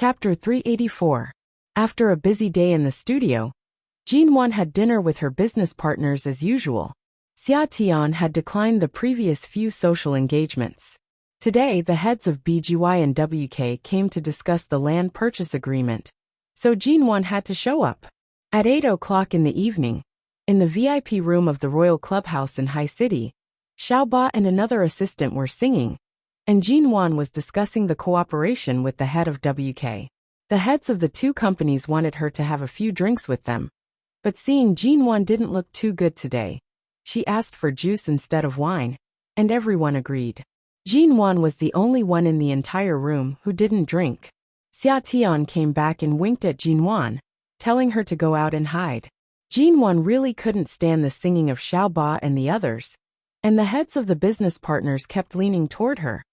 Chapter 384. After a busy day in the studio, Jinwan had dinner with her business partners as usual. Xia Tian had declined the previous few social engagements. Today, the heads of BGY and WK came to discuss the land purchase agreement, so Jinwan had to show up. At 8 o'clock in the evening, in the VIP room of the Royal Clubhouse in High City, Xiaoba and another assistant were singing, and Jinwan was discussing the cooperation with the head of WK. The heads of the two companies wanted her to have a few drinks with them, but seeing Jinwan didn't look too good today, she asked for juice instead of wine, and everyone agreed. Jinwan was the only one in the entire room who didn't drink. Xia Tian came back and winked at Jinwan, telling her to go out and hide. Jinwan really couldn't stand the singing of Xiaoba and the others, and the heads of the business partners kept leaning toward her,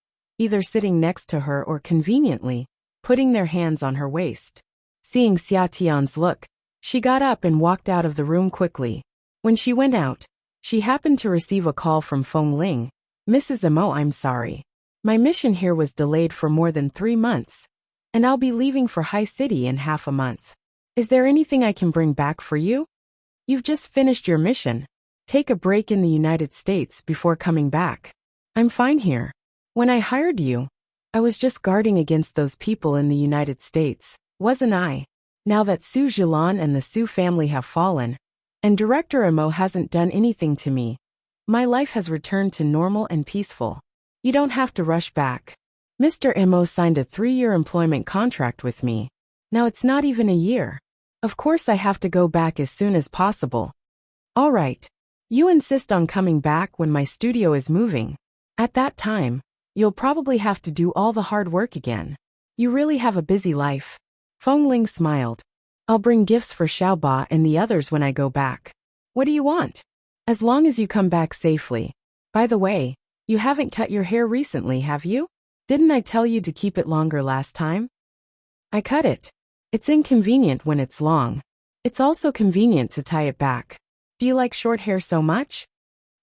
either sitting next to her or conveniently putting their hands on her waist. Seeing Xia Tian's look, she got up and walked out of the room quickly. When she went out, she happened to receive a call from Feng Ling. "Mrs. Mo, I'm sorry. My mission here was delayed for more than 3 months, and I'll be leaving for High City in half a month. Is there anything I can bring back for you? You've just finished your mission. Take a break in the United States before coming back. I'm fine here. When I hired you, I was just guarding against those people in the United States, wasn't I? Now that Su Jilan and the Su family have fallen, and Director Mo hasn't done anything to me, my life has returned to normal and peaceful. You don't have to rush back. Mr. Mo signed a 3-year employment contract with me. Now it's not even a year. Of course I have to go back as soon as possible. All right. You insist on coming back when my studio is moving. At that time, you'll probably have to do all the hard work again. You really have a busy life." Feng Ling smiled. "I'll bring gifts for Xiaoba and the others when I go back. What do you want? As long as you come back safely. By the way, you haven't cut your hair recently, have you? Didn't I tell you to keep it longer last time?" "I cut it. It's inconvenient when it's long. It's also convenient to tie it back. Do you like short hair so much?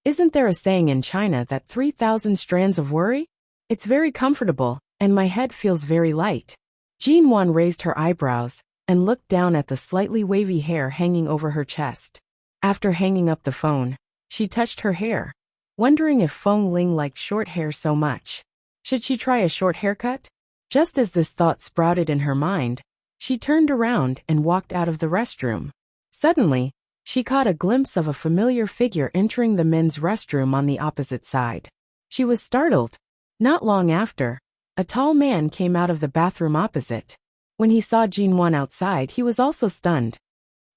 Isn't there a saying in China that 3,000 strands of worry? It's very comfortable, and my head feels very light." Jinwan raised her eyebrows and looked down at the slightly wavy hair hanging over her chest. After hanging up the phone, she touched her hair, wondering if Feng Ling liked short hair so much. Should she try a short haircut? Just as this thought sprouted in her mind, she turned around and walked out of the restroom. Suddenly, she caught a glimpse of a familiar figure entering the men's restroom on the opposite side. She was startled. Not long after, a tall man came out of the bathroom opposite. When he saw Jinwan outside, he was also stunned.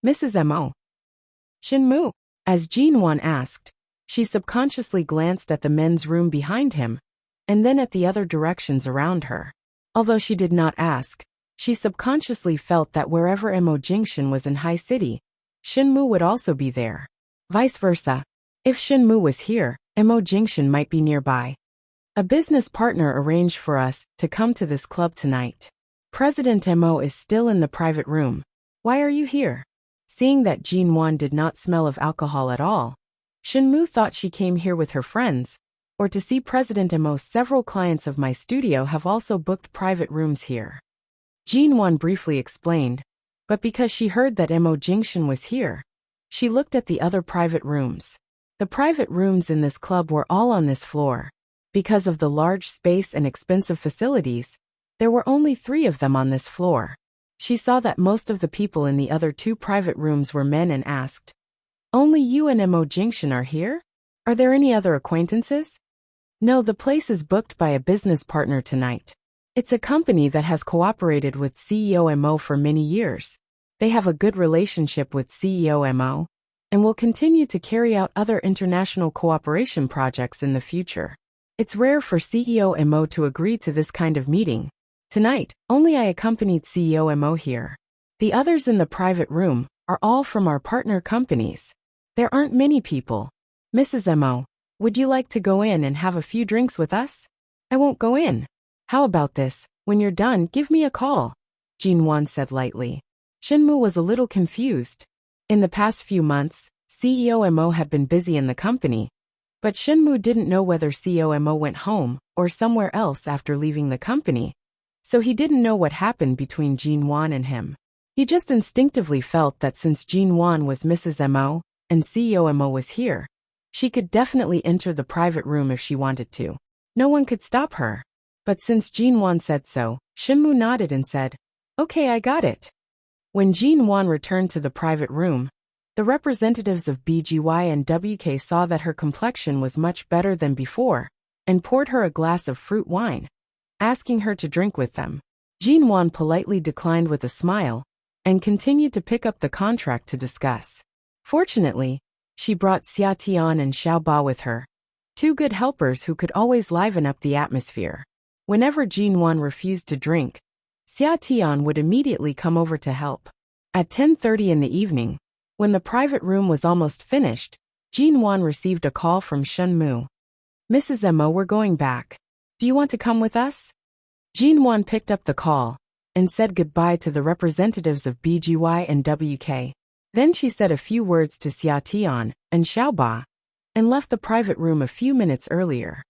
"Mrs. Mo. Shinmu?" As Jinwan asked, she subconsciously glanced at the men's room behind him, and then at the other directions around her. Although she did not ask, she subconsciously felt that wherever Mo Jingshan was in High City, Shinmu would also be there. Vice versa. If Shinmu was here, Mo Jingshan might be nearby. "A business partner arranged for us to come to this club tonight. President Mo is still in the private room. Why are you here?" Seeing that Jinwan did not smell of alcohol at all, Shinmu thought she came here with her friends, or to see President Mo. "Several clients of my studio have also booked private rooms here." Jinwan briefly explained, but because she heard that Mo Jingshan was here, she looked at the other private rooms. The private rooms in this club were all on this floor. Because of the large space and expensive facilities, there were only 3 of them on this floor. She saw that most of the people in the other 2 private rooms were men and asked, "Only you and Mo Jingshan are here? Are there any other acquaintances?" "No, the place is booked by a business partner tonight. It's a company that has cooperated with CEO Mo for many years. They have a good relationship with CEO Mo, and will continue to carry out other international cooperation projects in the future. It's rare for CEO Mo to agree to this kind of meeting. Tonight, only I accompanied CEO Mo here. The others in the private room are all from our partner companies. There aren't many people. Mrs. Mo, would you like to go in and have a few drinks with us?" "I won't go in. How about this? When you're done, give me a call," Jinwan said lightly. Shinmu was a little confused. In the past few months, CEO Mo had been busy in the company, but Shinmu didn't know whether CEO Mo went home or somewhere else after leaving the company. so he didn't know what happened between Jinwan and him. He just instinctively felt that since Jinwan was Mrs. Mo, and CEO Mo was here, she could definitely enter the private room if she wanted to. No one could stop her. But since Jinwan said so, Shinmu nodded and said, "Okay, I got it." When Jinwan returned to the private room, the representatives of BGY and WK saw that her complexion was much better than before, and poured her a glass of fruit wine, asking her to drink with them. Jinwan politely declined with a smile, and continued to pick up the contract to discuss. Fortunately, she brought Xia Tian and Xiao Ba with her, two good helpers who could always liven up the atmosphere. Whenever Jinwan refused to drink, Xia Tian would immediately come over to help. At 10:30 in the evening, when the private room was almost finished, Jinwan received a call from Shenmu. "Mrs. Mo, we're going back. Do you want to come with us?" Jinwan picked up the call and said goodbye to the representatives of BGY and WK. Then she said a few words to Xia Tian and Xiao Ba, and left the private room a few minutes earlier.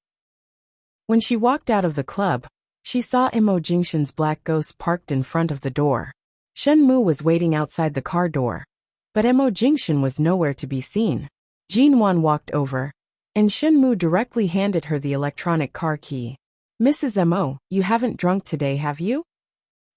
When she walked out of the club, she saw Imo Jingshan's black ghost parked in front of the door. Shenmu was waiting outside the car door, but Imo Jingshan was nowhere to be seen. Jinwan walked over, and Shenmu directly handed her the electronic car key. "Mrs. Mo, you haven't drunk today, have you?"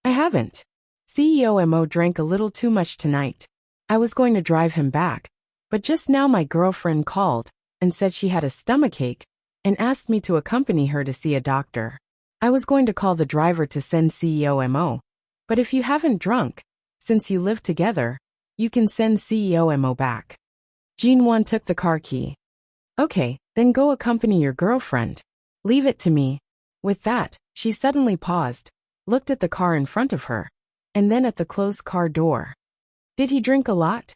"I haven't. CEO Mo drank a little too much tonight. I was going to drive him back, but just now my girlfriend called and said she had a stomachache and asked me to accompany her to see a doctor. I was going to call the driver to send CEO Mo, but if you haven't drunk, since you live together, you can send CEO Mo back." Jinwan took the car key. "Okay, then go accompany your girlfriend. Leave it to me." With that, she suddenly paused, looked at the car in front of her, and then at the closed car door. "Did he drink a lot?"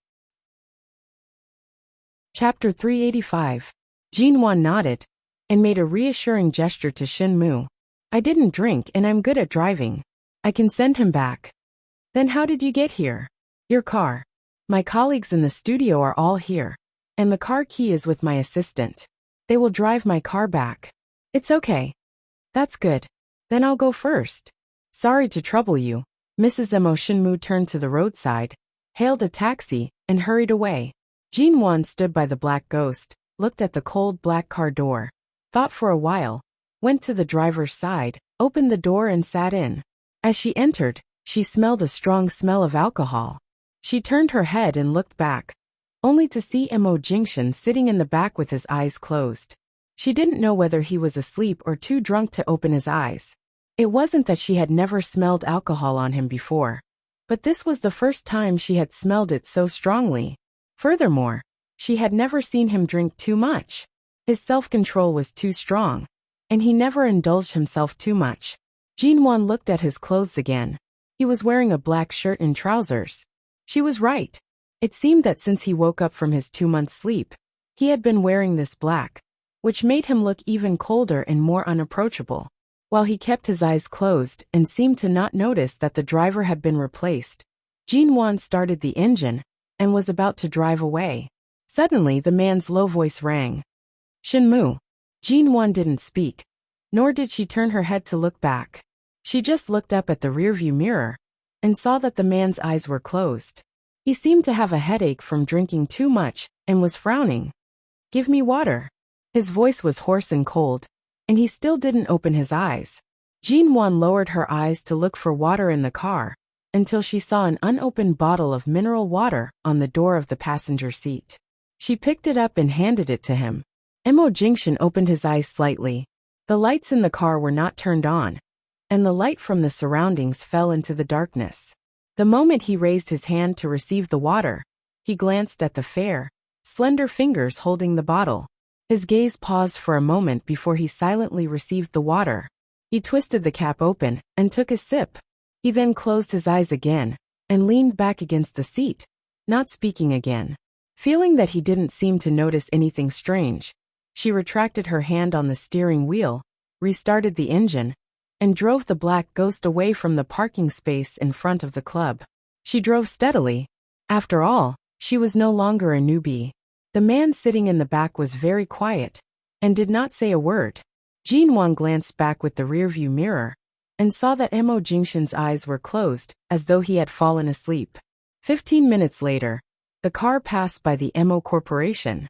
Chapter 385. Jinwan nodded and made a reassuring gesture to Shinmu. "I didn't drink and I'm good at driving. I can send him back." "Then how did you get here?" "Your car. My colleagues in the studio are all here, and the car key is with my assistant. They will drive my car back." "It's okay." "That's good. Then I'll go first." "Sorry to trouble you." Mrs. Mo. Shinmu turned to the roadside, hailed a taxi, and hurried away. Jinwan stood by the black ghost, looked at the cold black car door, thought for a while, went to the driver's side, opened the door and sat in. As she entered, she smelled a strong smell of alcohol. She turned her head and looked back, only to see Imo Jingshan sitting in the back with his eyes closed. She didn't know whether he was asleep or too drunk to open his eyes. It wasn't that she had never smelled alcohol on him before, but this was the first time she had smelled it so strongly. Furthermore, she had never seen him drink too much. His self-control was too strong, and he never indulged himself too much. Jinwan looked at his clothes again. He was wearing a black shirt and trousers. She was right. It seemed that since he woke up from his 2-month sleep, he had been wearing this black, which made him look even colder and more unapproachable. While he kept his eyes closed and seemed to not notice that the driver had been replaced, Jinwan started the engine and was about to drive away. Suddenly the man's low voice rang. "Shinmu." Jinwan didn't speak, nor did she turn her head to look back. She just looked up at the rearview mirror and saw that the man's eyes were closed. He seemed to have a headache from drinking too much and was frowning. "Give me water." His voice was hoarse and cold, and he still didn't open his eyes. Jinwan lowered her eyes to look for water in the car, until she saw an unopened bottle of mineral water on the door of the passenger seat. She picked it up and handed it to him. Imo Jingshan opened his eyes slightly. The lights in the car were not turned on, and the light from the surroundings fell into the darkness. The moment he raised his hand to receive the water, he glanced at the fair, slender fingers holding the bottle. His gaze paused for a moment before he silently received the water. He twisted the cap open and took a sip. He then closed his eyes again and leaned back against the seat, not speaking again. Feeling that he didn't seem to notice anything strange, she retracted her hand on the steering wheel, restarted the engine, and drove the black ghost away from the parking space in front of the club. She drove steadily. After all, she was no longer a newbie. The man sitting in the back was very quiet and did not say a word. Jinwan glanced back with the rearview mirror and saw that Mo Jingshan's eyes were closed, as though he had fallen asleep. 15 minutes later, the car passed by the Mo Corporation.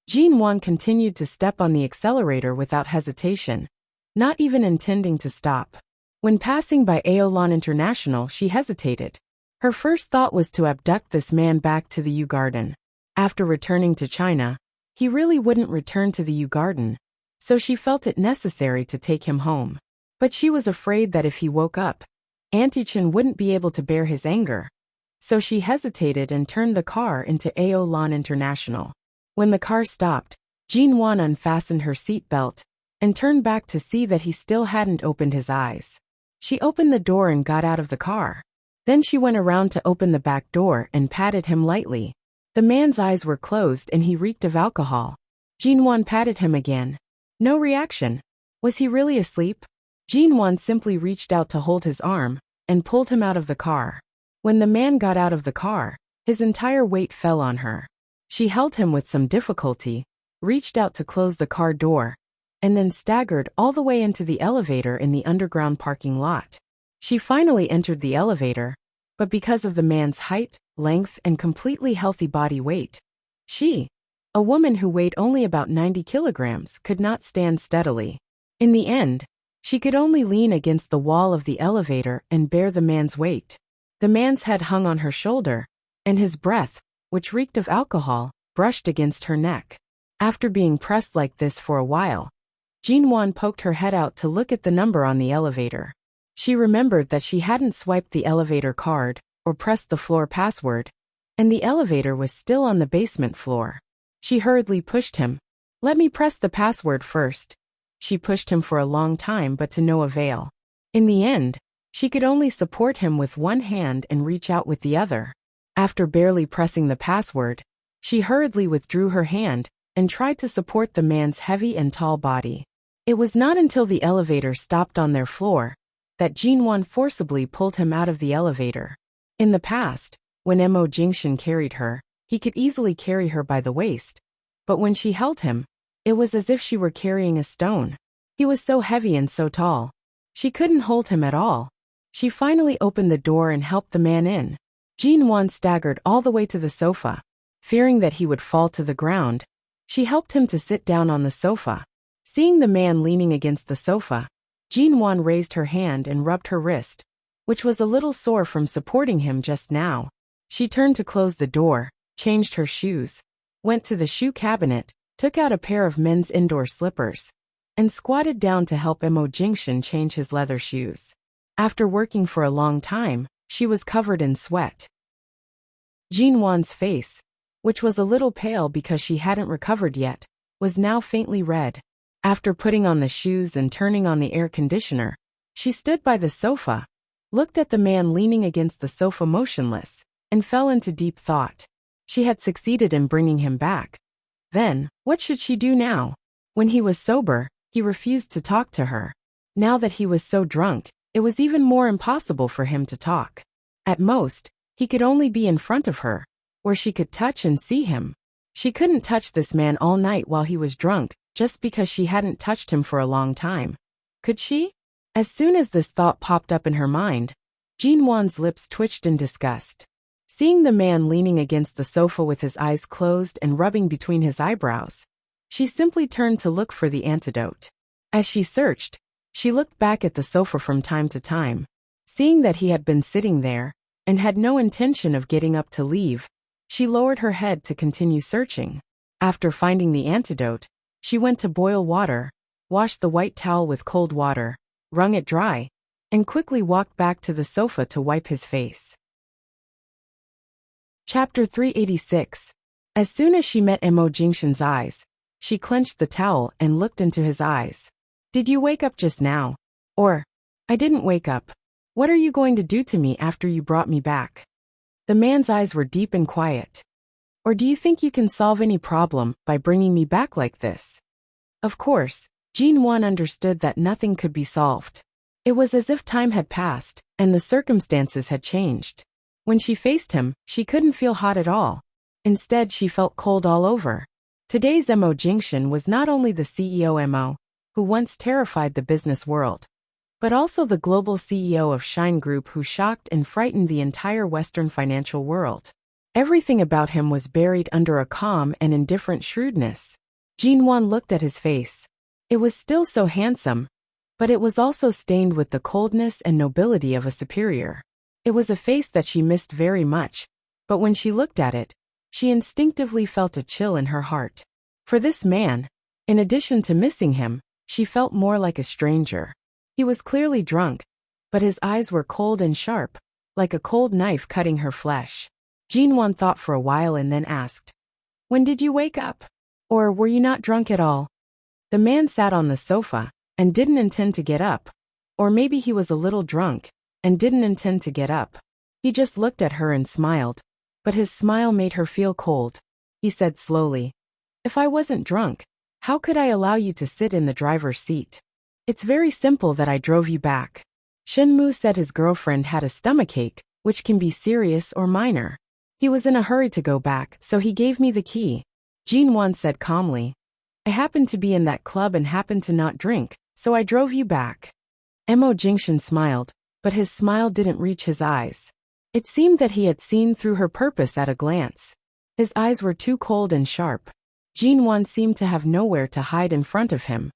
Jin Wan continued to step on the accelerator without hesitation, not even intending to stop. When passing by Aolan International, she hesitated. Her first thought was to abduct this man back to the U Garden. After returning to China, he really wouldn't return to the U Garden, so she felt it necessary to take him home. But she was afraid that if he woke up, Auntie Chen wouldn't be able to bear his anger. So she hesitated and turned the car into Aolan International. When the car stopped, Jin Wan unfastened her seatbelt and turned back to see that he still hadn't opened his eyes. She opened the door and got out of the car. Then she went around to open the back door and patted him lightly. The man's eyes were closed and he reeked of alcohol. Jin Wan patted him again. No reaction. Was he really asleep? Jin Wan simply reached out to hold his arm and pulled him out of the car. When the man got out of the car, his entire weight fell on her. She held him with some difficulty, reached out to close the car door, and then staggered all the way into the elevator in the underground parking lot. She finally entered the elevator, but because of the man's height, length, and completely healthy body weight, she, a woman who weighed only about 90 kilograms, could not stand steadily. In the end, she could only lean against the wall of the elevator and bear the man's weight. The man's head hung on her shoulder, and his breath, which reeked of alcohol, brushed against her neck. After being pressed like this for a while, Jin Wan poked her head out to look at the number on the elevator. She remembered that she hadn't swiped the elevator card or pressed the floor password, and the elevator was still on the basement floor. She hurriedly pushed him. "Let me press the password first." She pushed him for a long time but to no avail. In the end, she could only support him with one hand and reach out with the other. After barely pressing the password, she hurriedly withdrew her hand and tried to support the man's heavy and tall body. It was not until the elevator stopped on their floor that Jin Wan forcibly pulled him out of the elevator. In the past, when Mo Jingshan carried her, he could easily carry her by the waist, but when she held him, it was as if she were carrying a stone. He was so heavy and so tall. She couldn't hold him at all. She finally opened the door and helped the man in. Jin Wan staggered all the way to the sofa. Fearing that he would fall to the ground, she helped him to sit down on the sofa. Seeing the man leaning against the sofa, Jin Wan raised her hand and rubbed her wrist, which was a little sore from supporting him just now. She turned to close the door, changed her shoes, went to the shoe cabinet, took out a pair of men's indoor slippers, and squatted down to help Mo Jingshan change his leather shoes. After working for a long time, she was covered in sweat. Jin Wan's face, which was a little pale because she hadn't recovered yet, was now faintly red. After putting on the shoes and turning on the air conditioner, she stood by the sofa, looked at the man leaning against the sofa motionless, and fell into deep thought. She had succeeded in bringing him back. Then, what should she do now? When he was sober, he refused to talk to her. Now that he was so drunk, it was even more impossible for him to talk. At most, he could only be in front of her, where she could touch and see him. She couldn't touch this man all night while he was drunk, just because she hadn't touched him for a long time. Could she? As soon as this thought popped up in her mind, Jin Wan's lips twitched in disgust. Seeing the man leaning against the sofa with his eyes closed and rubbing between his eyebrows, she simply turned to look for the antidote. As she searched, she looked back at the sofa from time to time. Seeing that he had been sitting there and had no intention of getting up to leave, she lowered her head to continue searching. After finding the antidote, she went to boil water, washed the white towel with cold water, wrung it dry, and quickly walked back to the sofa to wipe his face. Chapter 386. As soon as she met Mo Jingshan's eyes, she clenched the towel and looked into his eyes. "Did you wake up just now?" Or, "I didn't wake up. What are you going to do to me after you brought me back?" The man's eyes were deep and quiet. "Or do you think you can solve any problem by bringing me back like this?" Of course, Jin Wan understood that nothing could be solved. It was as if time had passed, and the circumstances had changed. When she faced him, she couldn't feel hot at all. Instead, she felt cold all over. Today's Mo Jingshan was not only the CEO Mo, who once terrified the business world, but also the global CEO of Shine Group who shocked and frightened the entire Western financial world. Everything about him was buried under a calm and indifferent shrewdness. Jinwan looked at his face. It was still so handsome, but it was also stained with the coldness and nobility of a superior. It was a face that she missed very much, but when she looked at it, she instinctively felt a chill in her heart. For this man, in addition to missing him, she felt more like a stranger. He was clearly drunk, but his eyes were cold and sharp, like a cold knife cutting her flesh. Jinwan thought for a while and then asked, "When did you wake up? Or were you not drunk at all?" The man sat on the sofa and didn't intend to get up, or maybe he was a little drunk and didn't intend to get up. He just looked at her and smiled, but his smile made her feel cold. He said slowly, "If I wasn't drunk, how could I allow you to sit in the driver's seat? It's very simple that I drove you back." Shenmu said his girlfriend had a stomachache, which can be serious or minor. He was in a hurry to go back, so he gave me the key. Jinwan said calmly, "I happened to be in that club and happened to not drink, so I drove you back." Mo Jingshan smiled, but his smile didn't reach his eyes. It seemed that he had seen through her purpose at a glance. His eyes were too cold and sharp. Jinwan seemed to have nowhere to hide in front of him.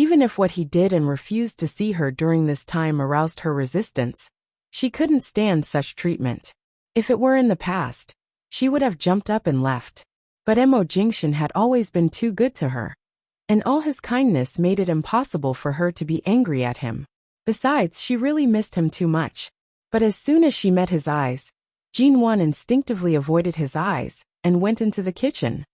Even if what he did and refused to see her during this time aroused her resistance, she couldn't stand such treatment. If it were in the past, she would have jumped up and left. But Mo Jingshan had always been too good to her, and all his kindness made it impossible for her to be angry at him. Besides, she really missed him too much. But as soon as she met his eyes, Jinwan instinctively avoided his eyes and went into the kitchen.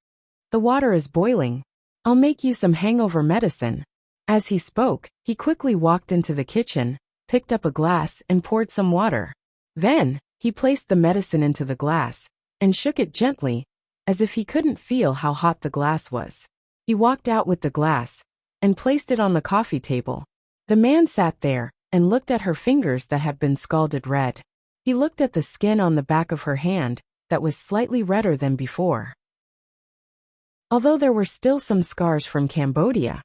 "The water is boiling. I'll make you some hangover medicine." As he spoke, he quickly walked into the kitchen, picked up a glass and poured some water. Then, he placed the medicine into the glass and shook it gently, as if he couldn't feel how hot the glass was. He walked out with the glass and placed it on the coffee table. The man sat there and looked at her fingers that had been scalded red. He looked at the skin on the back of her hand that was slightly redder than before. Although there were still some scars from Cambodia,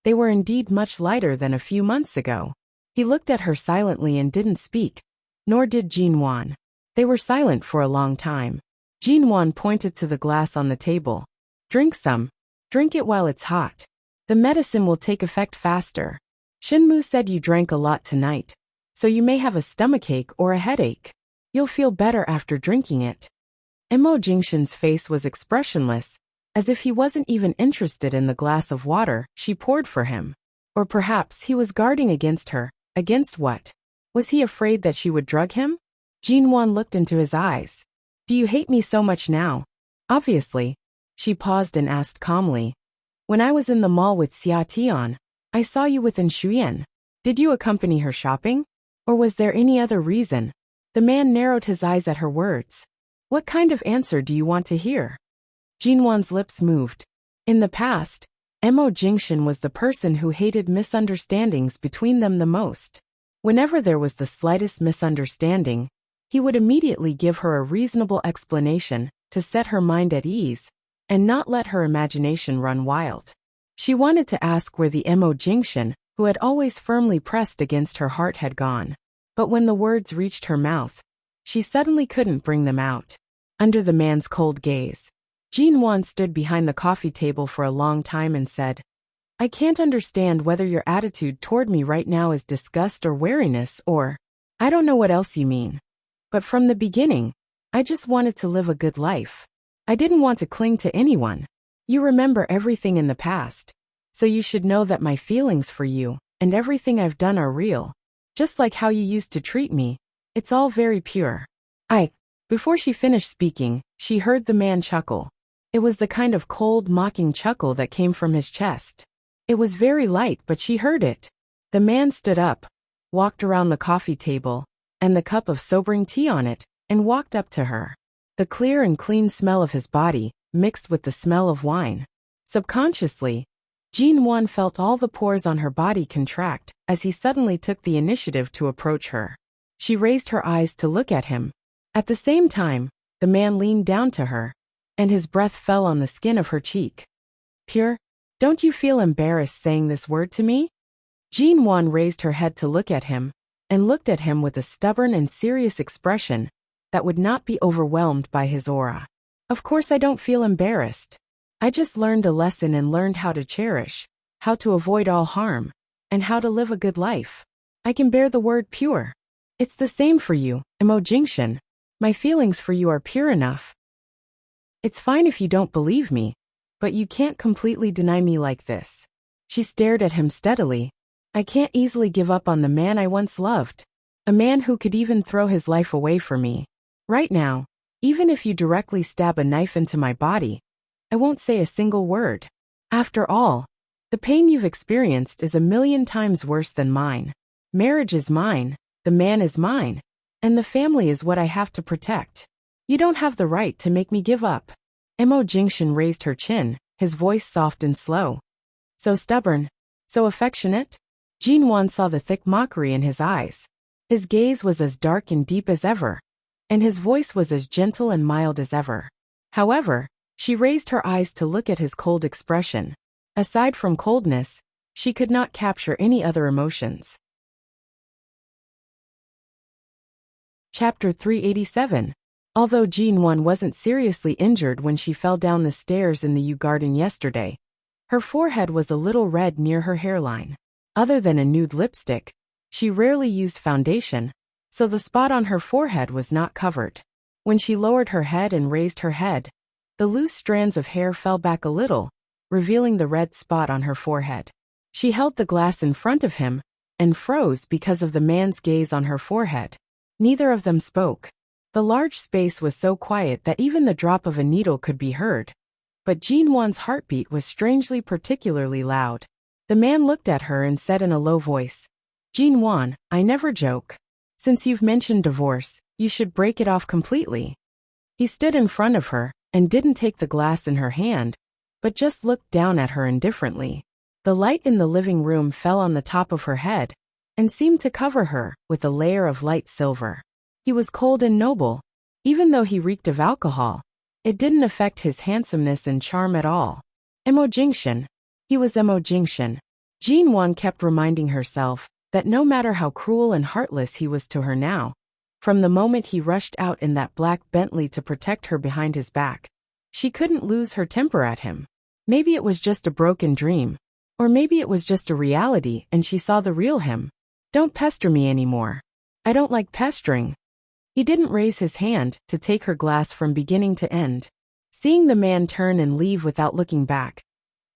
they were indeed much lighter than a few months ago. He looked at her silently and didn't speak, nor did Jinwan. They were silent for a long time. Jinwan pointed to the glass on the table. "Drink some. Drink it while it's hot. The medicine will take effect faster. Shinmu said you drank a lot tonight, so you may have a stomachache or a headache. You'll feel better after drinking it." Mo Jingshan's face was expressionless, as if he wasn't even interested in the glass of water she poured for him. Or perhaps he was guarding against her. Against what? Was he afraid that she would drug him? Jinwan looked into his eyes. "Do you hate me so much now?" "Obviously." She paused and asked calmly. "When I was in the mall with Xia Tian, I saw you with Shuyan. Did you accompany her shopping? Or was there any other reason?" The man narrowed his eyes at her words. "What kind of answer do you want to hear?" Jinwan's lips moved. In the past, Mo Jingshan was the person who hated misunderstandings between them the most. Whenever there was the slightest misunderstanding, he would immediately give her a reasonable explanation to set her mind at ease and not let her imagination run wild. She wanted to ask where the Mo Jingshan, who had always firmly pressed against her heart, had gone. But when the words reached her mouth, she suddenly couldn't bring them out. Under the man's cold gaze, Jinwan stood behind the coffee table for a long time and said, "I can't understand whether your attitude toward me right now is disgust or wariness or, I don't know what else you mean. But from the beginning, I just wanted to live a good life. I didn't want to cling to anyone. You remember everything in the past, so you should know that my feelings for you and everything I've done are real. Just like how you used to treat me, it's all very pure." Before she finished speaking, she heard the man chuckle. It was the kind of cold, mocking chuckle that came from his chest. It was very light, but she heard it. The man stood up, walked around the coffee table, and the cup of sobering tea on it, and walked up to her. The clear and clean smell of his body mixed with the smell of wine. Subconsciously, Jinwan felt all the pores on her body contract as he suddenly took the initiative to approach her. She raised her eyes to look at him. At the same time, the man leaned down to her, and his breath fell on the skin of her cheek. "Pure? Don't you feel embarrassed saying this word to me?" Jean Wan raised her head to look at him, and looked at him with a stubborn and serious expression that would not be overwhelmed by his aura. Of course I don't feel embarrassed. I just learned a lesson and learned how to cherish, how to avoid all harm, and how to live a good life. I can bear the word pure. It's the same for you, Emo Jingshan. My feelings for you are pure enough. It's fine if you don't believe me, but you can't completely deny me like this. She stared at him steadily. I can't easily give up on the man I once loved. A man who could even throw his life away for me. Right now, even if you directly stab a knife into my body, I won't say a single word. After all, the pain you've experienced is 1,000,000 times worse than mine. Marriage is mine, the man is mine, and the family is what I have to protect. You don't have the right to make me give up. Emo Jingshan raised her chin, his voice soft and slow. So stubborn, so affectionate? Jean Wan saw the thick mockery in his eyes. His gaze was as dark and deep as ever, and his voice was as gentle and mild as ever. However, she raised her eyes to look at his cold expression. Aside from coldness, she could not capture any other emotions. Chapter 387. Although Jean Wan wasn't seriously injured when she fell down the stairs in the Yew Garden yesterday, her forehead was a little red near her hairline. Other than a nude lipstick, she rarely used foundation, so the spot on her forehead was not covered. When she lowered her head and raised her head, the loose strands of hair fell back a little, revealing the red spot on her forehead. She held the glass in front of him, and froze because of the man's gaze on her forehead. Neither of them spoke. The large space was so quiet that even the drop of a needle could be heard. But Jean Wan's heartbeat was strangely particularly loud. The man looked at her and said in a low voice, Jean Wan, I never joke. Since you've mentioned divorce, you should break it off completely. He stood in front of her, and didn't take the glass in her hand, but just looked down at her indifferently. The light in the living room fell on the top of her head, and seemed to cover her with a layer of light silver. He was cold and noble. Even though he reeked of alcohol, it didn't affect his handsomeness and charm at all. Emo Jingshan. He was Emo Jingshan. Jean Wan kept reminding herself that no matter how cruel and heartless he was to her now, from the moment he rushed out in that black Bentley to protect her behind his back, she couldn't lose her temper at him. Maybe it was just a broken dream, or maybe it was just a reality and she saw the real him. Don't pester me anymore. I don't like pestering. He didn't raise his hand to take her glass from beginning to end. Seeing the man turn and leave without looking back,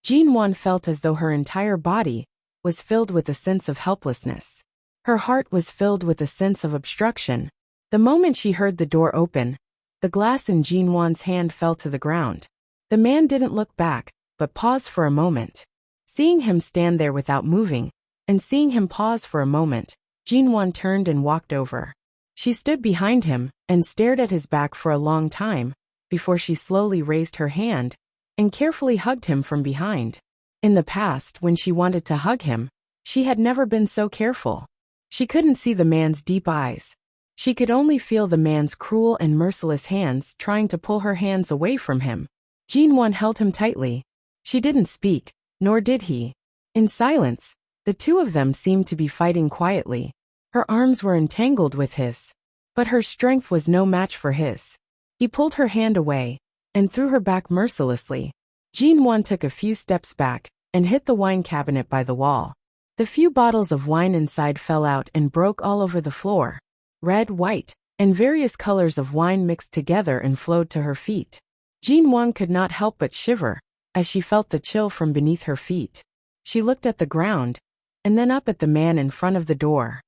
Jean Wan felt as though her entire body was filled with a sense of helplessness. Her heart was filled with a sense of obstruction. The moment she heard the door open, the glass in Jean Wan's hand fell to the ground. The man didn't look back, but paused for a moment. Seeing him stand there without moving, and seeing him pause for a moment, Jean Wan turned and walked over. She stood behind him and stared at his back for a long time, before she slowly raised her hand and carefully hugged him from behind. In the past, when she wanted to hug him, she had never been so careful. She couldn't see the man's deep eyes. She could only feel the man's cruel and merciless hands trying to pull her hands away from him. Jean Wan held him tightly. She didn't speak, nor did he. In silence, the two of them seemed to be fighting quietly. Her arms were entangled with his, but her strength was no match for his. He pulled her hand away and threw her back mercilessly. Jean Wan took a few steps back and hit the wine cabinet by the wall. The few bottles of wine inside fell out and broke all over the floor. Red, white, and various colors of wine mixed together and flowed to her feet. Jean Wan could not help but shiver as she felt the chill from beneath her feet. She looked at the ground and then up at the man in front of the door.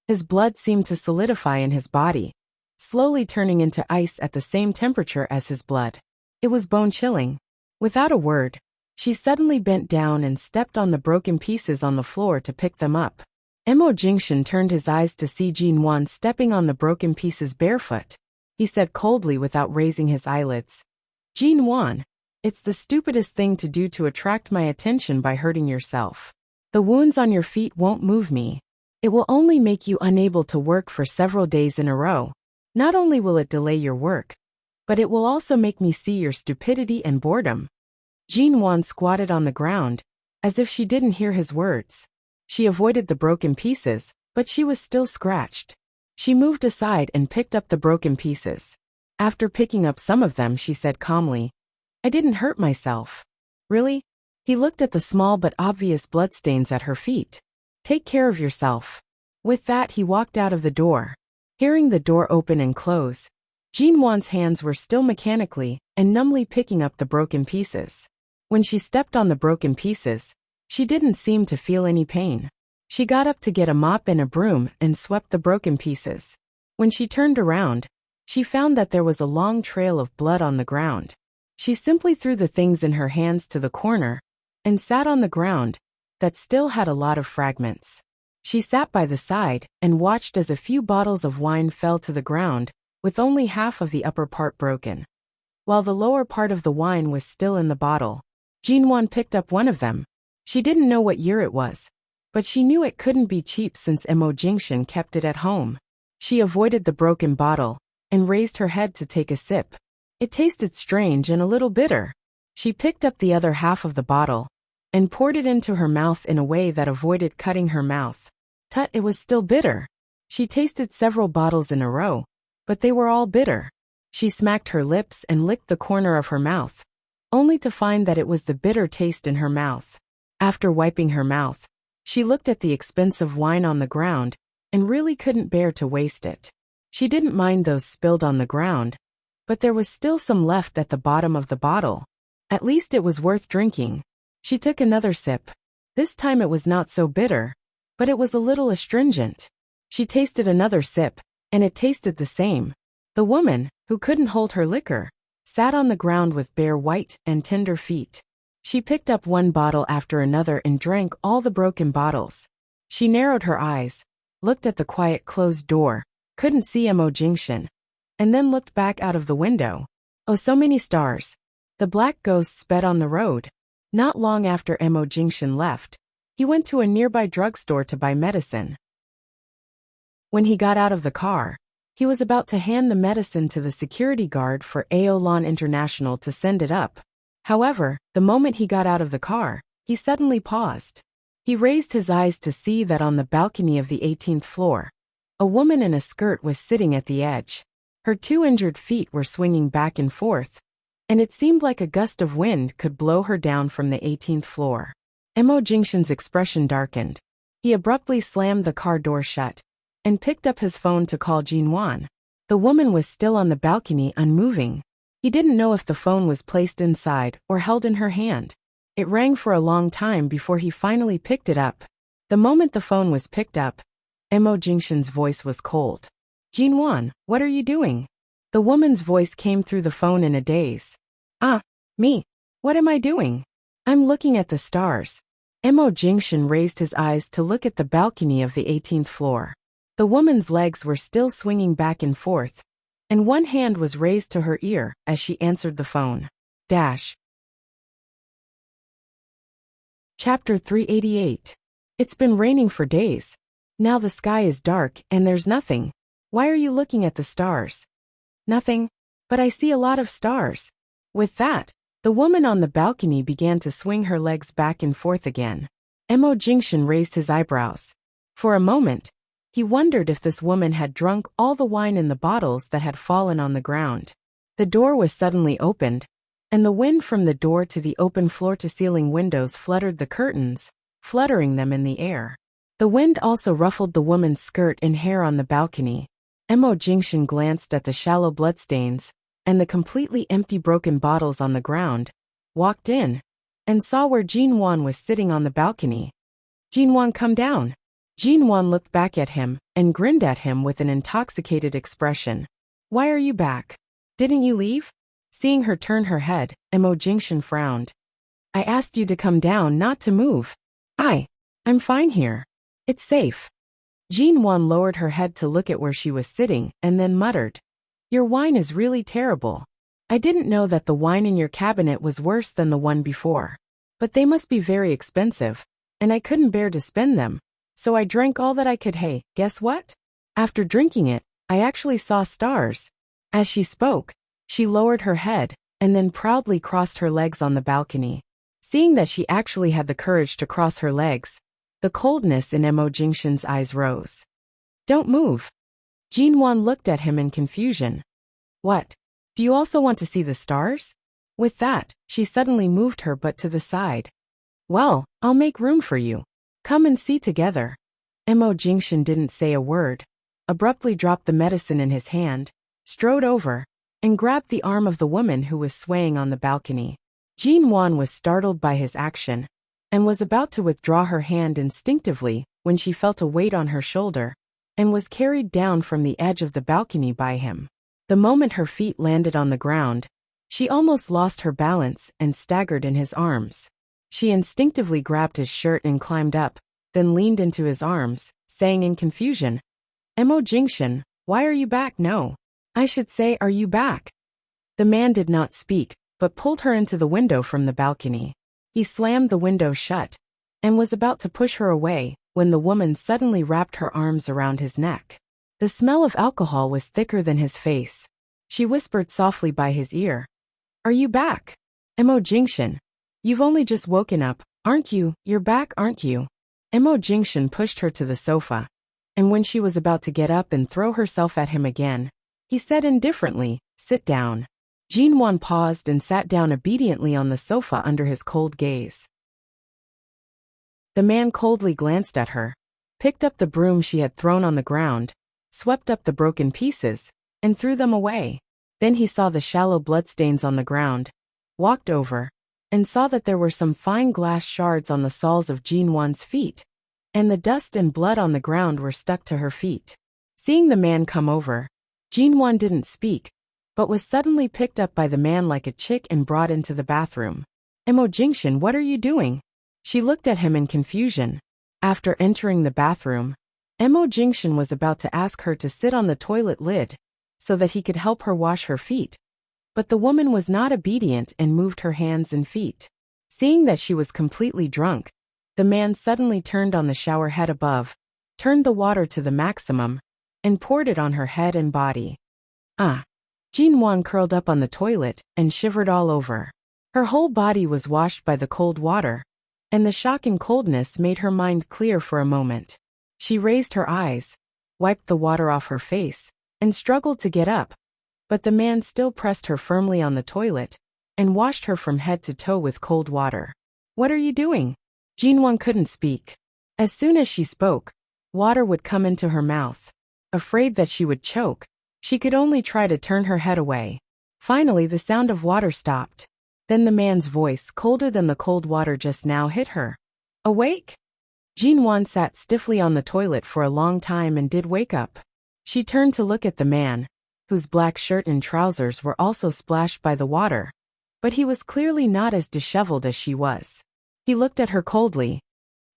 His blood seemed to solidify in his body, slowly turning into ice at the same temperature as his blood. It was bone-chilling. Without a word, she suddenly bent down and stepped on the broken pieces on the floor to pick them up. Emo Jingshan turned his eyes to see Jean Wan stepping on the broken pieces barefoot. He said coldly without raising his eyelids, Jean Wan, it's the stupidest thing to do to attract my attention by hurting yourself. The wounds on your feet won't move me. It will only make you unable to work for several days in a row. Not only will it delay your work, but it will also make me see your stupidity and boredom. Jean Wan squatted on the ground as if she didn't hear his words. She avoided the broken pieces, but she was still scratched. She moved aside and picked up the broken pieces. After picking up some of them, she said calmly, "I didn't hurt myself." "Really?" He looked at the small but obvious bloodstains at her feet. "Take care of yourself." With that, he walked out of the door. Hearing the door open and close, Jinwan's hands were still mechanically and numbly picking up the broken pieces. When she stepped on the broken pieces, she didn't seem to feel any pain. She got up to get a mop and a broom and swept the broken pieces. When she turned around, she found that there was a long trail of blood on the ground. She simply threw the things in her hands to the corner and sat on the ground that still had a lot of fragments. She sat by the side and watched as a few bottles of wine fell to the ground, with only half of the upper part broken. While the lower part of the wine was still in the bottle, Jinwan picked up one of them. She didn't know what year it was, but she knew it couldn't be cheap since Emo Jingshan kept it at home. She avoided the broken bottle and raised her head to take a sip. It tasted strange and a little bitter. She picked up the other half of the bottle and poured it into her mouth in a way that avoided cutting her mouth. Tut, it was still bitter. She tasted several bottles in a row, but they were all bitter. She smacked her lips and licked the corner of her mouth, only to find that it was the bitter taste in her mouth. After wiping her mouth, she looked at the expensive wine on the ground and really couldn't bear to waste it. She didn't mind those spilled on the ground, but there was still some left at the bottom of the bottle. At least it was worth drinking. She took another sip. This time it was not so bitter, but it was a little astringent. She tasted another sip, and it tasted the same. The woman, who couldn't hold her liquor, sat on the ground with bare white and tender feet. She picked up one bottle after another and drank all the broken bottles. She narrowed her eyes, looked at the quiet closed door, couldn't see Emo Jingshan, and then looked back out of the window. Oh, so many stars. The black ghost sped on the road. Not long after Emo Jingshan left, he went to a nearby drugstore to buy medicine. When he got out of the car, he was about to hand the medicine to the security guard for Aolan International to send it up. However, the moment he got out of the car, he suddenly paused. He raised his eyes to see that on the balcony of the 18th floor, a woman in a skirt was sitting at the edge. Her two injured feet were swinging back and forth, and it seemed like a gust of wind could blow her down from the 18th floor. Emo Jingshan's expression darkened. He abruptly slammed the car door shut and picked up his phone to call Jinwan. The woman was still on the balcony, unmoving. He didn't know if the phone was placed inside or held in her hand. It rang for a long time before he finally picked it up. The moment the phone was picked up, Emo Jingshan's voice was cold. "Jinwan, what are you doing?" The woman's voice came through the phone in a daze. Me. What am I doing?" "I'm looking at the stars." Emo Jingshan raised his eyes to look at the balcony of the 18th floor. The woman's legs were still swinging back and forth, and one hand was raised to her ear as she answered the phone. Chapter 388. It's been raining for days. Now the sky is dark and there's nothing. Why are you looking at the stars? Nothing. But I see a lot of stars. With that, the woman on the balcony began to swing her legs back and forth again. Emo Jingshan raised his eyebrows. For a moment, he wondered if this woman had drunk all the wine in the bottles that had fallen on the ground. The door was suddenly opened, and the wind from the door to the open floor-to-ceiling windows fluttered the curtains, fluttering them in the air. The wind also ruffled the woman's skirt and hair on the balcony. Emo Jingshan glanced at the shallow bloodstains and the completely empty broken bottles on the ground, walked in, and saw where Jinwan was sitting on the balcony. "Jinwan, come down." Jinwan looked back at him and grinned at him with an intoxicated expression. "Why are you back? Didn't you leave?" Seeing her turn her head, Emo Jingshan frowned. "I asked you to come down, not to move." I'm fine here. It's safe." Jinwan lowered her head to look at where she was sitting and then muttered, "Your wine is really terrible. I didn't know that the wine in your cabinet was worse than the one before. But they must be very expensive, and I couldn't bear to spend them, so I drank all that I could. Hey, guess what? After drinking it, I actually saw stars." As she spoke, she lowered her head and then proudly crossed her legs on the balcony. Seeing that she actually had the courage to cross her legs, the coldness in Mo Jingshan's eyes rose. Don't move. Jinwan looked at him in confusion. What? Do you also want to see the stars? With that, she suddenly moved her butt to the side. Well, I'll make room for you. Come and see together. Mo Jingshan didn't say a word, abruptly dropped the medicine in his hand, strode over, and grabbed the arm of the woman who was swaying on the balcony. Jinwan was startled by his action, and was about to withdraw her hand instinctively when she felt a weight on her shoulder, and was carried down from the edge of the balcony by him. The moment her feet landed on the ground, she almost lost her balance and staggered in his arms. She instinctively grabbed his shirt and climbed up, then leaned into his arms, saying in confusion, Mo Jingshan, why are you back? No. I should say, are you back? The man did not speak, but pulled her into the window from the balcony. He slammed the window shut, and was about to push her away, when the woman suddenly wrapped her arms around his neck. The smell of alcohol was thicker than his face. She whispered softly by his ear, Are you back? Mo Jingshan, you've only just woken up, aren't you? You're back, aren't you? Mo Jingshan pushed her to the sofa, and when she was about to get up and throw herself at him again, he said indifferently, Sit down. Jinwan paused and sat down obediently on the sofa under his cold gaze. The man coldly glanced at her, picked up the broom she had thrown on the ground, swept up the broken pieces, and threw them away. Then he saw the shallow bloodstains on the ground, walked over, and saw that there were some fine glass shards on the soles of Jinwan's feet, and the dust and blood on the ground were stuck to her feet. Seeing the man come over, Jinwan didn't speak, but was suddenly picked up by the man like a chick and brought into the bathroom. Mo Jingshan, what are you doing? She looked at him in confusion. After entering the bathroom, Mo Jingshan was about to ask her to sit on the toilet lid, so that he could help her wash her feet. But the woman was not obedient and moved her hands and feet. Seeing that she was completely drunk, the man suddenly turned on the shower head above, turned the water to the maximum, and poured it on her head and body. Jinwan curled up on the toilet and shivered all over. Her whole body was washed by the cold water, and the shock and coldness made her mind clear for a moment. She raised her eyes, wiped the water off her face, and struggled to get up, but the man still pressed her firmly on the toilet and washed her from head to toe with cold water. What are you doing? Jinwan couldn't speak. As soon as she spoke, water would come into her mouth. Afraid that she would choke, she could only try to turn her head away. Finally, the sound of water stopped. Then the man's voice, colder than the cold water just now, hit her. Awake? Jinwan sat stiffly on the toilet for a long time and did wake up. She turned to look at the man, whose black shirt and trousers were also splashed by the water, but he was clearly not as disheveled as she was. He looked at her coldly.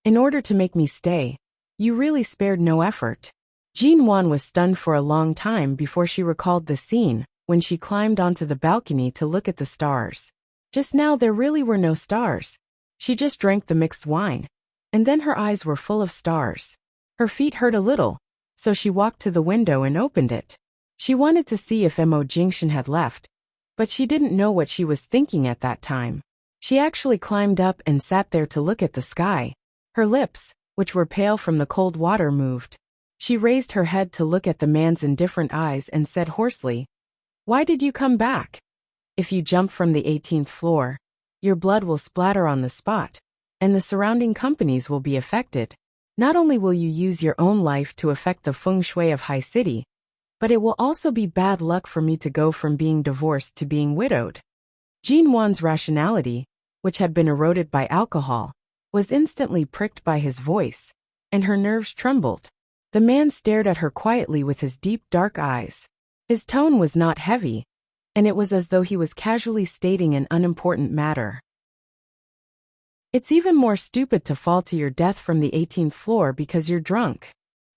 In order to make me stay, you really spared no effort. Jinwan was stunned for a long time before she recalled the scene when she climbed onto the balcony to look at the stars. Just now there really were no stars. She just drank the mixed wine, and then her eyes were full of stars. Her feet hurt a little, so she walked to the window and opened it. She wanted to see if Mo Jingshan had left, but she didn't know what she was thinking at that time. She actually climbed up and sat there to look at the sky. Her lips, which were pale from the cold water, moved. She raised her head to look at the man's indifferent eyes and said hoarsely, Why did you come back? If you jump from the 18th floor, your blood will splatter on the spot, and the surrounding companies will be affected. Not only will you use your own life to affect the feng shui of High City, but it will also be bad luck for me to go from being divorced to being widowed. Jinwan's rationality, which had been eroded by alcohol, was instantly pricked by his voice, and her nerves trembled. The man stared at her quietly with his deep dark eyes. His tone was not heavy, and it was as though he was casually stating an unimportant matter. It's even more stupid to fall to your death from the 18th floor because you're drunk.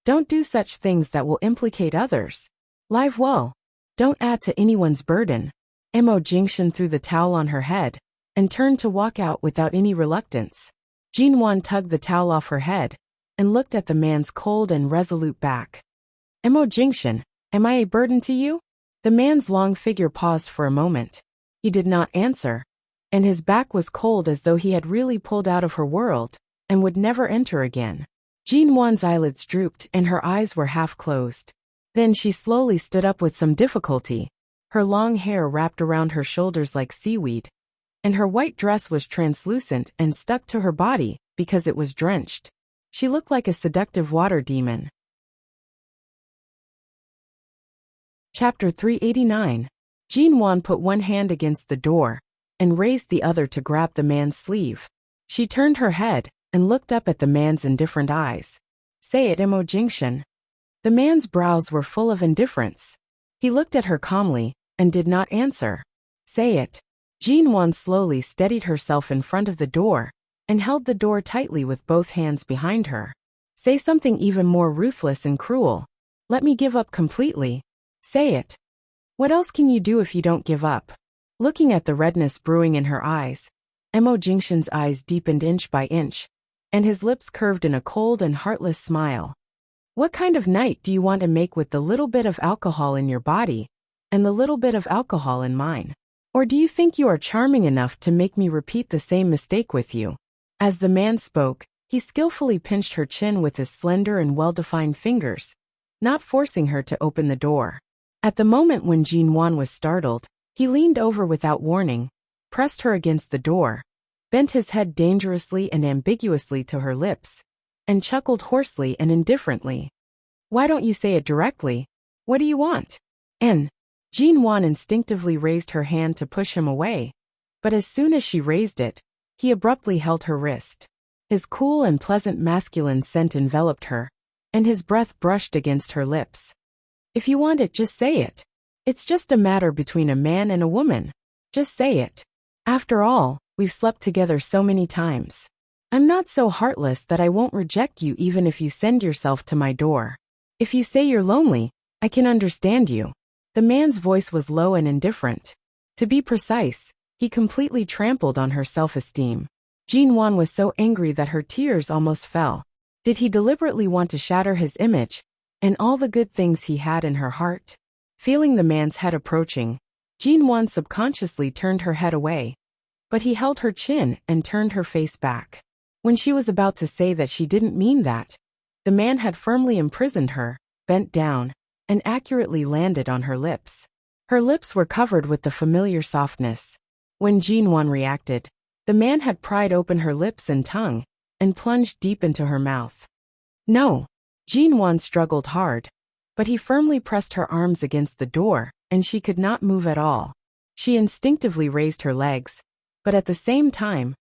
Don't do such things that will implicate others. Live well. Don't add to anyone's burden. Mo Jingshan threw the towel on her head and turned to walk out without any reluctance. Jinwan tugged the towel off her head and looked at the man's cold and resolute back. Mo Jingshan, am I a burden to you? The man's long figure paused for a moment. He did not answer, and his back was cold as though he had really pulled out of her world and would never enter again. Jin Wan's eyelids drooped and her eyes were half closed. Then she slowly stood up with some difficulty. Her long hair wrapped around her shoulders like seaweed, and her white dress was translucent and stuck to her body because it was drenched. She looked like a seductive water demon. Chapter 389. Jin Wan put one hand against the door and raised the other to grab the man's sleeve. She turned her head and looked up at the man's indifferent eyes. Say it, Mo Jingshan. The man's brows were full of indifference. He looked at her calmly and did not answer. Say it. Jin Wan slowly steadied herself in front of the door and held the door tightly with both hands behind her. Say something even more ruthless and cruel. Let me give up completely. Say it. What else can you do if you don't give up? Looking at the redness brewing in her eyes, Mo Jingshan's eyes deepened inch by inch, and his lips curved in a cold and heartless smile. What kind of night do you want to make with the little bit of alcohol in your body and the little bit of alcohol in mine? Or do you think you are charming enough to make me repeat the same mistake with you? As the man spoke, he skillfully pinched her chin with his slender and well-defined fingers, not forcing her to open the door. At the moment when Jin Wan was startled, he leaned over without warning, pressed her against the door, bent his head dangerously and ambiguously to her lips, and chuckled hoarsely and indifferently. Why don't you say it directly? What do you want? Jin Wan instinctively raised her hand to push him away, but as soon as she raised it, he abruptly held her wrist. His cool and pleasant masculine scent enveloped her, and his breath brushed against her lips. If you want it, just say it. It's just a matter between a man and a woman. Just say it. After all, we've slept together so many times. I'm not so heartless that I won't reject you even if you send yourself to my door. If you say you're lonely, I can understand you. The man's voice was low and indifferent. To be precise, he completely trampled on her self-esteem. Jin Wan was so angry that her tears almost fell. Did he deliberately want to shatter his image and all the good things he had in her heart? Feeling the man's head approaching, Jin Wan subconsciously turned her head away, but he held her chin and turned her face back. When she was about to say that she didn't mean that, the man had firmly imprisoned her, bent down, and accurately landed on her lips. Her lips were covered with the familiar softness. When Jin Wan reacted, the man had pried open her lips and tongue and plunged deep into her mouth. No. Jin Wan struggled hard, but he firmly pressed her arms against the door, and she could not move at all. She instinctively raised her legs, but at the same time,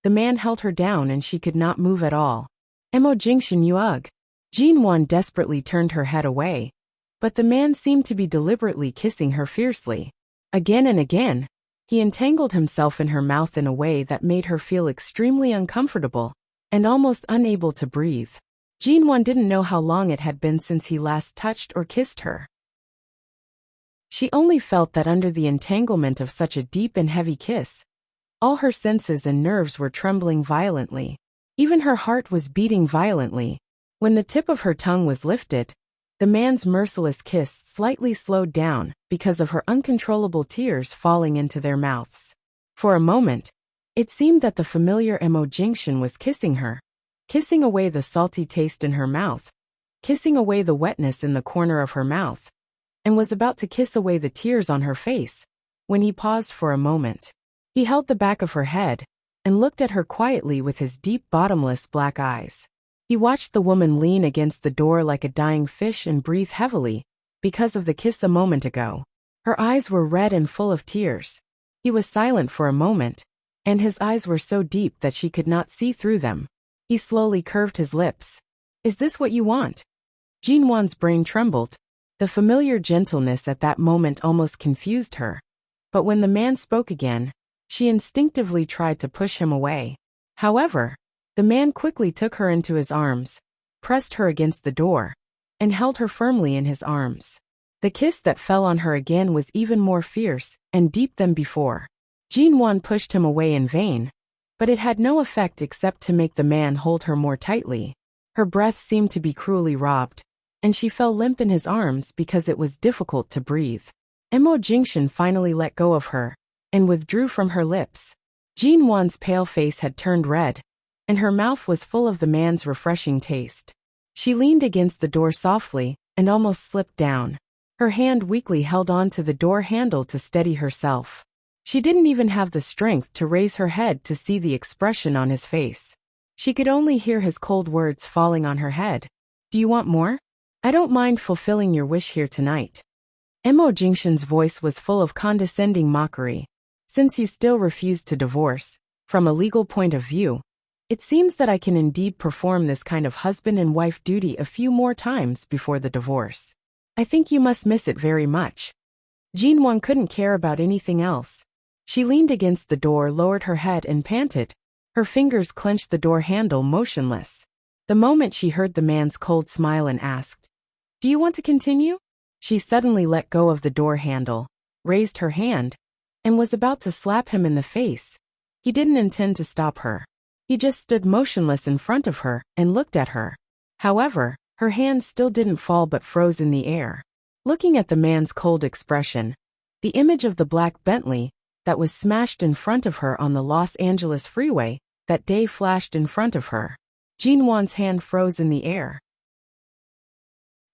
the man held her down and she could not move at all. Mo Jingshan, you ugh. Jin Wan desperately turned her head away, but the man seemed to be deliberately kissing her fiercely. Again and again, he entangled himself in her mouth in a way that made her feel extremely uncomfortable and almost unable to breathe. Jin Wan didn't know how long it had been since he last touched or kissed her. She only felt that under the entanglement of such a deep and heavy kiss, all her senses and nerves were trembling violently. Even her heart was beating violently. When the tip of her tongue was lifted, the man's merciless kiss slightly slowed down because of her uncontrollable tears falling into their mouths. For a moment, it seemed that the familiar Mo Jingshan was kissing her, kissing away the salty taste in her mouth, kissing away the wetness in the corner of her mouth, and was about to kiss away the tears on her face, when he paused for a moment. He held the back of her head and looked at her quietly with his deep, bottomless black eyes. He watched the woman lean against the door like a dying fish and breathe heavily because of the kiss a moment ago. Her eyes were red and full of tears. He was silent for a moment, and his eyes were so deep that she could not see through them. He slowly curved his lips. Is this what you want? Jin Wan's brain trembled. The familiar gentleness at that moment almost confused her. But when the man spoke again, she instinctively tried to push him away. However, the man quickly took her into his arms, pressed her against the door, and held her firmly in his arms. The kiss that fell on her again was even more fierce and deep than before. Jin Wan pushed him away in vain, but it had no effect except to make the man hold her more tightly. Her breath seemed to be cruelly robbed, and she fell limp in his arms because it was difficult to breathe. Mo Jingshan finally let go of her and withdrew from her lips. Jean Wan's pale face had turned red, and her mouth was full of the man's refreshing taste. She leaned against the door softly and almost slipped down. Her hand weakly held on to the door handle to steady herself. She didn't even have the strength to raise her head to see the expression on his face. She could only hear his cold words falling on her head. Do you want more? I don't mind fulfilling your wish here tonight. Mo Jingshan's voice was full of condescending mockery. Since you still refuse to divorce, from a legal point of view, it seems that I can indeed perform this kind of husband and wife duty a few more times before the divorce. I think you must miss it very much. Jean Wan couldn't care about anything else. She leaned against the door, lowered her head and panted. Her fingers clenched the door handle, motionless. The moment she heard the man's cold smile and asked, "Do you want to continue?" She suddenly let go of the door handle, raised her hand, and was about to slap him in the face. He didn't intend to stop her. He just stood motionless in front of her and looked at her. However, her hand still didn't fall but froze in the air. Looking at the man's cold expression, the image of the black Bentley that was smashed in front of her on the Los Angeles freeway that day flashed in front of her. Jean Wan's hand froze in the air.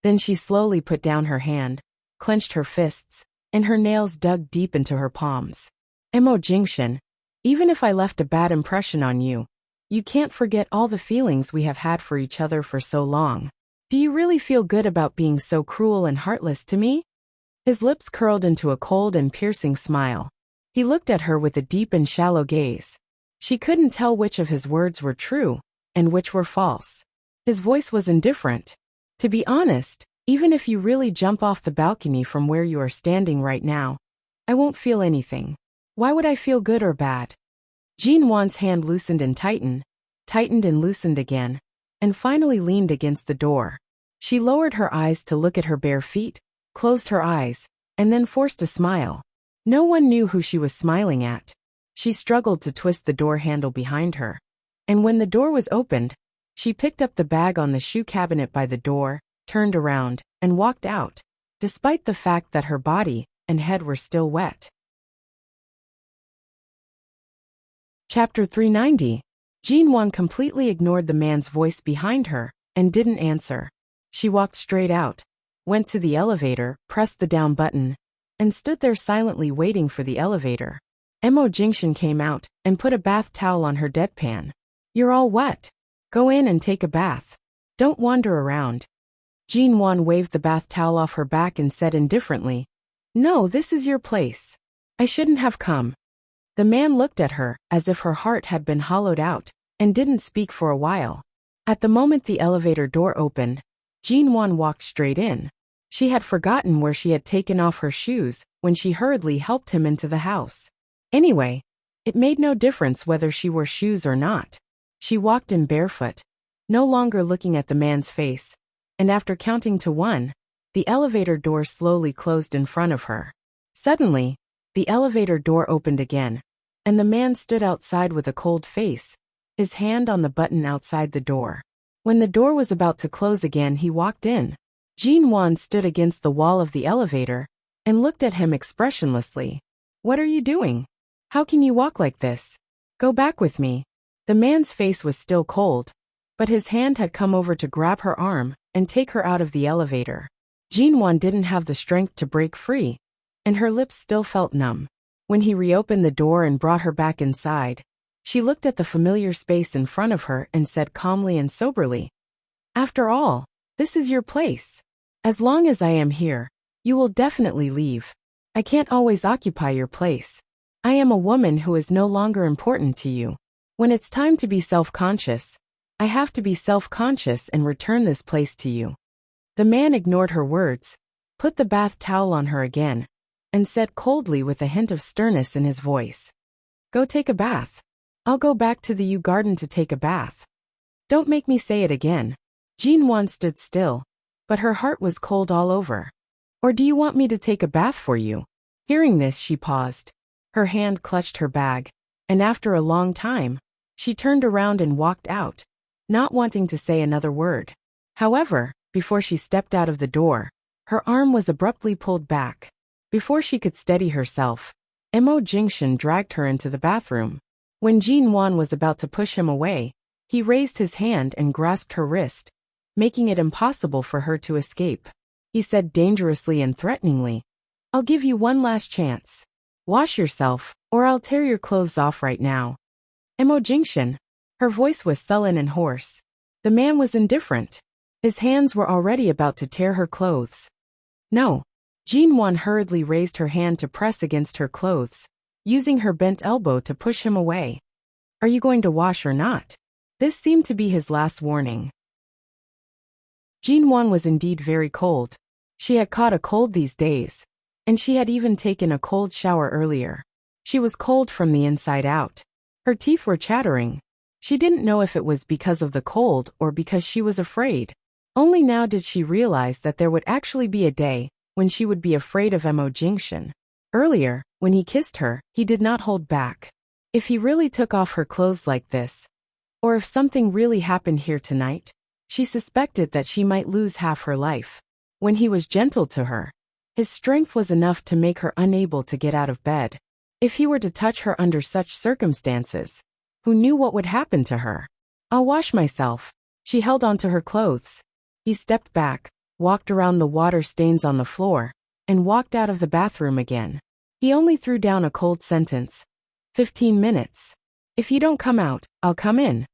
Then she slowly put down her hand, clenched her fists, and her nails dug deep into her palms. Mo Jingshan, even if I left a bad impression on you, you can't forget all the feelings we have had for each other for so long. Do you really feel good about being so cruel and heartless to me? His lips curled into a cold and piercing smile. He looked at her with a deep and shallow gaze. She couldn't tell which of his words were true and which were false. His voice was indifferent. To be honest, even if you really jump off the balcony from where you are standing right now, I won't feel anything. Why would I feel good or bad? Jean Wan's hand loosened and tightened and loosened again, and finally leaned against the door. She lowered her eyes to look at her bare feet, closed her eyes, and then forced a smile. No one knew who she was smiling at. She struggled to twist the door handle behind her, and when the door was opened, she picked up the bag on the shoe cabinet by the door, turned around, and walked out, despite the fact that her body and head were still wet. Chapter 390. Jean Wan completely ignored the man's voice behind her and didn't answer. She walked straight out, went to the elevator, pressed the down button, and stood there silently waiting for the elevator. Mo Jingshan came out and put a bath towel on her deadpan. You're all wet. Go in and take a bath. Don't wander around. Jean Wan waved the bath towel off her back and said indifferently, No, this is your place. I shouldn't have come. The man looked at her as if her heart had been hollowed out and didn't speak for a while. At the moment the elevator door opened, Jean Wan walked straight in. She had forgotten where she had taken off her shoes when she hurriedly helped him into the house. Anyway, it made no difference whether she wore shoes or not. She walked in barefoot, no longer looking at the man's face, and after counting to 1, the elevator door slowly closed in front of her. Suddenly, the elevator door opened again, and the man stood outside with a cold face, his hand on the button outside the door. When the door was about to close again, he walked in. Jean Wan stood against the wall of the elevator and looked at him expressionlessly. What are you doing? How can you walk like this? Go back with me. The man's face was still cold, but his hand had come over to grab her arm and take her out of the elevator. Jean Wan didn't have the strength to break free, and her lips still felt numb. When he reopened the door and brought her back inside, she looked at the familiar space in front of her and said calmly and soberly, After all, this is your place. As long as I am here, you will definitely leave. I can't always occupy your place. I am a woman who is no longer important to you. When it's time to be self-conscious, I have to be self-conscious and return this place to you. The man ignored her words, put the bath towel on her again, and said coldly with a hint of sternness in his voice, Go take a bath. I'll go back to the U garden to take a bath. Don't make me say it again. Jean Wan stood still, but her heart was cold all over. Or do you want me to take a bath for you? Hearing this, she paused. Her hand clutched her bag, and after a long time, she turned around and walked out, not wanting to say another word. However, before she stepped out of the door, her arm was abruptly pulled back. Before she could steady herself, Mo Jingshan dragged her into the bathroom. When Jin-Wan was about to push him away, he raised his hand and grasped her wrist, making it impossible for her to escape. He said dangerously and threateningly, "I'll give you one last chance. Wash yourself, or I'll tear your clothes off right now." Emo Jingshan. Her voice was sullen and hoarse. The man was indifferent. His hands were already about to tear her clothes. No. Jin-Wan hurriedly raised her hand to press against her clothes, using her bent elbow to push him away. "Are you going to wash or not?" This seemed to be his last warning. Jin-Wan was indeed very cold. She had caught a cold these days, and she had even taken a cold shower earlier. She was cold from the inside out. Her teeth were chattering. She didn't know if it was because of the cold or because she was afraid. Only now did she realize that there would actually be a day when she would be afraid of Emo Jingshan. Earlier, when he kissed her, he did not hold back. If he really took off her clothes like this, or if something really happened here tonight, she suspected that she might lose half her life. When he was gentle to her, his strength was enough to make her unable to get out of bed. If he were to touch her under such circumstances, who knew what would happen to her? "I'll wash myself." She held onto her clothes. He stepped back, walked around the water stains on the floor, and walked out of the bathroom again. He only threw down a cold sentence. 15 minutes. "If you don't come out, I'll come in."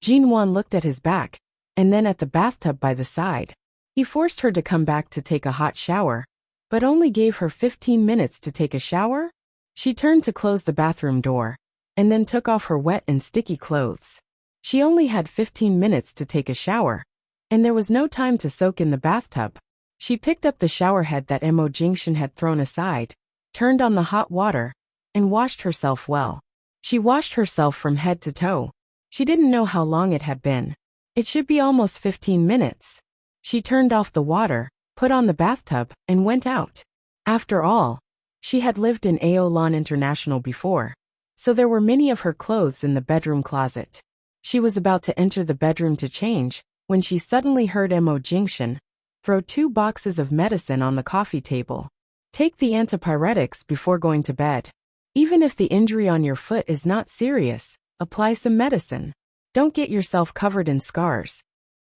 Jin-Wan looked at his back, and then at the bathtub by the side. He forced her to come back to take a hot shower, but only gave her 15 minutes to take a shower? She turned to close the bathroom door, and then took off her wet and sticky clothes. She only had 15 minutes to take a shower, and there was no time to soak in the bathtub. She picked up the shower head that Emo Jingshan had thrown aside, turned on the hot water, and washed herself well. She washed herself from head to toe. She didn't know how long it had been. It should be almost 15 minutes. She turned off the water, put on the bathtub, and went out. After all, she had lived in Aolan International before, so there were many of her clothes in the bedroom closet. She was about to enter the bedroom to change, when she suddenly heard Emo Jingshan throw 2 boxes of medicine on the coffee table. "Take the antipyretics before going to bed. Even if the injury on your foot is not serious, apply some medicine. Don't get yourself covered in scars."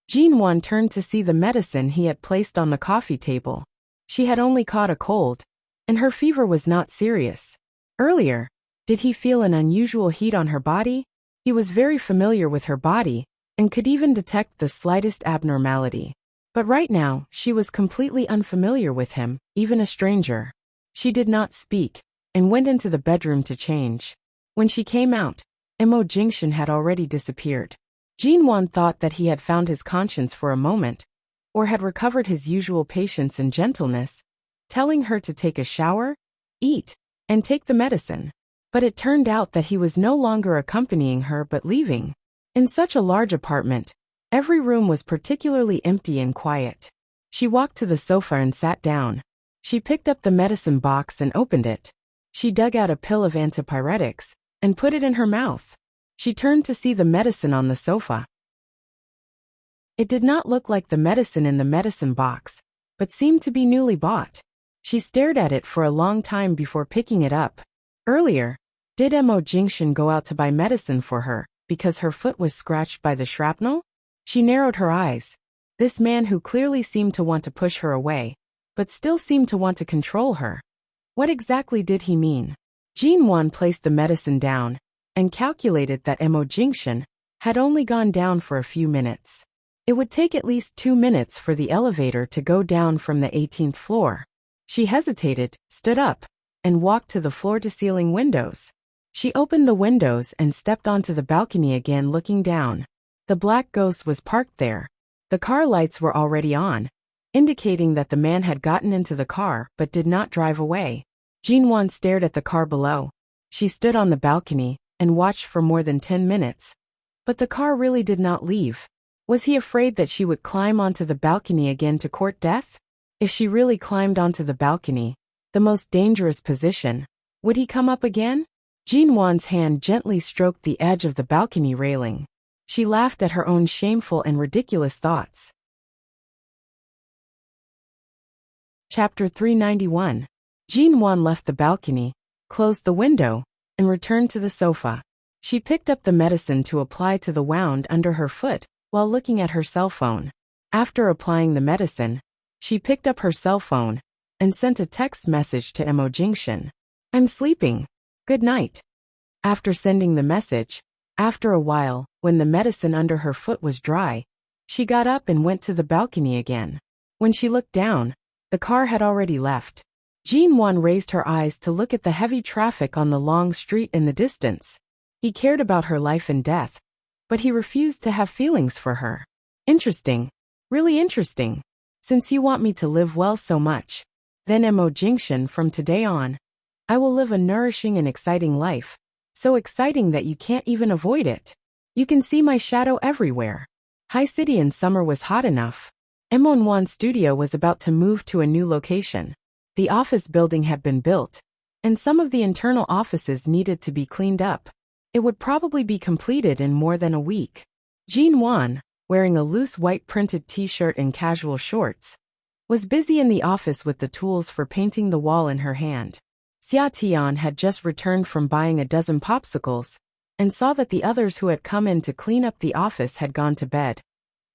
Jin-Wan turned to see the medicine he had placed on the coffee table. She had only caught a cold, and her fever was not serious. Earlier, did he feel an unusual heat on her body? He was very familiar with her body, and could even detect the slightest abnormality. But right now, she was completely unfamiliar with him, even a stranger. She did not speak, and went into the bedroom to change. When she came out, Emo Jingshan had already disappeared. Jin-Wan thought that he had found his conscience for a moment, or had recovered his usual patience and gentleness, telling her to take a shower, eat, and take the medicine. But it turned out that he was no longer accompanying her but leaving. In such a large apartment, every room was particularly empty and quiet. She walked to the sofa and sat down. She picked up the medicine box and opened it. She dug out a pill of antipyretics and put it in her mouth. She turned to see the medicine on the sofa. It did not look like the medicine in the medicine box, but seemed to be newly bought. She stared at it for a long time before picking it up. Earlier, did Emo Jingshan go out to buy medicine for her because her foot was scratched by the shrapnel? She narrowed her eyes. This man who clearly seemed to want to push her away, but still seemed to want to control her. What exactly did he mean? Jin-Wan placed the medicine down, and calculated that Emo Jingshan had only gone down for a few minutes. It would take at least 2 minutes for the elevator to go down from the 18th floor. She hesitated, stood up, and walked to the floor-to-ceiling windows. She opened the windows and stepped onto the balcony again, looking down. The black ghost was parked there. The car lights were already on, indicating that the man had gotten into the car but did not drive away. Jin-Wan stared at the car below. She stood on the balcony and watched for more than 10 minutes. But the car really did not leave. Was he afraid that she would climb onto the balcony again to court death? If she really climbed onto the balcony, the most dangerous position, would he come up again? Jin-Wan's hand gently stroked the edge of the balcony railing. She laughed at her own shameful and ridiculous thoughts. Chapter 391. Jin-Wan left the balcony, closed the window, and returned to the sofa. She picked up the medicine to apply to the wound under her foot while looking at her cell phone. After applying the medicine, she picked up her cell phone and sent a text message to Jingshan. I'm sleeping. Good night. After sending the message, after a while, when the medicine under her foot was dry, she got up and went to the balcony again. When she looked down, the car had already left. Jin-won raised her eyes to look at the heavy traffic on the long street in the distance. He cared about her life and death, but he refused to have feelings for her. Interesting. Really interesting. Since you want me to live well so much, then Jingshan, from today on, I will live a nourishing and exciting life. So exciting that you can't even avoid it. You can see my shadow everywhere. High City in summer was hot enough. Won's studio was about to move to a new location. The office building had been built, and some of the internal offices needed to be cleaned up. It would probably be completed in more than a week. Jin-won, wearing a loose white printed t-shirt and casual shorts, was busy in the office with the tools for painting the wall in her hand. Xia had just returned from buying a dozen popsicles and saw that the others who had come in to clean up the office had gone to bed.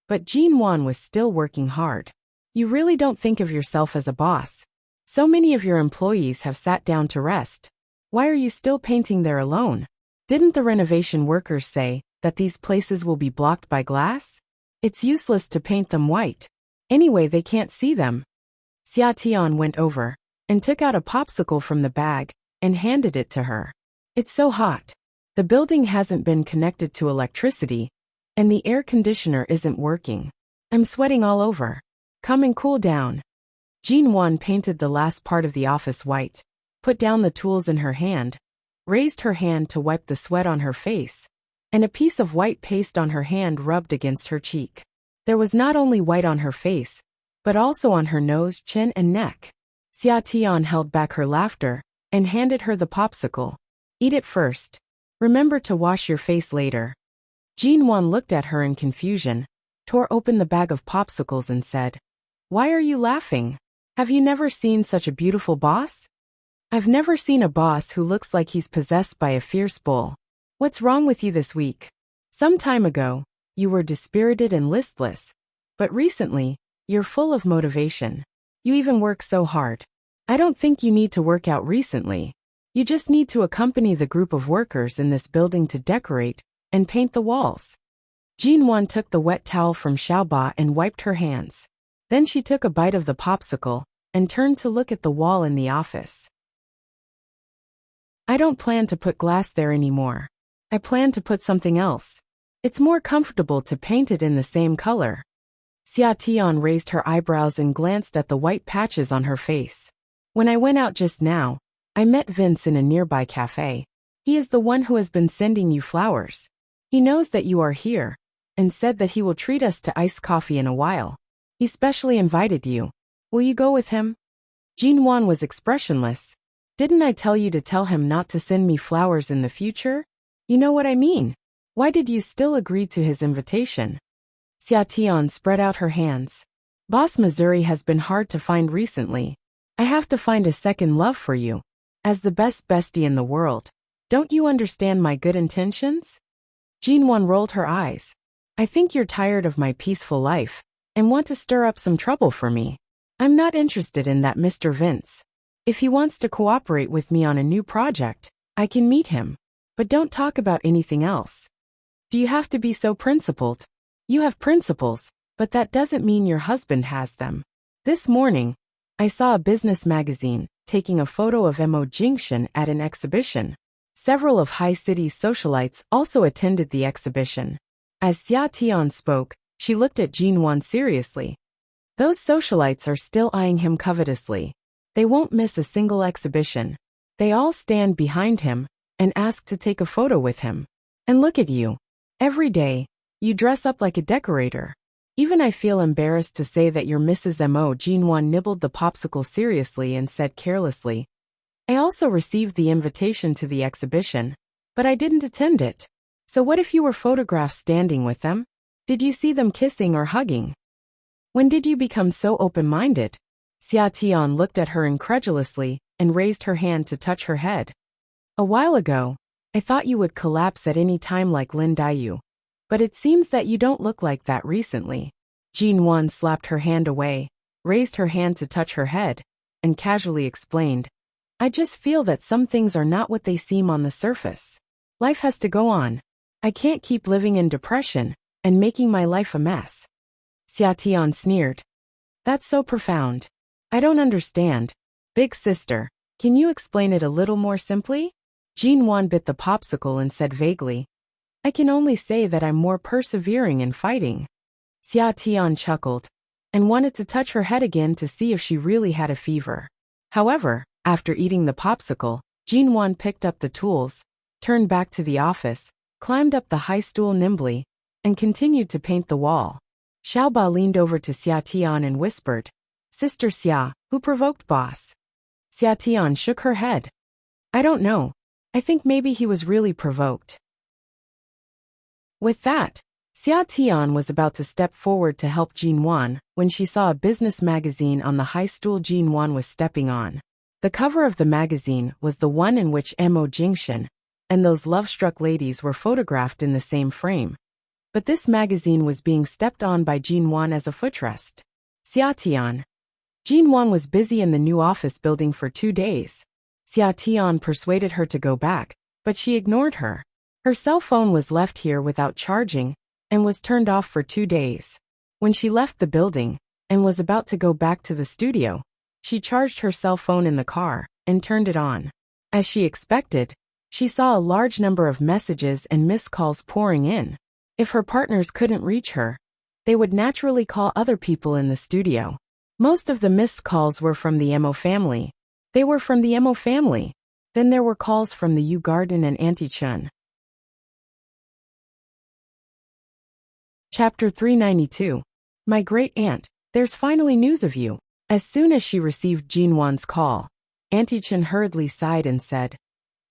But Jin-won was still working hard. You really don't think of yourself as a boss. So many of your employees have sat down to rest. Why are you still painting there alone? Didn't the renovation workers say that these places will be blocked by glass? It's useless to paint them white. Anyway, they can't see them. Xia went over and took out a popsicle from the bag and handed it to her. It's so hot. The building hasn't been connected to electricity, and the air conditioner isn't working. I'm sweating all over. Come and cool down. Jin-won painted the last part of the office white, put down the tools in her hand, raised her hand to wipe the sweat on her face, and a piece of white paste on her hand rubbed against her cheek. There was not only white on her face, but also on her nose, chin, and neck. Xia held back her laughter and handed her the popsicle. Eat it first. Remember to wash your face later. Jin-won looked at her in confusion, tore open the bag of popsicles and said, Why are you laughing? Have you never seen such a beautiful boss? I've never seen a boss who looks like he's possessed by a fierce bull. What's wrong with you this week? Some time ago, you were dispirited and listless, but recently, you're full of motivation. You even work so hard. I don't think you need to work out recently. You just need to accompany the group of workers in this building to decorate and paint the walls. Jin-won took the wet towel from Xiaoba and wiped her hands. Then she took a bite of the popsicle and turned to look at the wall in the office. I don't plan to put glass there anymore. I plan to put something else. It's more comfortable to paint it in the same color. Xia raised her eyebrows and glanced at the white patches on her face. When I went out just now, I met Vince in a nearby cafe. He is the one who has been sending you flowers. He knows that you are here, and said that he will treat us to iced coffee in a while. He specially invited you. Will you go with him? Jin-won was expressionless. Didn't I tell you to tell him not to send me flowers in the future? You know what I mean. Why did you still agree to his invitation? Xia spread out her hands. Boss Missouri has been hard to find recently. I have to find a second love for you. As the best bestie in the world. Don't you understand my good intentions? Jin-won rolled her eyes. I think you're tired of my peaceful life and want to stir up some trouble for me. I'm not interested in that Mr. Vince. If he wants to cooperate with me on a new project, I can meet him. But don't talk about anything else. Do you have to be so principled? You have principles, but that doesn't mean your husband has them. This morning, I saw a business magazine taking a photo of Jingshan at an exhibition. Several of High City's socialites also attended the exhibition. As Xia spoke, she looked at Jin-won seriously. Those socialites are still eyeing him covetously. They won't miss a single exhibition. They all stand behind him and ask to take a photo with him. And look at you. Every day, you dress up like a decorator. Even I feel embarrassed to say that you're Mrs. Mo. Jin-won nibbled the popsicle seriously and said carelessly. I also received the invitation to the exhibition, but I didn't attend it. So what if you were photographed standing with them? Did you see them kissing or hugging? When did you become so open-minded? Xia looked at her incredulously and raised her hand to touch her head. A while ago, I thought you would collapse at any time like Lin Dayu. But it seems that you don't look like that recently. Jin-won slapped her hand away, raised her hand to touch her head, and casually explained, I just feel that some things are not what they seem on the surface. Life has to go on. I can't keep living in depression and making my life a mess. Xiatian sneered. That's so profound. I don't understand. Big sister, can you explain it a little more simply? Jin-won bit the popsicle and said vaguely, I can only say that I'm more persevering in fighting. Xiatian chuckled and wanted to touch her head again to see if she really had a fever. However, after eating the popsicle, Jin-won picked up the tools, turned back to the office, climbed up the high stool nimbly, and continued to paint the wall. Xiaoba leaned over to Xiatian and whispered, Sister Xia, who provoked boss? Xiatian shook her head. I don't know. I think maybe he was really provoked. With that, Xiatian was about to step forward to help Jin-won when she saw a business magazine on the high stool Jin-won was stepping on. The cover of the magazine was the one in which Mo Jingxin and those love-struck ladies were photographed in the same frame. But this magazine was being stepped on by Jin-won as a footrest. Xiatian. Jin-won was busy in the new office building for 2 days. Xiatian persuaded her to go back, but she ignored her. Her cell phone was left here without charging and was turned off for 2 days. When she left the building and was about to go back to the studio, she charged her cell phone in the car and turned it on. As she expected, she saw a large number of messages and missed calls pouring in. If her partners couldn't reach her, they would naturally call other people in the studio. Most of the missed calls were from the Mo family. They were from the Mo family. Then there were calls from the Yu Garden and Auntie Chun. Chapter 392. My great aunt, there's finally news of you. As soon as she received Jin-won's call, Auntie Chun hurriedly sighed and said,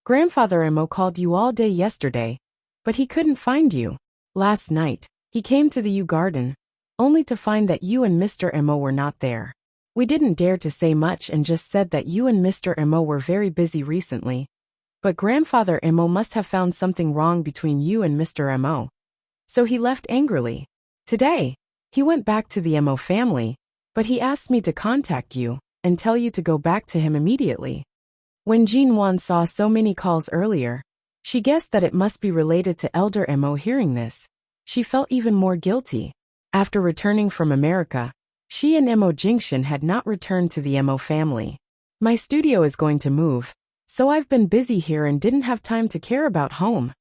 Grandfather Mo called you all day yesterday, but he couldn't find you. Last night, he came to the Yu Garden, only to find that you and Mr. Mo were not there. We didn't dare to say much and just said that you and Mr. Mo were very busy recently. But Grandfather Mo must have found something wrong between you and Mr. Mo. So he left angrily. Today, he went back to the Mo family, but he asked me to contact you and tell you to go back to him immediately. When Jin-won saw so many calls earlier, she guessed that it must be related to Elder Mo. Hearing this, she felt even more guilty. After returning from America, she and Mo Jingxin had not returned to the Mo family. My studio is going to move, so I've been busy here and didn't have time to care about home.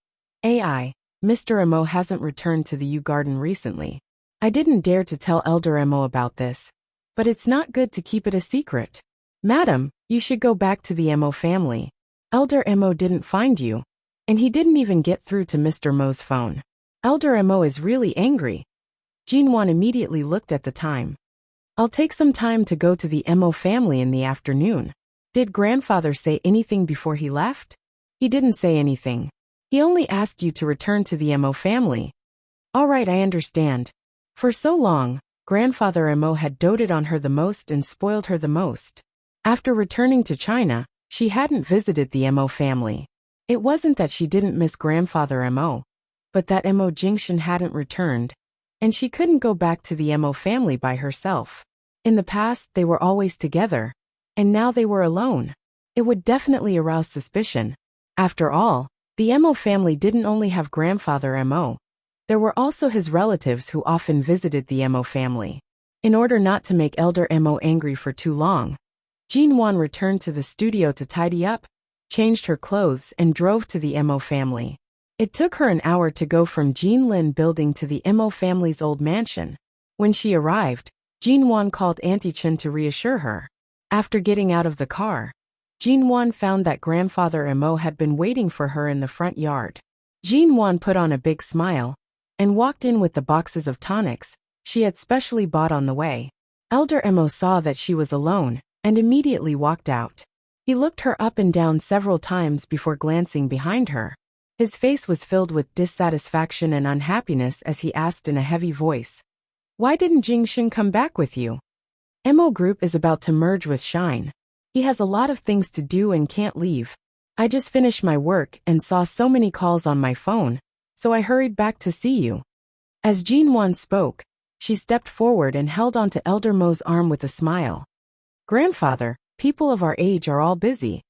Mr. Mo hasn't returned to the Yu Garden recently. I didn't dare to tell Elder Mo about this, but it's not good to keep it a secret. Madam, you should go back to the Mo family. Elder Mo didn't find you, and he didn't even get through to Mr. Mo's phone. Elder Mo is really angry. Jin-won immediately looked at the time. I'll take some time to go to the Mo family in the afternoon. Did grandfather say anything before he left? He didn't say anything. He only asked you to return to the Mo family. All right, I understand. For so long, Grandfather Mo had doted on her the most and spoiled her the most. After returning to China, she hadn't visited the Mo family. It wasn't that she didn't miss Grandfather Mo, but that Mo Jingxin hadn't returned, and she couldn't go back to the Mo family by herself. In the past, they were always together, and now they were alone. It would definitely arouse suspicion. After all, the Mo family didn't only have Grandfather Mo. There were also his relatives who often visited the Mo family. In order not to make Elder Mo angry for too long, Jin-won returned to the studio to tidy up, changed her clothes and drove to the Mo family. It took her an hour to go from Jinlin building to the Mo family's old mansion. When she arrived, Jin-won called Auntie Chun to reassure her. After getting out of the car, Jin-won found that Grandfather Mo had been waiting for her in the front yard. Jin-won put on a big smile and walked in with the boxes of tonics she had specially bought on the way. Elder Mo saw that she was alone and immediately walked out. He looked her up and down several times before glancing behind her. His face was filled with dissatisfaction and unhappiness as he asked in a heavy voice, "Why didn't Jingxin come back with you?" Mo Group is about to merge with Shine. He has a lot of things to do and can't leave. I just finished my work and saw so many calls on my phone, so I hurried back to see you. As Jinwan spoke, she stepped forward and held onto Elder Mo's arm with a smile. Grandfather, people of our age are all busy.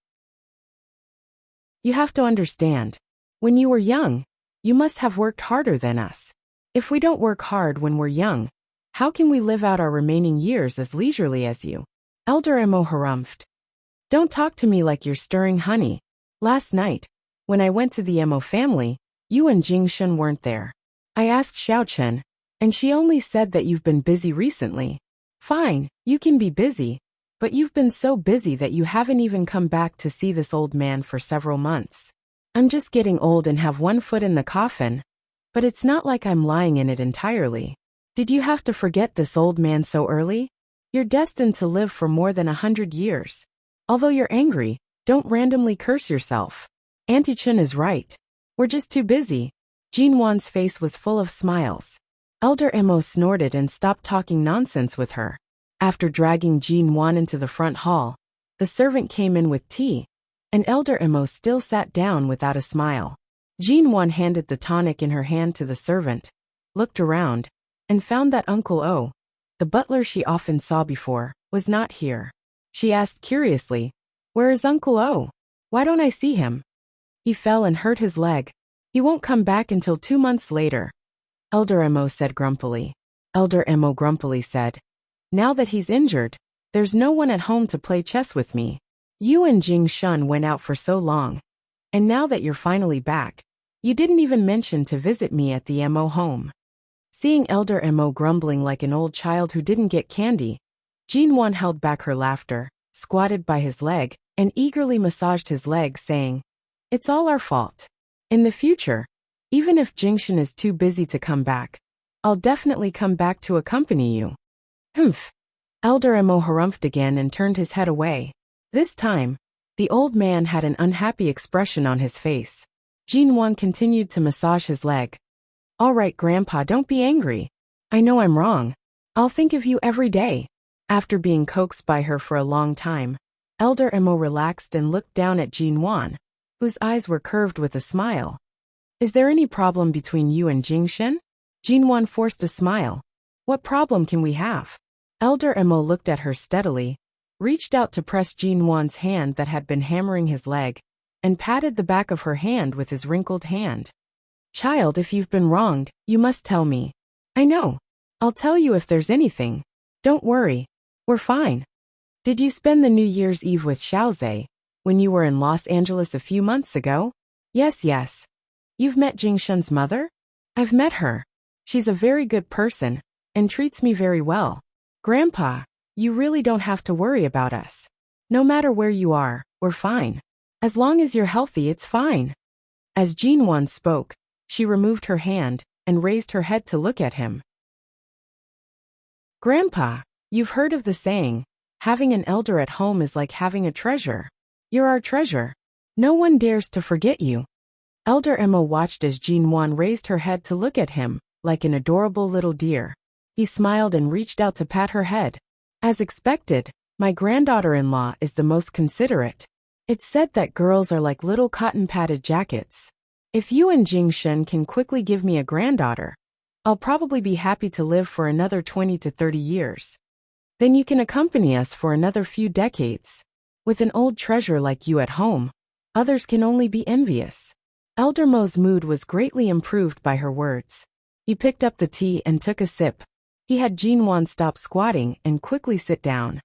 You have to understand. When you were young, you must have worked harder than us. If we don't work hard when we're young, how can we live out our remaining years as leisurely as you? Elder Mo harumphed. Don't talk to me like you're stirring honey. Last night, when I went to the Mo family, you and Jingshun weren't there. I asked Xiaochen, and she only said that you've been busy recently. Fine, you can be busy, but you've been so busy that you haven't even come back to see this old man for several months. I'm just getting old and have one foot in the coffin, but it's not like I'm lying in it entirely. Did you have to forget this old man so early? You're destined to live for more than 100 years. Although you're angry, don't randomly curse yourself. Auntie Chun is right. We're just too busy. Jinwan's face was full of smiles. Elder Mo snorted and stopped talking nonsense with her. After dragging Jinwan into the front hall, the servant came in with tea, and Elder Mo still sat down without a smile. Jinwan handed the tonic in her hand to the servant, looked around, and found that Uncle O, the butler she often saw before, was not here. She asked curiously, "Where is Uncle O? Why don't I see him?" "He fell and hurt his leg. He won't come back until 2 months later," Elder Mo said grumpily. Elder Mo grumpily said, "Now that he's injured, there's no one at home to play chess with me. You and Jing Shun went out for so long, and now that you're finally back, you didn't even mention to visit me at the Mo home." Seeing Elder Mo grumbling like an old child who didn't get candy, Jinwan held back her laughter, squatted by his leg, and eagerly massaged his leg, saying, "It's all our fault. In the future, even if Jingshan is too busy to come back, I'll definitely come back to accompany you." Humph. Elder Mo harumphed again and turned his head away. This time, the old man had an unhappy expression on his face. Jinwan continued to massage his leg. "All right, Grandpa, don't be angry. I know I'm wrong. I'll think of you every day." After being coaxed by her for a long time, Elder Mo relaxed and looked down at Jinwan, whose eyes were curved with a smile. "Is there any problem between you and Jingshan?" Jinwan forced a smile. "What problem can we have?" Elder Mo looked at her steadily, reached out to press Jinwan's hand that had been hammering his leg, and patted the back of her hand with his wrinkled hand. "Child, if you've been wronged, you must tell me. I know. I'll tell you if there's anything. Don't worry. We're fine." "Did you spend the New Year's Eve with Xiaozhe when you were in Los Angeles a few months ago?" Yes. "You've met Jingshan's mother?" "I've met her. She's a very good person, and treats me very well." "Grandpa, you really don't have to worry about us. No matter where you are, we're fine. As long as you're healthy, it's fine." As Jinwan spoke, she removed her hand and raised her head to look at him. "Grandpa, you've heard of the saying, having an elder at home is like having a treasure. You're our treasure. No one dares to forget you." Elder Mo watched as Jinwan raised her head to look at him, like an adorable little deer. He smiled and reached out to pat her head. "As expected, my granddaughter-in-law is the most considerate. It's said that girls are like little cotton-padded jackets. If you and Jingshan can quickly give me a granddaughter, I'll probably be happy to live for another 20 to 30 years. Then you can accompany us for another few decades. With an old treasure like you at home, others can only be envious." Elder Mo's mood was greatly improved by her words. He picked up the tea and took a sip. He had Jinwan stop squatting and quickly sit down.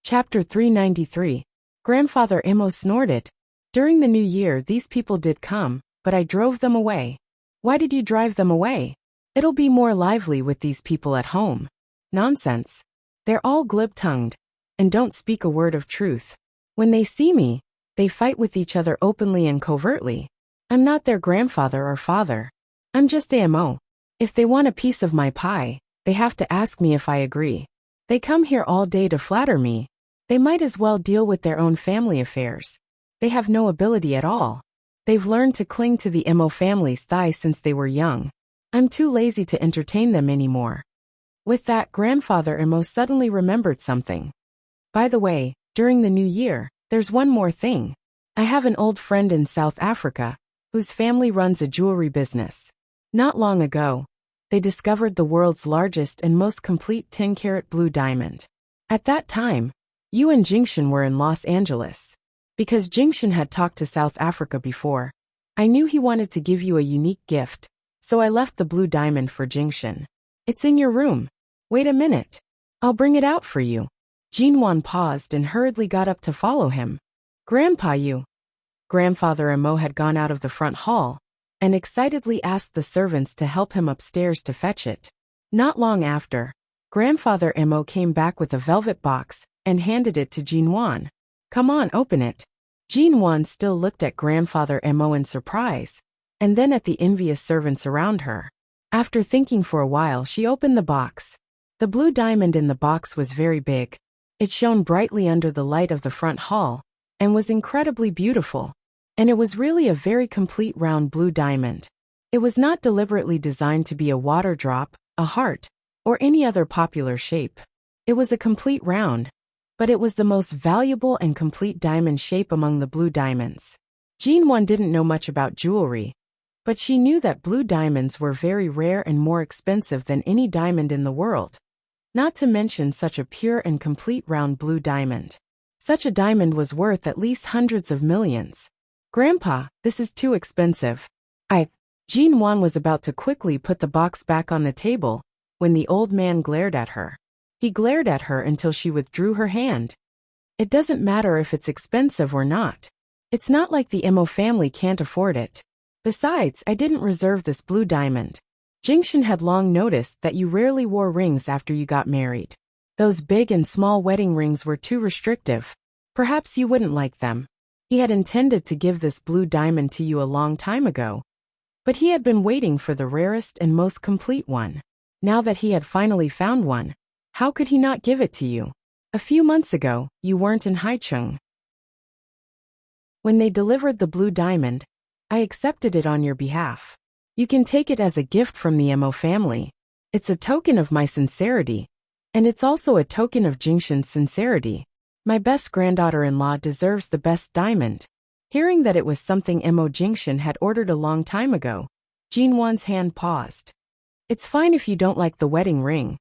Chapter 393. Grandfather Mo snorted. "During the new year these people did come, but I drove them away." "Why did you drive them away?" "It'll be more lively with these people at home." "Nonsense. They're all glib-tongued, and don't speak a word of truth. When they see me, they fight with each other openly and covertly. I'm not their grandfather or father. I'm just AMO. If they want a piece of my pie, they have to ask me if I agree. They come here all day to flatter me. They might as well deal with their own family affairs. They have no ability at all. They've learned to cling to the Mo family's thigh since they were young. I'm too lazy to entertain them anymore." With that, Grandfather Mo suddenly remembered something. "By the way, During the new year, there's one more thing. I have an old friend in South Africa whose family runs a jewelry business. Not long ago, they discovered the world's largest and most complete 10-carat blue diamond. At that time, you and Jingshan were in Los Angeles. Because Jingshan had talked to South Africa before, I knew he wanted to give you a unique gift, so I left the blue diamond for Jingshan. It's in your room. Wait a minute. I'll bring it out for you. Jinwan paused and hurriedly got up to follow him. Grandpa, you. Grandfather Mo had gone out of the front hall and excitedly asked the servants to help him upstairs to fetch it. Not long after, Grandfather Mo came back with a velvet box and handed it to Jinwan. Come on, open it. Jinwan still looked at Grandfather Mo in surprise, and then at the envious servants around her. After thinking for a while, she opened the box. The blue diamond in the box was very big. It shone brightly under the light of the front hall and was incredibly beautiful. And it was really a very complete round blue diamond. It was not deliberately designed to be a water drop, a heart, or any other popular shape. It was a complete round, but it was the most valuable and complete diamond shape among the blue diamonds. Jinwan didn't know much about jewelry, but she knew that blue diamonds were very rare and more expensive than any diamond in the world. Not to mention such a pure and complete round blue diamond. Such a diamond was worth at least hundreds of millions. Grandpa, this is too expensive. Jinwan was about to quickly put the box back on the table when the old man glared at her. He glared at her until she withdrew her hand. It doesn't matter if it's expensive or not. It's not like the Mo family can't afford it. Besides, I didn't reserve this blue diamond. Jingshan had long noticed that you rarely wore rings after you got married. Those big and small wedding rings were too restrictive. Perhaps you wouldn't like them. He had intended to give this blue diamond to you a long time ago, but he had been waiting for the rarest and most complete one. Now that he had finally found one, how could he not give it to you? A few months ago, you weren't in Haicheng. When they delivered the blue diamond, I accepted it on your behalf. You can take it as a gift from the Mo family. It's a token of my sincerity, and it's also a token of Jingshan's sincerity. My best granddaughter-in-law deserves the best diamond. Hearing that it was something Mo Jingshan had ordered a long time ago, Jinwan's hand paused. It's fine if you don't like the wedding ring,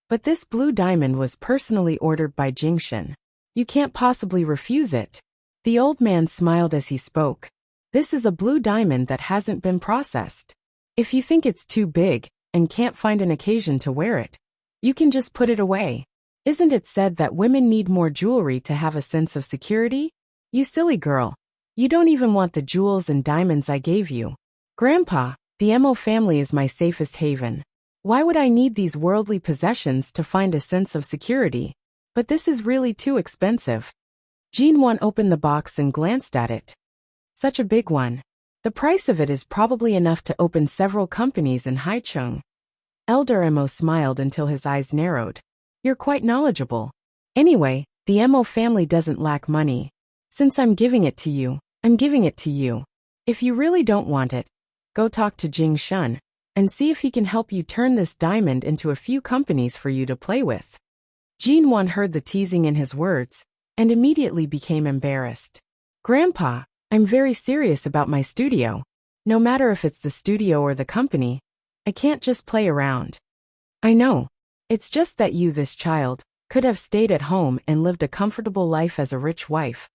but this blue diamond was personally ordered by Jingshan. You can't possibly refuse it. The old man smiled as he spoke. This is a blue diamond that hasn't been processed. If you think it's too big and can't find an occasion to wear it, you can just put it away. Isn't it said that women need more jewelry to have a sense of security? You silly girl. You don't even want the jewels and diamonds I gave you. Grandpa, the Mo family is my safest haven. Why would I need these worldly possessions to find a sense of security? But this is really too expensive. Jinwan opened the box and glanced at it. Such a big one. The price of it is probably enough to open several companies in Haicheng. Elder Mo smiled until his eyes narrowed. You're quite knowledgeable. Anyway, the Mo family doesn't lack money. Since I'm giving it to you, I'm giving it to you. If you really don't want it, go talk to Jingshan and see if he can help you turn this diamond into a few companies for you to play with. Jinwan heard the teasing in his words and immediately became embarrassed. Grandpa, I'm very serious about my studio. No matter if it's the studio or the company, I can't just play around. I know. It's just that you, this child, could have stayed at home and lived a comfortable life as a rich wife.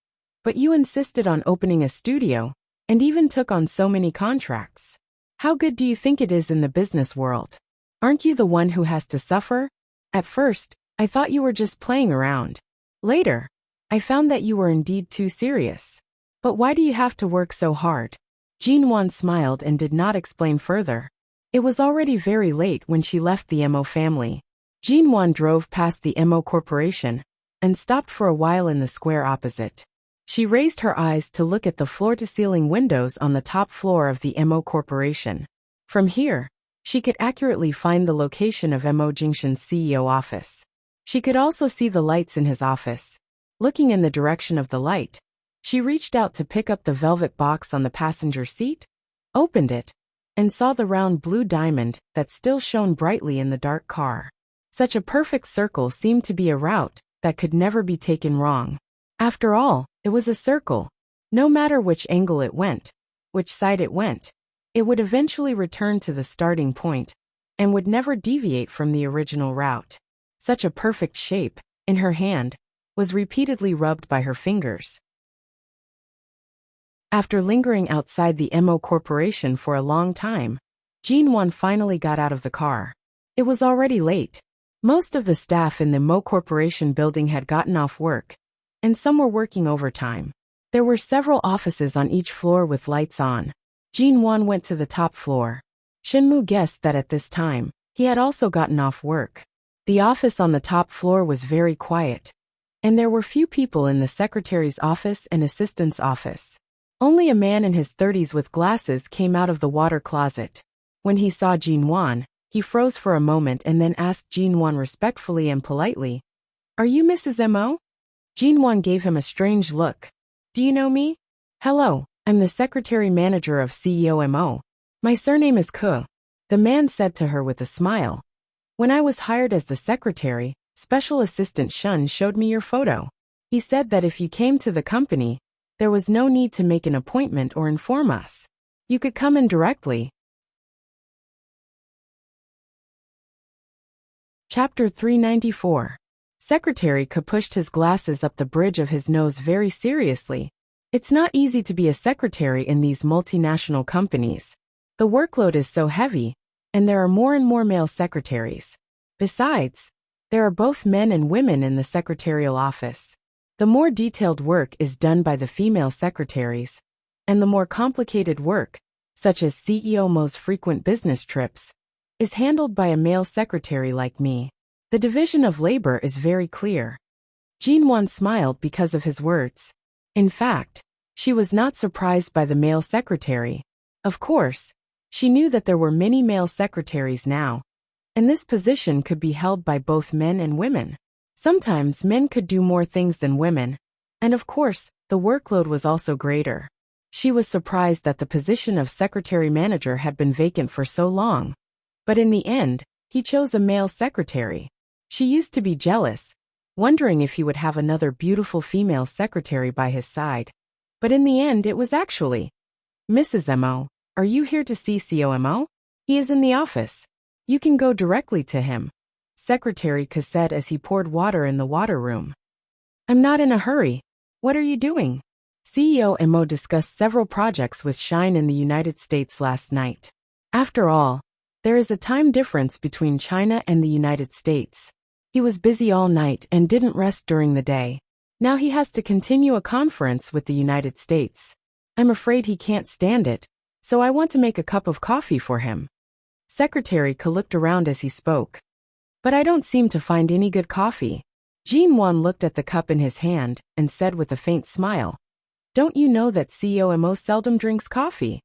But you insisted on opening a studio, and even took on so many contracts. How good do you think it is in the business world? Aren't you the one who has to suffer? At first, I thought you were just playing around. Later, I found that you were indeed too serious. But why do you have to work so hard? Jinwan smiled and did not explain further. It was already very late when she left the Mo family. Jinwan drove past the Mo Corporation and stopped for a while in the square opposite. She raised her eyes to look at the floor-to-ceiling windows on the top floor of the Mo Corporation. From here, she could accurately find the location of Mo Jingshan's CEO office. She could also see the lights in his office. Looking in the direction of the light, she reached out to pick up the velvet box on the passenger seat, opened it, and saw the round blue diamond that still shone brightly in the dark car. Such a perfect circle seemed to be a route that could never be taken wrong. After all, it was a circle. No matter which angle it went, which side it went, it would eventually return to the starting point and would never deviate from the original route. Such a perfect shape, in her hand, was repeatedly rubbed by her fingers. After lingering outside the MO Corporation for a long time, Jinwon finally got out of the car. It was already late. Most of the staff in the MO Corporation building had gotten off work, and some were working overtime. There were several offices on each floor with lights on. Jinwon went to the top floor. Shinmu guessed that at this time, he had also gotten off work. The office on the top floor was very quiet, and there were few people in the secretary's office and assistant's office. Only a man in his 30s with glasses came out of the water closet. When he saw Jinwon, he froze for a moment and then asked Jinwon respectfully and politely, "Are you Mrs. Mo?" Jinwon gave him a strange look. "Do you know me?" "Hello, I'm the secretary manager of CEO Mo. My surname is Ke," the man said to her with a smile. "When I was hired as the secretary, Special Assistant Shun showed me your photo. He said that if you came to the company, there was no need to make an appointment or inform us. You could come in directly." Chapter 394. Secretary Ke pushed his glasses up the bridge of his nose very seriously. It's not easy to be a secretary in these multinational companies. The workload is so heavy, and there are more and more male secretaries. Besides, there are both men and women in the secretarial office. The more detailed work is done by the female secretaries, and the more complicated work, such as CEO Mo's frequent business trips, is handled by a male secretary like me. The division of labor is very clear. Jinwon smiled because of his words. In fact, she was not surprised by the male secretary. Of course, she knew that there were many male secretaries now, and this position could be held by both men and women. Sometimes men could do more things than women, and of course, the workload was also greater. She was surprised that the position of secretary manager had been vacant for so long. But in the end, he chose a male secretary. She used to be jealous, wondering if he would have another beautiful female secretary by his side. But in the end it was actually, "Mrs. Mo, are you here to see COMO? He is in the office. You can go directly to him," Secretary Ke said as he poured water in the water room. "I'm not in a hurry. What are you doing?" CEO Mo discussed several projects with Shine in the United States last night. After all, there is a time difference between China and the United States. He was busy all night and didn't rest during the day. Now he has to continue a conference with the United States. I'm afraid he can't stand it, so I want to make a cup of coffee for him. Secretary Ke looked around as he spoke. "But I don't seem to find any good coffee." Jinwon looked at the cup in his hand and said with a faint smile, "Don't you know that CEO Mo seldom drinks coffee?"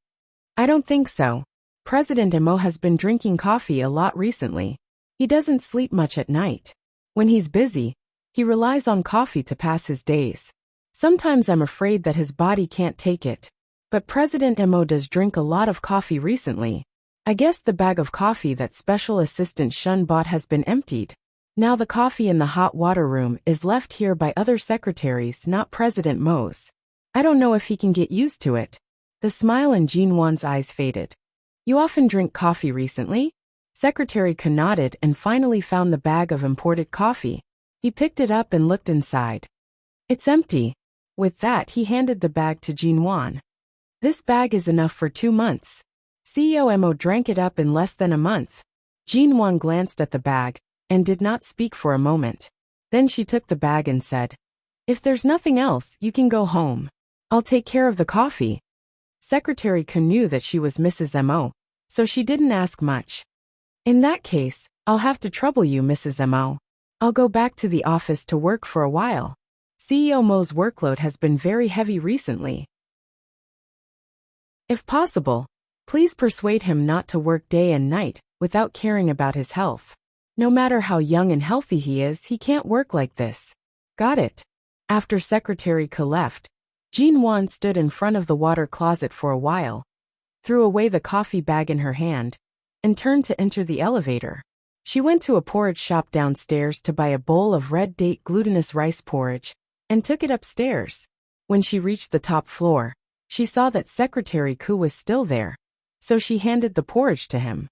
"I don't think so. President Mo has been drinking coffee a lot recently. He doesn't sleep much at night. When he's busy, he relies on coffee to pass his days. Sometimes I'm afraid that his body can't take it. But President Mo does drink a lot of coffee recently. I guess the bag of coffee that Special Assistant Shun bought has been emptied. Now the coffee in the hot water room is left here by other secretaries, not President Mo's. I don't know if he can get used to it." The smile in Jinwon's eyes faded. "You often drink coffee recently?" Secretary Ke nodded and finally found the bag of imported coffee. He picked it up and looked inside. "It's empty." With that he handed the bag to Jinwon. "This bag is enough for 2 months. CEO Mo drank it up in less than a month." Jinwon glanced at the bag and did not speak for a moment. Then she took the bag and said, "If there's nothing else, you can go home. I'll take care of the coffee." Secretary Ke knew that she was Mrs. Mo, so she didn't ask much. "In that case, I'll have to trouble you, Mrs. Mo. I'll go back to the office to work for a while. CEO Mo's workload has been very heavy recently. If possible, please persuade him not to work day and night without caring about his health. No matter how young and healthy he is, he can't work like this." "Got it." After Secretary Ke left, Jinwon stood in front of the water closet for a while, threw away the coffee bag in her hand, and turned to enter the elevator. She went to a porridge shop downstairs to buy a bowl of red date glutinous rice porridge and took it upstairs. When she reached the top floor, she saw that Secretary Ku was still there, so she handed the porridge to him.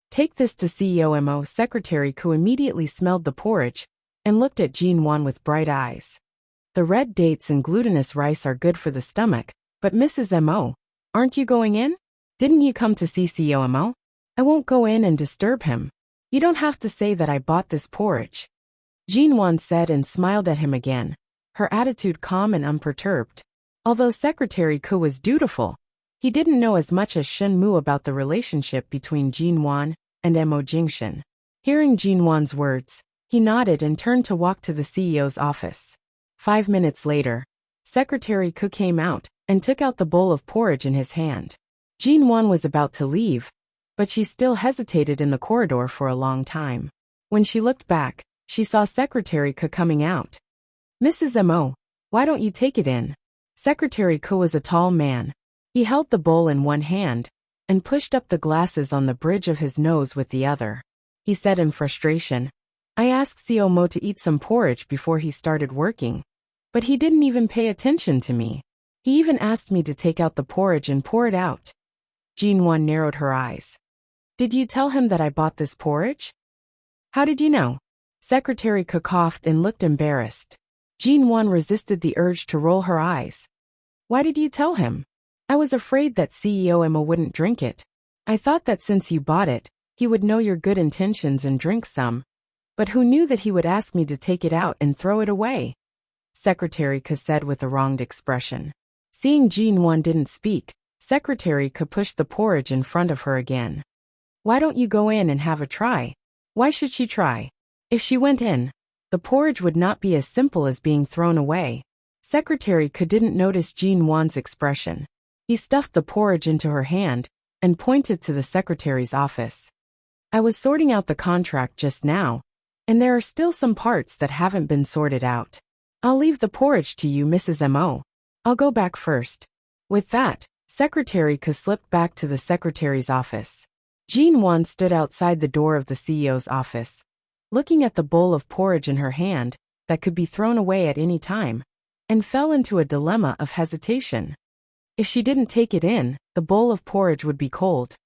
Take this to CEO Mo. Secretary Ku immediately smelled the porridge and looked at Jin-won with bright eyes. The red dates and glutinous rice are good for the stomach, but Mrs. Mo, aren't you going in? Didn't you come to see CEO Mo? I won't go in and disturb him. You don't have to say that I bought this porridge. Jin-won said and smiled at him again, her attitude calm and unperturbed. Although Secretary Ku was dutiful, he didn't know as much as Shen Mu about the relationship between Jin-won and Mo Jingshan. Hearing Jin-won's words, he nodded and turned to walk to the CEO's office. 5 minutes later, Secretary Ku came out and took out the bowl of porridge in his hand. Jin-won was about to leave, but she still hesitated in the corridor for a long time. When she looked back, she saw Secretary Ku coming out. Mrs. Mo, why don't you take it in? Secretary Ku was a tall man. He held the bowl in one hand and pushed up the glasses on the bridge of his nose with the other. He said in frustration, I asked CEO Mo to eat some porridge before he started working, but he didn't even pay attention to me. He even asked me to take out the porridge and pour it out. Jin-won narrowed her eyes. Did you tell him that I bought this porridge? How did you know? Secretary Ku coughed and looked embarrassed. Jin-won resisted the urge to roll her eyes. Why did you tell him? I was afraid that CEO Emma wouldn't drink it. I thought that since you bought it, he would know your good intentions and drink some. But who knew that he would ask me to take it out and throw it away? Secretary Ku said with a wronged expression. Seeing Jin-won didn't speak, Secretary Ku pushed the porridge in front of her again. Why don't you go in and have a try? Why should she try? If she went in, the porridge would not be as simple as being thrown away. Secretary Ku didn't notice Jin-won's expression. He stuffed the porridge into her hand and pointed to the secretary's office. I was sorting out the contract just now, and there are still some parts that haven't been sorted out. I'll leave the porridge to you, Mrs. Mo. I'll go back first. With that, Secretary Ku slipped back to the secretary's office. Jin-won stood outside the door of the CEO's office, looking at the bowl of porridge in her hand that could be thrown away at any time, and fell into a dilemma of hesitation. If she didn't take it in, the bowl of porridge would be cold.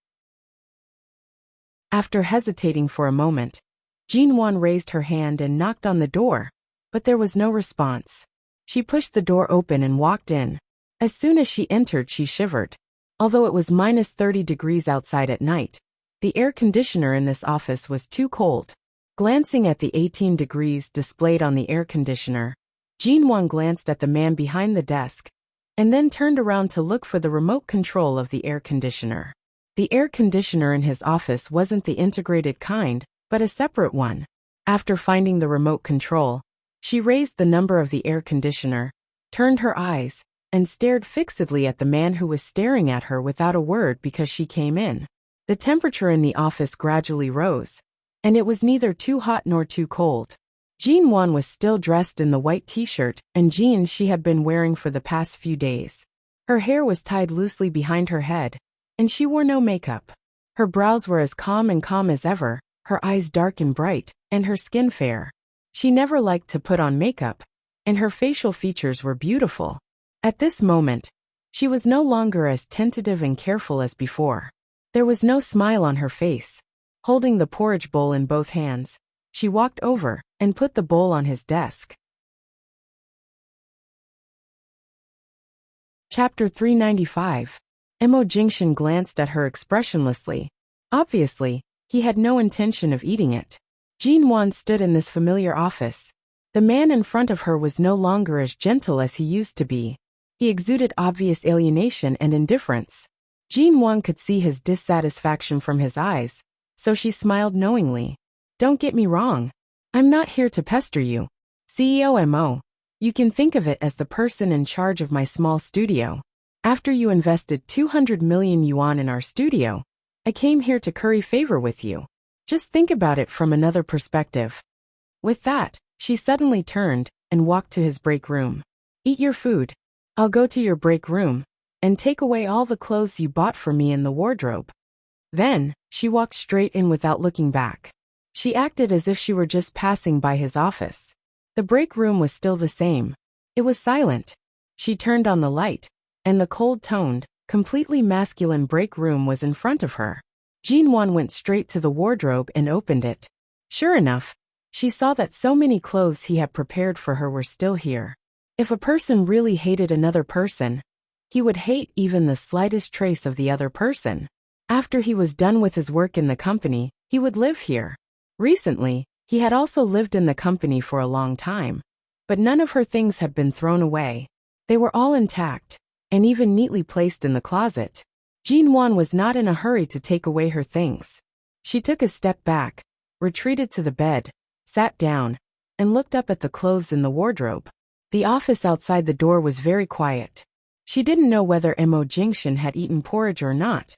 After hesitating for a moment, Jin-won raised her hand and knocked on the door, but there was no response. She pushed the door open and walked in. As soon as she entered, she shivered. Although it was minus 30 degrees outside at night, the air conditioner in this office was too cold. Glancing at the 18 degrees displayed on the air conditioner, Jin-won glanced at the man behind the desk, and then turned around to look for the remote control of the air conditioner. The air conditioner in his office wasn't the integrated kind, but a separate one. After finding the remote control, she raised the number of the air conditioner, turned her eyes, and stared fixedly at the man who was staring at her without a word because she came in. The temperature in the office gradually rose, and it was neither too hot nor too cold. Jin-won was still dressed in the white t-shirt and jeans she had been wearing for the past few days. Her hair was tied loosely behind her head, and she wore no makeup. Her brows were as calm as ever, her eyes dark and bright, and her skin fair. She never liked to put on makeup, and her facial features were beautiful. At this moment, she was no longer as tentative and careful as before. There was no smile on her face. Holding the porridge bowl in both hands, she walked over and put the bowl on his desk. Chapter 395. Mo Jingshan glanced at her expressionlessly. Obviously, he had no intention of eating it. Jin-won stood in this familiar office. The man in front of her was no longer as gentle as he used to be. He exuded obvious alienation and indifference. Jin-won could see his dissatisfaction from his eyes, so she smiled knowingly. Don't get me wrong. I'm not here to pester you. CEO Mo. You can think of it as the person in charge of my small studio. After you invested 200 million yuan in our studio, I came here to curry favor with you. Just think about it from another perspective. With that, she suddenly turned and walked to his break room. Eat your food. I'll go to your break room and take away all the clothes you bought for me in the wardrobe. Then, she walked straight in without looking back. She acted as if she were just passing by his office. The break room was still the same. It was silent. She turned on the light, and the cold-toned, completely masculine break room was in front of her. Jinwon went straight to the wardrobe and opened it. Sure enough, she saw that so many clothes he had prepared for her were still here. If a person really hated another person, he would hate even the slightest trace of the other person. After he was done with his work in the company, he would live here. Recently, he had also lived in the company for a long time. But none of her things had been thrown away. They were all intact, and even neatly placed in the closet. Jinwon was not in a hurry to take away her things. She took a step back, retreated to the bed, sat down, and looked up at the clothes in the wardrobe. The office outside the door was very quiet. She didn't know whether Mo Jingshan had eaten porridge or not,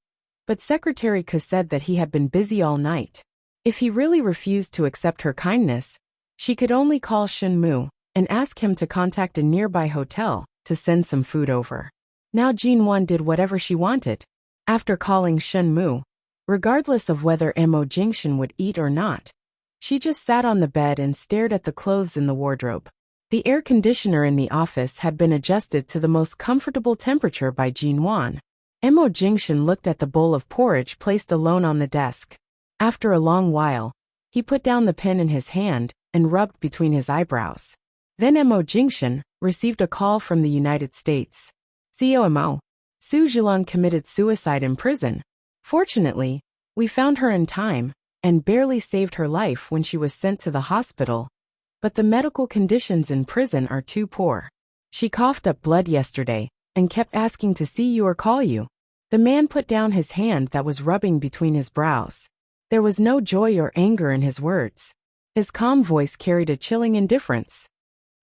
but Secretary Ke said that he had been busy all night. If he really refused to accept her kindness, she could only call Shen Mu and ask him to contact a nearby hotel to send some food over. Now Jinwon did whatever she wanted. After calling Shen Mu, regardless of whether Mo Jingshan would eat or not, she just sat on the bed and stared at the clothes in the wardrobe. The air conditioner in the office had been adjusted to the most comfortable temperature by Jinwon. Mo Jingshan looked at the bowl of porridge placed alone on the desk. After a long while, he put down the pen in his hand and rubbed between his eyebrows. Then Mo Jingshan received a call from the United States. COMO. Su Zhilan committed suicide in prison. Fortunately, we found her in time and barely saved her life when she was sent to the hospital. But the medical conditions in prison are too poor. She coughed up blood yesterday and kept asking to see you or call you. The man put down his hand that was rubbing between his brows. There was no joy or anger in his words. His calm voice carried a chilling indifference.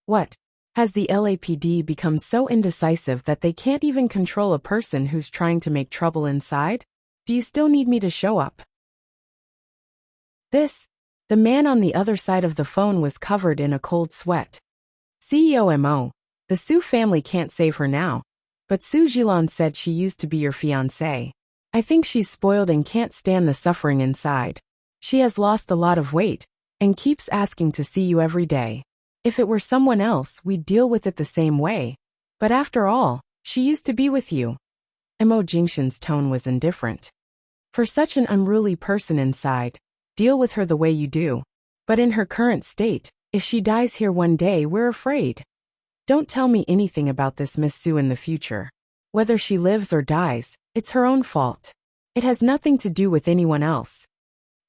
What? Has the LAPD become so indecisive that they can't even control a person who's trying to make trouble inside? Do you still need me to show up? The man on the other side of the phone was covered in a cold sweat. CEO Mo, the Su family can't save her now, but Su Zhilan said she used to be your fiancé. I think she's spoiled and can't stand the suffering inside. She has lost a lot of weight and keeps asking to see you every day. If it were someone else, we'd deal with it the same way. But after all, she used to be with you. Mo Jingshan's tone was indifferent. For such an unruly person inside, deal with her the way you do. But in her current state, if she dies here one day, we're afraid. Don't tell me anything about this Miss Su in the future. Whether she lives or dies, it's her own fault. It has nothing to do with anyone else.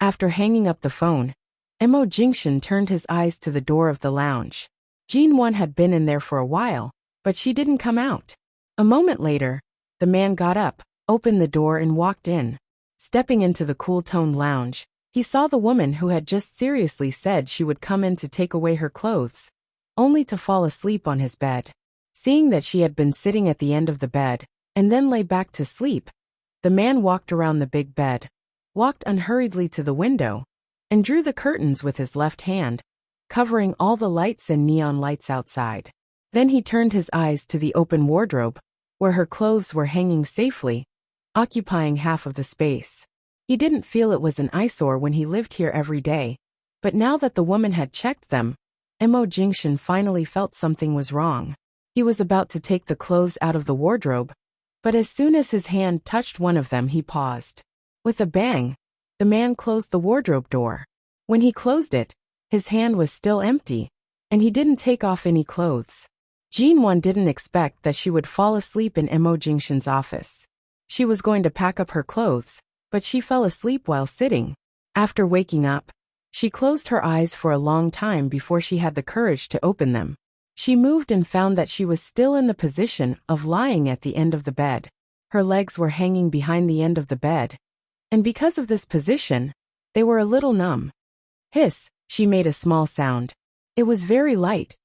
After hanging up the phone, Mo Jingshan turned his eyes to the door of the lounge. Jinwon had been in there for a while, but she didn't come out. A moment later, the man got up, opened the door and walked in. Stepping into the cool-toned lounge, he saw the woman who had just seriously said she would come in to take away her clothes, only to fall asleep on his bed. Seeing that she had been sitting at the end of the bed, and then lay back to sleep, the man walked around the big bed, walked unhurriedly to the window, and drew the curtains with his left hand, covering all the lights and neon lights outside. Then he turned his eyes to the open wardrobe, where her clothes were hanging safely, occupying half of the space. He didn't feel it was an eyesore when he lived here every day, but now that the woman had checked them, Mo Jingshan finally felt something was wrong. He was about to take the clothes out of the wardrobe, but as soon as his hand touched one of them, he paused. With a bang, the man closed the wardrobe door. When he closed it, his hand was still empty, and he didn't take off any clothes. Jinwon didn't expect that she would fall asleep in Mo Jingshan's office. She was going to pack up her clothes, but she fell asleep while sitting. After waking up, she closed her eyes for a long time before she had the courage to open them. She moved and found that she was still in the position of lying at the end of the bed. Her legs were hanging behind the end of the bed, and because of this position, they were a little numb. Hiss, she made a small sound. It was very light,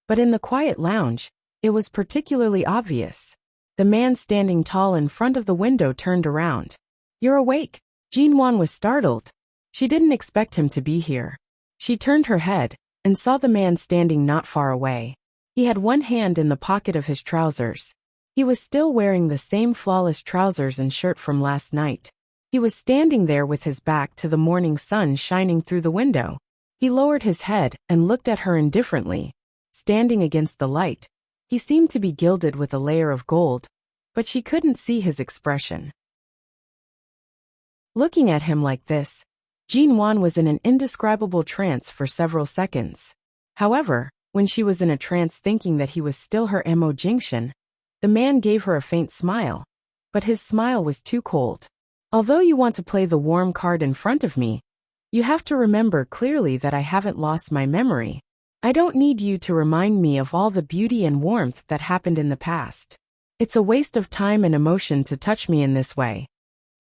but in the quiet lounge, it was particularly obvious. The man standing tall in front of the window turned around. You're awake? Jinwon was startled. She didn't expect him to be here. She turned her head and saw the man standing not far away. He had one hand in the pocket of his trousers. He was still wearing the same flawless trousers and shirt from last night. He was standing there with his back to the morning sun shining through the window. He lowered his head and looked at her indifferently. Standing against the light, He seemed to be gilded with a layer of gold, but she couldn't see his expression. Looking at him like this, Jinwan was in an indescribable trance for several seconds. However, when she was in a trance thinking that he was still her Mo Jingshan, the man gave her a faint smile, but his smile was too cold. Although you want to play the warm card in front of me, you have to remember clearly that I haven't lost my memory. I don't need you to remind me of all the beauty and warmth that happened in the past. It's a waste of time and emotion to touch me in this way.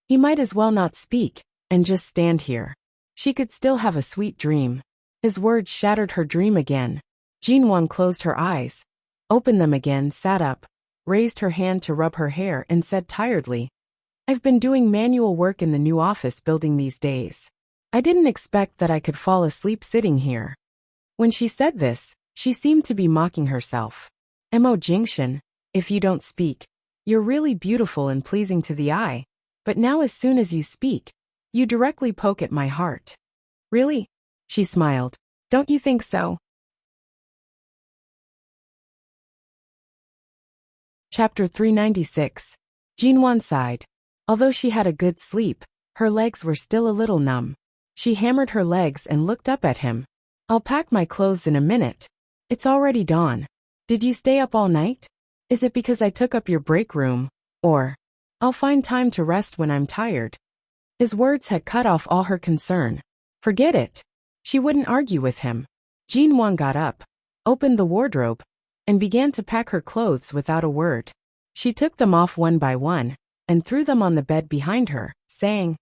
He might as well not speak, and just stand here. She could still have a sweet dream. His words shattered her dream again. Jinwan closed her eyes, opened them again, sat up, raised her hand to rub her hair and said tiredly, I've been doing manual work in the new office building these days. I didn't expect that I could fall asleep sitting here. When she said this, she seemed to be mocking herself. Mo Jingshan, if you don't speak, you're really beautiful and pleasing to the eye, but now as soon as you speak, you directly poke at my heart. Really? She smiled. Don't you think so? Chapter 396. Jinwan sighed. Although she had a good sleep, her legs were still a little numb. She hammered her legs and looked up at him. I'll pack my clothes in a minute. It's already dawn. Did you stay up all night? Is it because I took up your break room? Or, I'll find time to rest when I'm tired. His words had cut off all her concern. Forget it. She wouldn't argue with him. Jinwan got up, opened the wardrobe, and began to pack her clothes without a word. She took them off one by one, and threw them on the bed behind her, saying,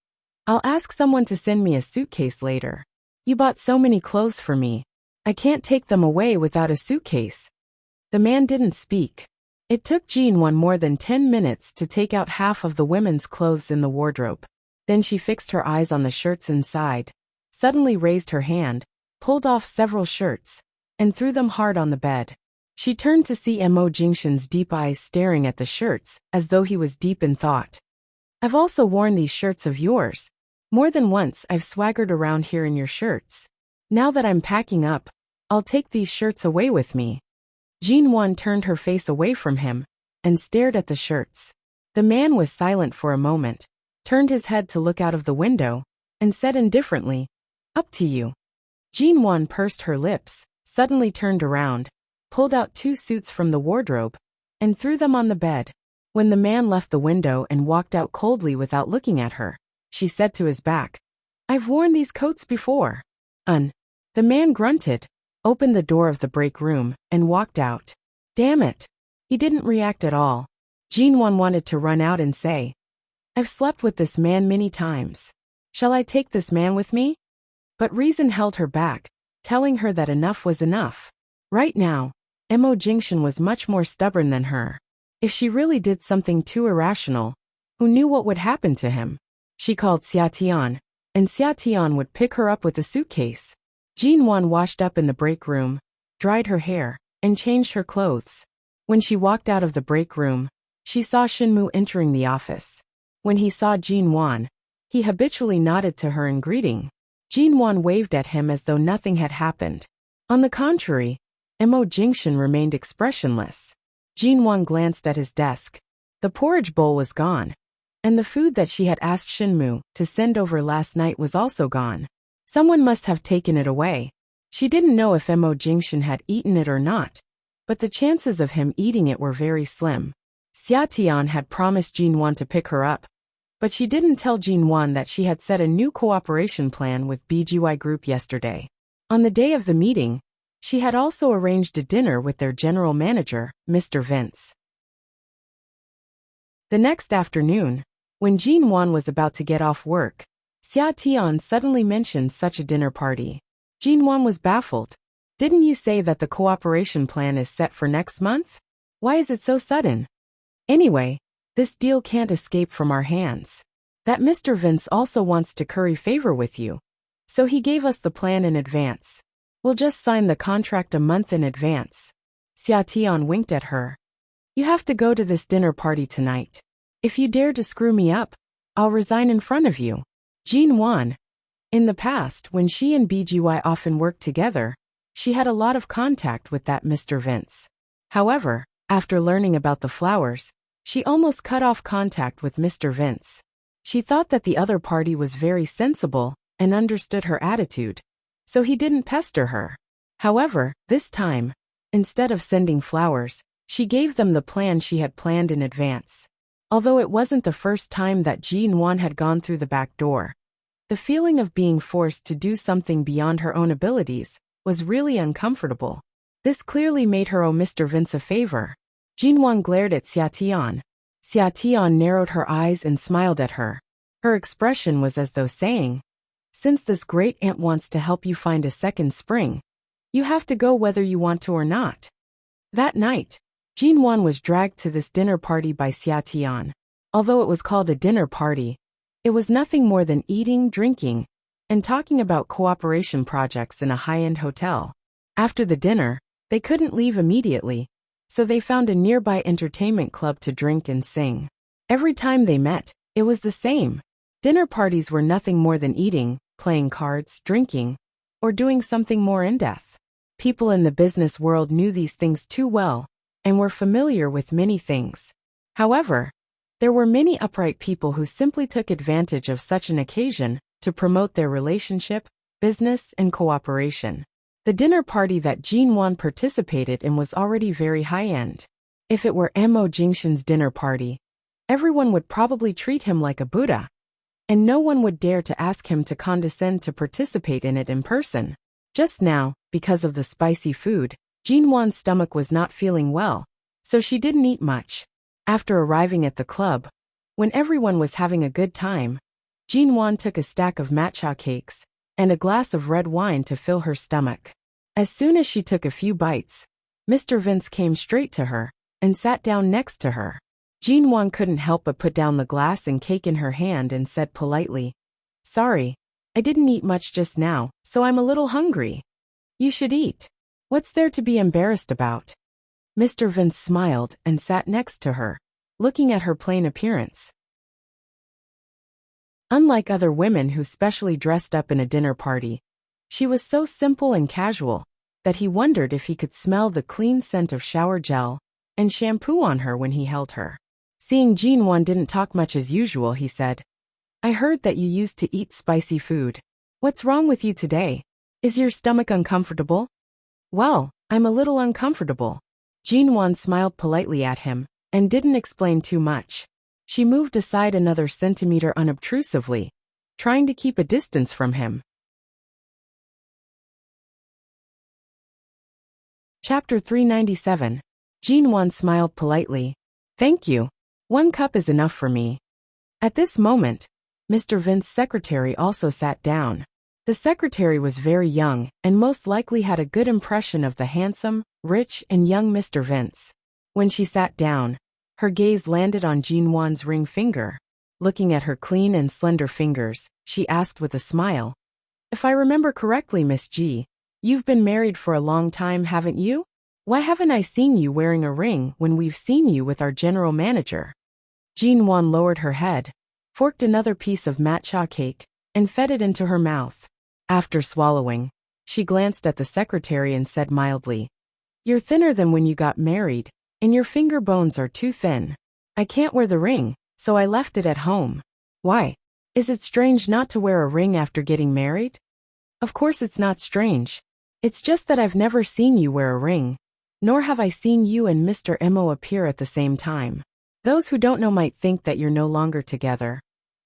I'll ask someone to send me a suitcase later. You bought so many clothes for me. I can't take them away without a suitcase. The man didn't speak. It took Jinwan more than 10 minutes to take out half of the women's clothes in the wardrobe. Then she fixed her eyes on the shirts inside, suddenly raised her hand, pulled off several shirts, and threw them hard on the bed. She turned to see Mo Jingshan's deep eyes staring at the shirts, as though he was deep in thought. I've also worn these shirts of yours. More than once I've swaggered around here in your shirts. Now that I'm packing up, I'll take these shirts away with me. Jinwan turned her face away from him, and stared at the shirts. The man was silent for a moment, turned his head to look out of the window, and said indifferently, Up to you. Jinwan pursed her lips, suddenly turned around, pulled out 2 suits from the wardrobe, and threw them on the bed. When the man left the window and walked out coldly without looking at her, she said to his back, I've worn these coats before. The man grunted, opened the door of the break room, and walked out. Damn it. He didn't react at all. Jinwan wanted to run out and say, I've slept with this man many times. Shall I take this man with me? But reason held her back, telling her that enough was enough. Right now, Mo Jingshan was much more stubborn than her. If she really did something too irrational, who knew what would happen to him? She called Xia Tian, and Xia Tian would pick her up with a suitcase. Jinwan washed up in the break room, dried her hair, and changed her clothes. When she walked out of the break room, she saw Shinmu entering the office. When he saw Jinwan, he habitually nodded to her in greeting. Jinwan waved at him as though nothing had happened. On the contrary, Mo Jingshan remained expressionless. Jinwan glanced at his desk. The porridge bowl was gone, and the food that she had asked Shinmu to send over last night was also gone. Someone must have taken it away. She didn't know if Mo Jingshan had eaten it or not, but the chances of him eating it were very slim. Xia Tian had promised Jinwan to pick her up, but she didn't tell Jinwan that she had set a new cooperation plan with BGY Group yesterday. On the day of the meeting, she had also arranged a dinner with their general manager, Mr. Vince. The next afternoon, when Jinwan was about to get off work, Xia Tian suddenly mentioned such a dinner party. Jinwan was baffled. Didn't you say that the cooperation plan is set for next month? Why is it so sudden? Anyway, this deal can't escape from our hands. That Mr. Vince also wants to curry favor with you, so he gave us the plan in advance. We'll just sign the contract a month in advance. Xia Tian winked at her. You have to go to this dinner party tonight. If you dare to screw me up, I'll resign in front of you. Jinwan. In the past, when she and BGY often worked together, she had a lot of contact with that Mr. Vince. However, After learning about the flowers, she almost cut off contact with Mr. Vince. She thought that the other party was very sensible and understood her attitude, so he didn't pester her. However, this time, instead of sending flowers, she gave them the plan she had planned in advance. Although it wasn't the first time that Jin-won had gone through the back door, the feeling of being forced to do something beyond her own abilities was really uncomfortable. This clearly made her owe Mr. Vince a favor. Jin-won glared at Xiaotian. Xiaotian narrowed her eyes and smiled at her. Her expression was as though saying, "Since this great aunt wants to help you find a second spring, you have to go whether you want to or not." That night, Jin-won was dragged to this dinner party by Xiaotian. Although it was called a dinner party, it was nothing more than eating, drinking, and talking about cooperation projects in a high-end hotel. After the dinner, they couldn't leave immediately, so they found a nearby entertainment club to drink and sing. Every time they met, it was the same. Dinner parties were nothing more than eating, playing cards, drinking, or doing something more in-depth. People in the business world knew these things too well, and were familiar with many things. However, there were many upright people who simply took advantage of such an occasion to promote their relationship, business, and cooperation. The dinner party that Jin-won participated in was already very high-end. If it were Mo Jingshan's dinner party, everyone would probably treat him like a Buddha, and no one would dare to ask him to condescend to participate in it in person. Just now, because of the spicy food, Jin-won's stomach was not feeling well, so she didn't eat much. After arriving at the club, when everyone was having a good time, Jin-won took a stack of matcha cakes and a glass of red wine to fill her stomach. As soon as she took a few bites, Mr. Vince came straight to her and sat down next to her. Jin-won couldn't help but put down the glass and cake in her hand and said politely, "Sorry, I didn't eat much just now, so I'm a little hungry." "You should eat. What's there to be embarrassed about?" Mr. Vince smiled and sat next to her, looking at her plain appearance. Unlike other women who specially dressed up in a dinner party, she was so simple and casual that he wondered if he could smell the clean scent of shower gel and shampoo on her when he held her. Seeing Jin-won didn't talk much as usual, he said, "I heard that you used to eat spicy food. What's wrong with you today? Is your stomach uncomfortable?" "Well, I'm a little uncomfortable." Jin-won smiled politely at him and didn't explain too much. She moved aside another centimeter unobtrusively, trying to keep a distance from him. Chapter 397. Jin-won smiled politely. "Thank you. 1 cup is enough for me." At this moment, Mr. Vince's secretary also sat down. The secretary was very young and most likely had a good impression of the handsome, rich, and young Mr. Vince. When she sat down, her gaze landed on Jin-won's ring finger. Looking at her clean and slender fingers, she asked with a smile, "If I remember correctly, Miss G, you've been married for a long time, haven't you? Why haven't I seen you wearing a ring when we've seen you with our general manager?" Jin-won lowered her head, forked another piece of matcha cake, and fed it into her mouth. After swallowing, she glanced at the secretary and said mildly, "You're thinner than when you got married, and your finger bones are too thin. I can't wear the ring, so I left it at home." "Why? Is it strange not to wear a ring after getting married?" "Of course it's not strange. It's just that I've never seen you wear a ring, nor have I seen you and Mr. Mo appear at the same time. Those who don't know might think that you're no longer together,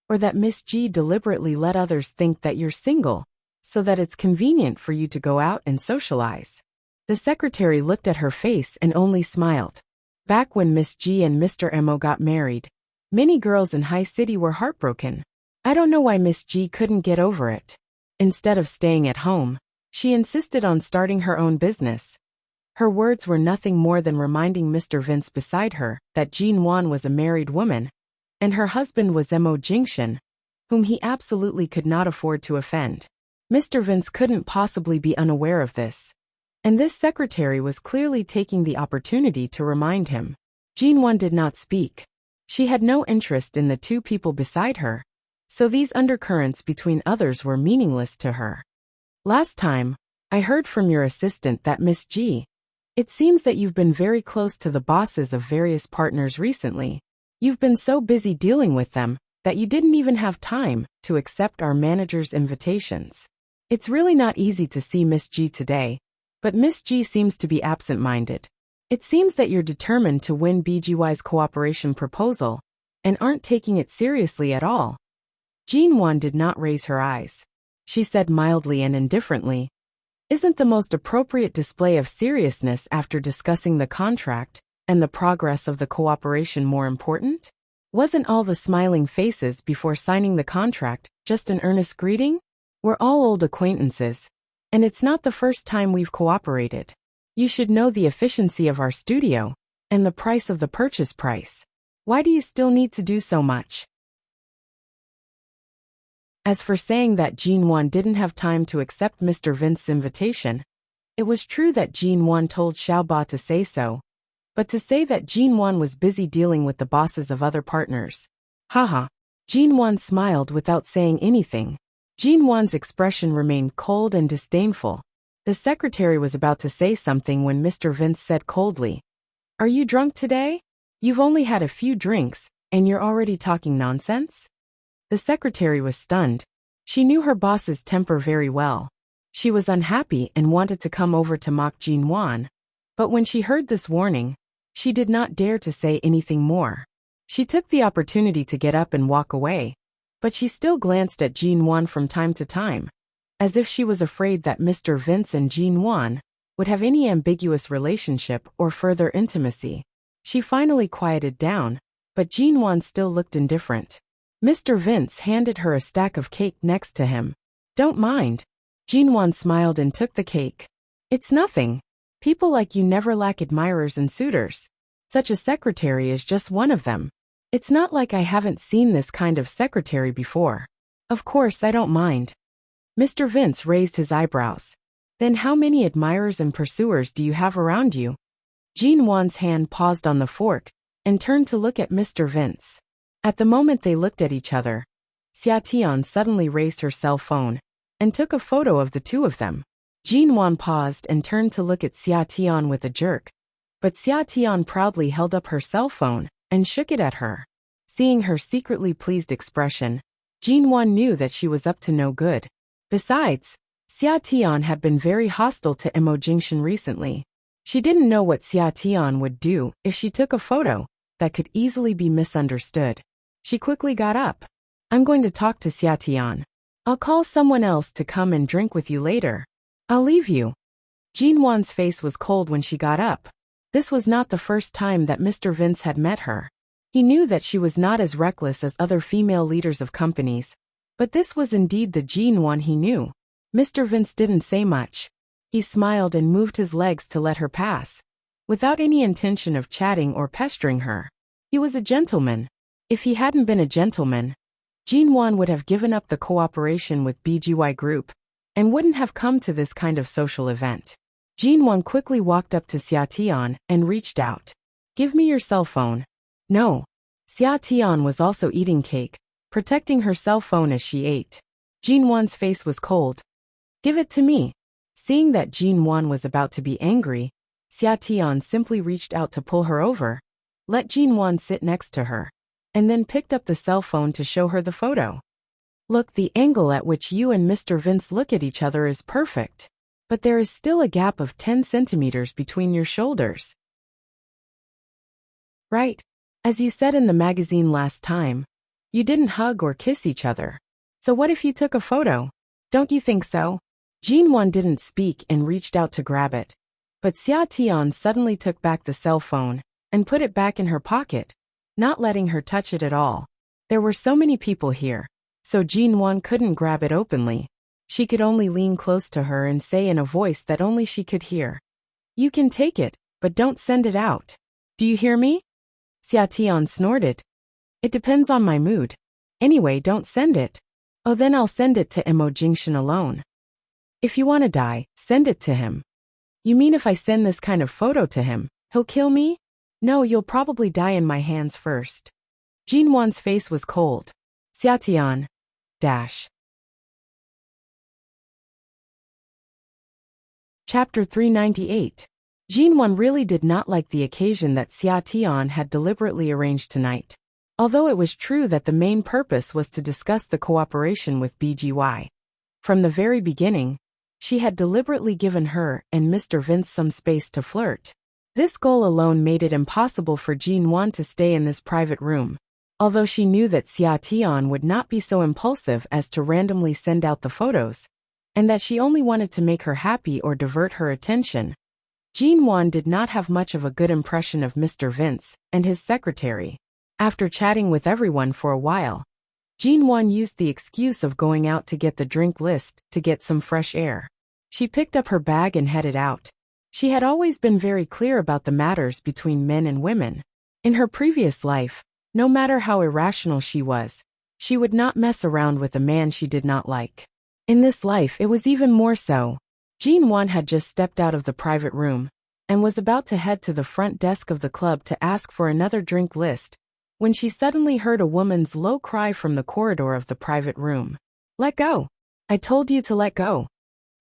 or that Miss G deliberately let others think that you're single, so that it's convenient for you to go out and socialize." The secretary looked at her face and only smiled. Back when Miss G and Mr. Mo got married, many girls in High City were heartbroken. I don't know why Miss G couldn't get over it. Instead of staying at home, she insisted on starting her own business. Her words were nothing more than reminding Mr. Vince beside her that Jin-won was a married woman, and her husband was Mo Jingshan, whom he absolutely could not afford to offend. Mr. Vince couldn't possibly be unaware of this, and this secretary was clearly taking the opportunity to remind him. Jin-won did not speak. She had no interest in the two people beside her, so these undercurrents between others were meaningless to her. "Last time, I heard from your assistant that Miss G, It seems that you've been very close to the bosses of various partners recently. You've been so busy dealing with them that you didn't even have time to accept our manager's invitations. It's really not easy to see Miss G today, but Miss G seems to be absent-minded. It seems that you're determined to win BGY's cooperation proposal and aren't taking it seriously at all. Jinwon did not raise her eyes. She said mildly and indifferently, "Isn't the most appropriate display of seriousness after discussing the contract and the progress of the cooperation more important? Wasn't all the smiling faces before signing the contract just an earnest greeting? We're all old acquaintances, and it's not the first time we've cooperated. You should know the efficiency of our studio and the price of the purchase price. Why do you still need to do so much?" As for saying that Jinwon didn't have time to accept Mr. Vince's invitation, it was true that Jinwon told Xiaoba to say so, but to say that Jinwon was busy dealing with the bosses of other partners. Haha. Jinwon smiled without saying anything. Jinwon's expression remained cold and disdainful. The secretary was about to say something when Mr. Vince said coldly, "Are you drunk today? You've only had a few drinks, and you're already talking nonsense?" The secretary was stunned. She knew her boss's temper very well. She was unhappy and wanted to come over to mock Jinwon, but when she heard this warning, she did not dare to say anything more. She took the opportunity to get up and walk away, but she still glanced at Jinwon from time to time, as if she was afraid that Mr. Vince and Jinwon would have any ambiguous relationship or further intimacy. She finally quieted down, but Jinwon still looked indifferent. Mr. Vince handed her a stack of cake next to him. "Don't mind." Jinwon smiled and took the cake. "It's nothing. People like you never lack admirers and suitors. Such a secretary is just one of them. It's not like I haven't seen this kind of secretary before. Of course I don't mind." Mr. Vince raised his eyebrows. "Then how many admirers and pursuers do you have around you?" Jinwon's hand paused on the fork and turned to look at Mr. Vince. At the moment they looked at each other, Xia Tian suddenly raised her cell phone and took a photo of the two of them. Jinwon paused and turned to look at Xia Tian with a jerk, but Xia Tian proudly held up her cell phone and shook it at her. Seeing her secretly pleased expression, Jinwon knew that she was up to no good. Besides, Xia Tian had been very hostile to Emo Jingshan recently. She didn't know what Xia Tian would do if she took a photo that could easily be misunderstood. She quickly got up. "I'm going to talk to Xia Tian. I'll call someone else to come and drink with you later. I'll leave you." Jinwon's face was cold when she got up. This was not the first time that Mr. Vince had met her. He knew that she was not as reckless as other female leaders of companies, but this was indeed the Jinwon he knew. Mr. Vince didn't say much. He smiled and moved his legs to let her pass, without any intention of chatting or pestering her. He was a gentleman. If he hadn't been a gentleman, Jinwon would have given up the cooperation with BGY Group and wouldn't have come to this kind of social event. Jinwon quickly walked up to Xia Tian and reached out. "Give me your cell phone." "No." Xia Tian was also eating cake, protecting her cell phone as she ate. Jinwon's face was cold. "Give it to me." Seeing that Jinwon was about to be angry, Xia Tian simply reached out to pull her over, let Jinwon sit next to her, and then picked up the cell phone to show her the photo. "Look, the angle at which you and Mr. Vince look at each other is perfect, but there is still a gap of 10 centimeters between your shoulders. Right? As you said in the magazine last time, you didn't hug or kiss each other. So what if you took a photo? Don't you think so?" Jinwon didn't speak and reached out to grab it, but Xia Tian suddenly took back the cell phone and put it back in her pocket, not letting her touch it at all. There were so many people here, so Jinwon couldn't grab it openly. She could only lean close to her and say in a voice that only she could hear, "You can take it, but don't send it out. Do you hear me?" Xia Tian snorted. "It depends on my mood. Anyway, don't send it." "Oh, then I'll send it to Emo Jingshan alone." "If you want to die, send it to him." "You mean if I send this kind of photo to him, he'll kill me?" "No, you'll probably die in my hands first." Jinwon's face was cold. Xia Tian. Chapter 398. Jinwon really did not like the occasion that Xia Tian had deliberately arranged tonight. Although it was true that the main purpose was to discuss the cooperation with BGY. From the very beginning, she had deliberately given her and Mr. Vince some space to flirt. This goal alone made it impossible for Jinwon to stay in this private room. Although she knew that Xia Tian would not be so impulsive as to randomly send out the photos, and that she only wanted to make her happy or divert her attention, Jinwon did not have much of a good impression of Mr. Vince and his secretary. After chatting with everyone for a while, Jinwon used the excuse of going out to get the drink list to get some fresh air. She picked up her bag and headed out. She had always been very clear about the matters between men and women. In her previous life, no matter how irrational she would not mess around with a man she did not like. In this life it was even more so. Jinwon had just stepped out of the private room and was about to head to the front desk of the club to ask for another drink list, when she suddenly heard a woman's low cry from the corridor of the private room. "Let go! I told you to let go."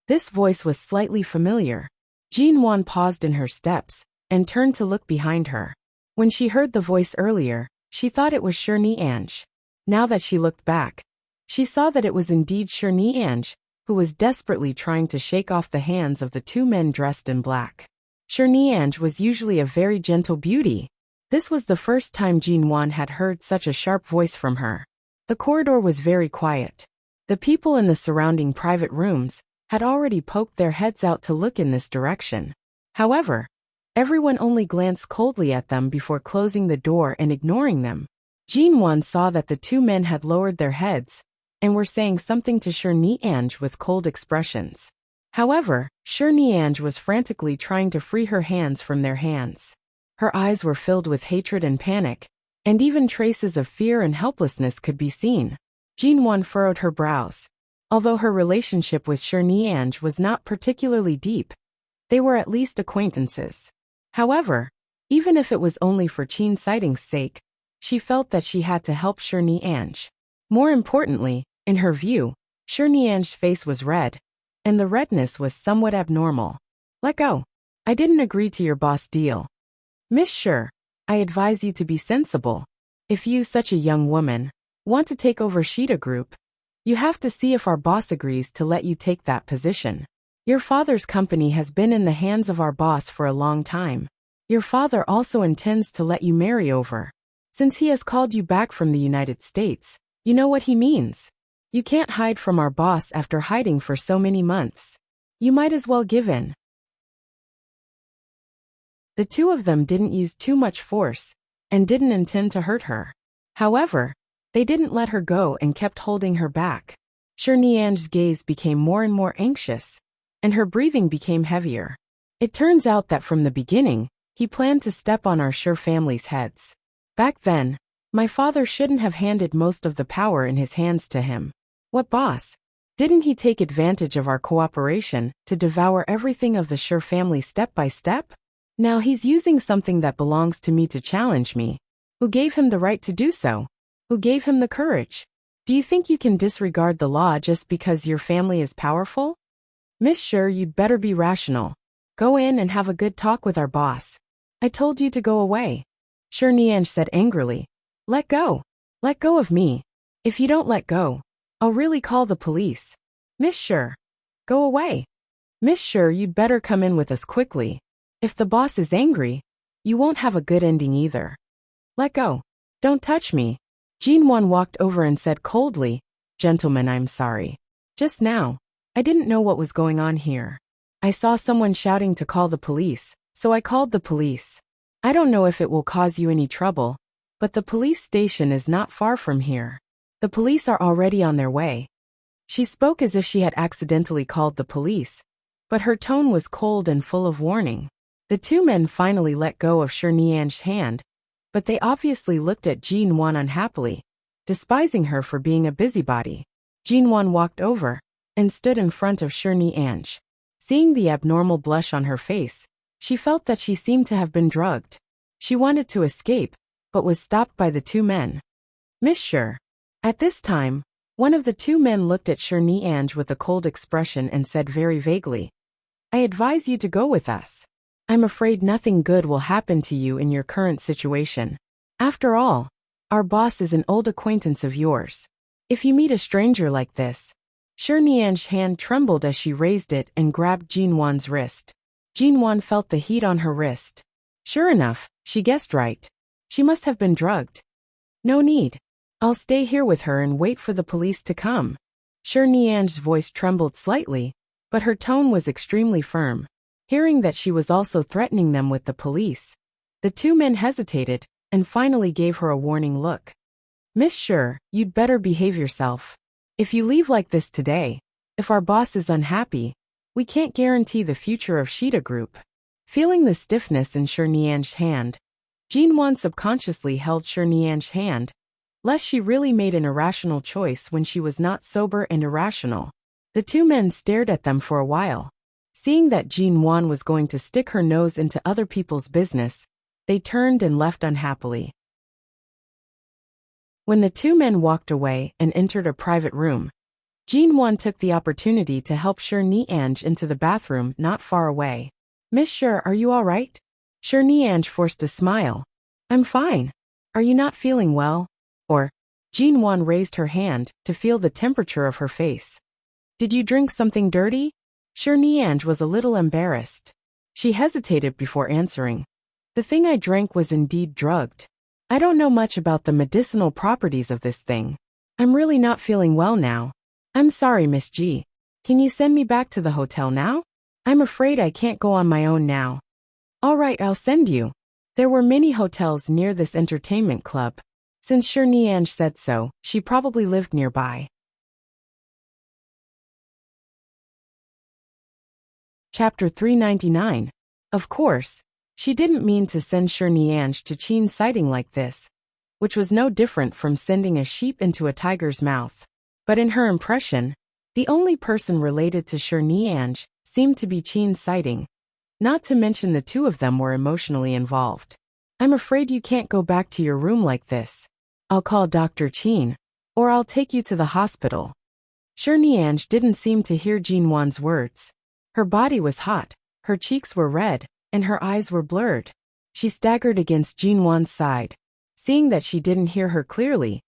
This voice was slightly familiar. Jinwon paused in her steps and turned to look behind her. When she heard the voice earlier, she thought it was Shirni-Ange. Now that she looked back, she saw that it was indeed Shirni-Ange, who was desperately trying to shake off the hands of the two men dressed in black. Shirni-Ange was usually a very gentle beauty. This was the first time Jinwon had heard such a sharp voice from her. The corridor was very quiet. The people in the surrounding private rooms had already poked their heads out to look in this direction. However, everyone only glanced coldly at them before closing the door and ignoring them. Jinwon saw that the two men had lowered their heads and were saying something to Shirni-Ange with cold expressions. However, Shirni-Ange was frantically trying to free her hands from their hands. Her eyes were filled with hatred and panic, and even traces of fear and helplessness could be seen. Jinwon furrowed her brows. Although her relationship with Shirni-Ange was not particularly deep, they were at least acquaintances. However, even if it was only for Qin-Sighting's sake, she felt that she had to help Shirni-Ange. More importantly, in her view, Shirni-Ange's face was red, and the redness was somewhat abnormal. "Let go. I didn't agree to your boss deal. Miss Shir, I advise you to be sensible. If you, such a young woman, want to take over Shida Group, you have to see if our boss agrees to let you take that position. Your father's company has been in the hands of our boss for a long time. Your father also intends to let you marry over. Since he has called you back from the United States, you know what he means. You can't hide from our boss after hiding for so many months. You might as well give in." The two of them didn't use too much force and didn't intend to hurt her. However, they didn't let her go and kept holding her back. Shirni-Ange's gaze became more and more anxious, and her breathing became heavier. It turns out that from the beginning, he planned to step on our Shir family's heads. Back then, my father shouldn't have handed most of the power in his hands to him. What boss? Didn't he take advantage of our cooperation to devour everything of the Shir family step by step? Now he's using something that belongs to me to challenge me. Who gave him the right to do so? Who gave him the courage? Do you think you can disregard the law just because your family is powerful? Miss Shir, you'd better be rational. Go in and have a good talk with our boss. I told you to go away. Shirni-Ange said angrily. Let go. Let go of me. If you don't let go, I'll really call the police. Miss Shir, go away. Miss Shir, you'd better come in with us quickly. If the boss is angry, you won't have a good ending either. Let go. Don't touch me. Jinwon walked over and said coldly, Gentlemen, I'm sorry. Just now, I didn't know what was going on here. I saw someone shouting to call the police, so I called the police. I don't know if it will cause you any trouble, but the police station is not far from here. The police are already on their way. She spoke as if she had accidentally called the police, but her tone was cold and full of warning. The two men finally let go of Shirni-Ange's hand, but they obviously looked at Jinwon unhappily, despising her for being a busybody. Jinwon walked over and stood in front of Shirni-Ange. Seeing the abnormal blush on her face, she felt that she seemed to have been drugged. She wanted to escape, but was stopped by the two men. Miss Shir. At this time, one of the two men looked at Shirni-Ange with a cold expression and said very vaguely, I advise you to go with us. I'm afraid nothing good will happen to you in your current situation. After all, our boss is an old acquaintance of yours. If you meet a stranger like this. Shinian's hand trembled as she raised it and grabbed Jinwan's wrist. Jinwan felt the heat on her wrist. Sure enough, she guessed right. She must have been drugged. No need. I'll stay here with her and wait for the police to come. Shinian's voice trembled slightly, but her tone was extremely firm. Hearing that she was also threatening them with the police, the two men hesitated and finally gave her a warning look. Miss Sure, you'd better behave yourself. If you leave like this today, if our boss is unhappy, we can't guarantee the future of Shida Group. Feeling the stiffness in Shinian's hand, Jinwan subconsciously held Shinian's hand, lest she really made an irrational choice when she was not sober and irrational. The two men stared at them for a while. Seeing that Jinwan was going to stick her nose into other people's business, they turned and left unhappily. When the two men walked away and entered a private room, Jinwan took the opportunity to help Shinian into the bathroom not far away. Miss Sure, are you all right? Shinian forced a smile. I'm fine. Are you not feeling well? Or, Jinwan raised her hand to feel the temperature of her face. Did you drink something dirty? Shinian was a little embarrassed. She hesitated before answering. The thing I drank was indeed drugged. I don't know much about the medicinal properties of this thing. I'm really not feeling well now. I'm sorry, Miss G. Can you send me back to the hotel now? I'm afraid I can't go on my own now. All right, I'll send you. There were many hotels near this entertainment club. Since Shinian said so, she probably lived nearby. Chapter 399. Of course, she didn't mean to send Shinian to Qin's sighting like this, which was no different from sending a sheep into a tiger's mouth. But in her impression, the only person related to Shinian seemed to be Qin's sighting, not to mention the two of them were emotionally involved. I'm afraid you can't go back to your room like this. I'll call Dr. Qin, or I'll take you to the hospital. Shinian didn't seem to hear Jinwan's words. Her body was hot, her cheeks were red, and her eyes were blurred. She staggered against Jinwan's side. Seeing that she didn't hear her clearly,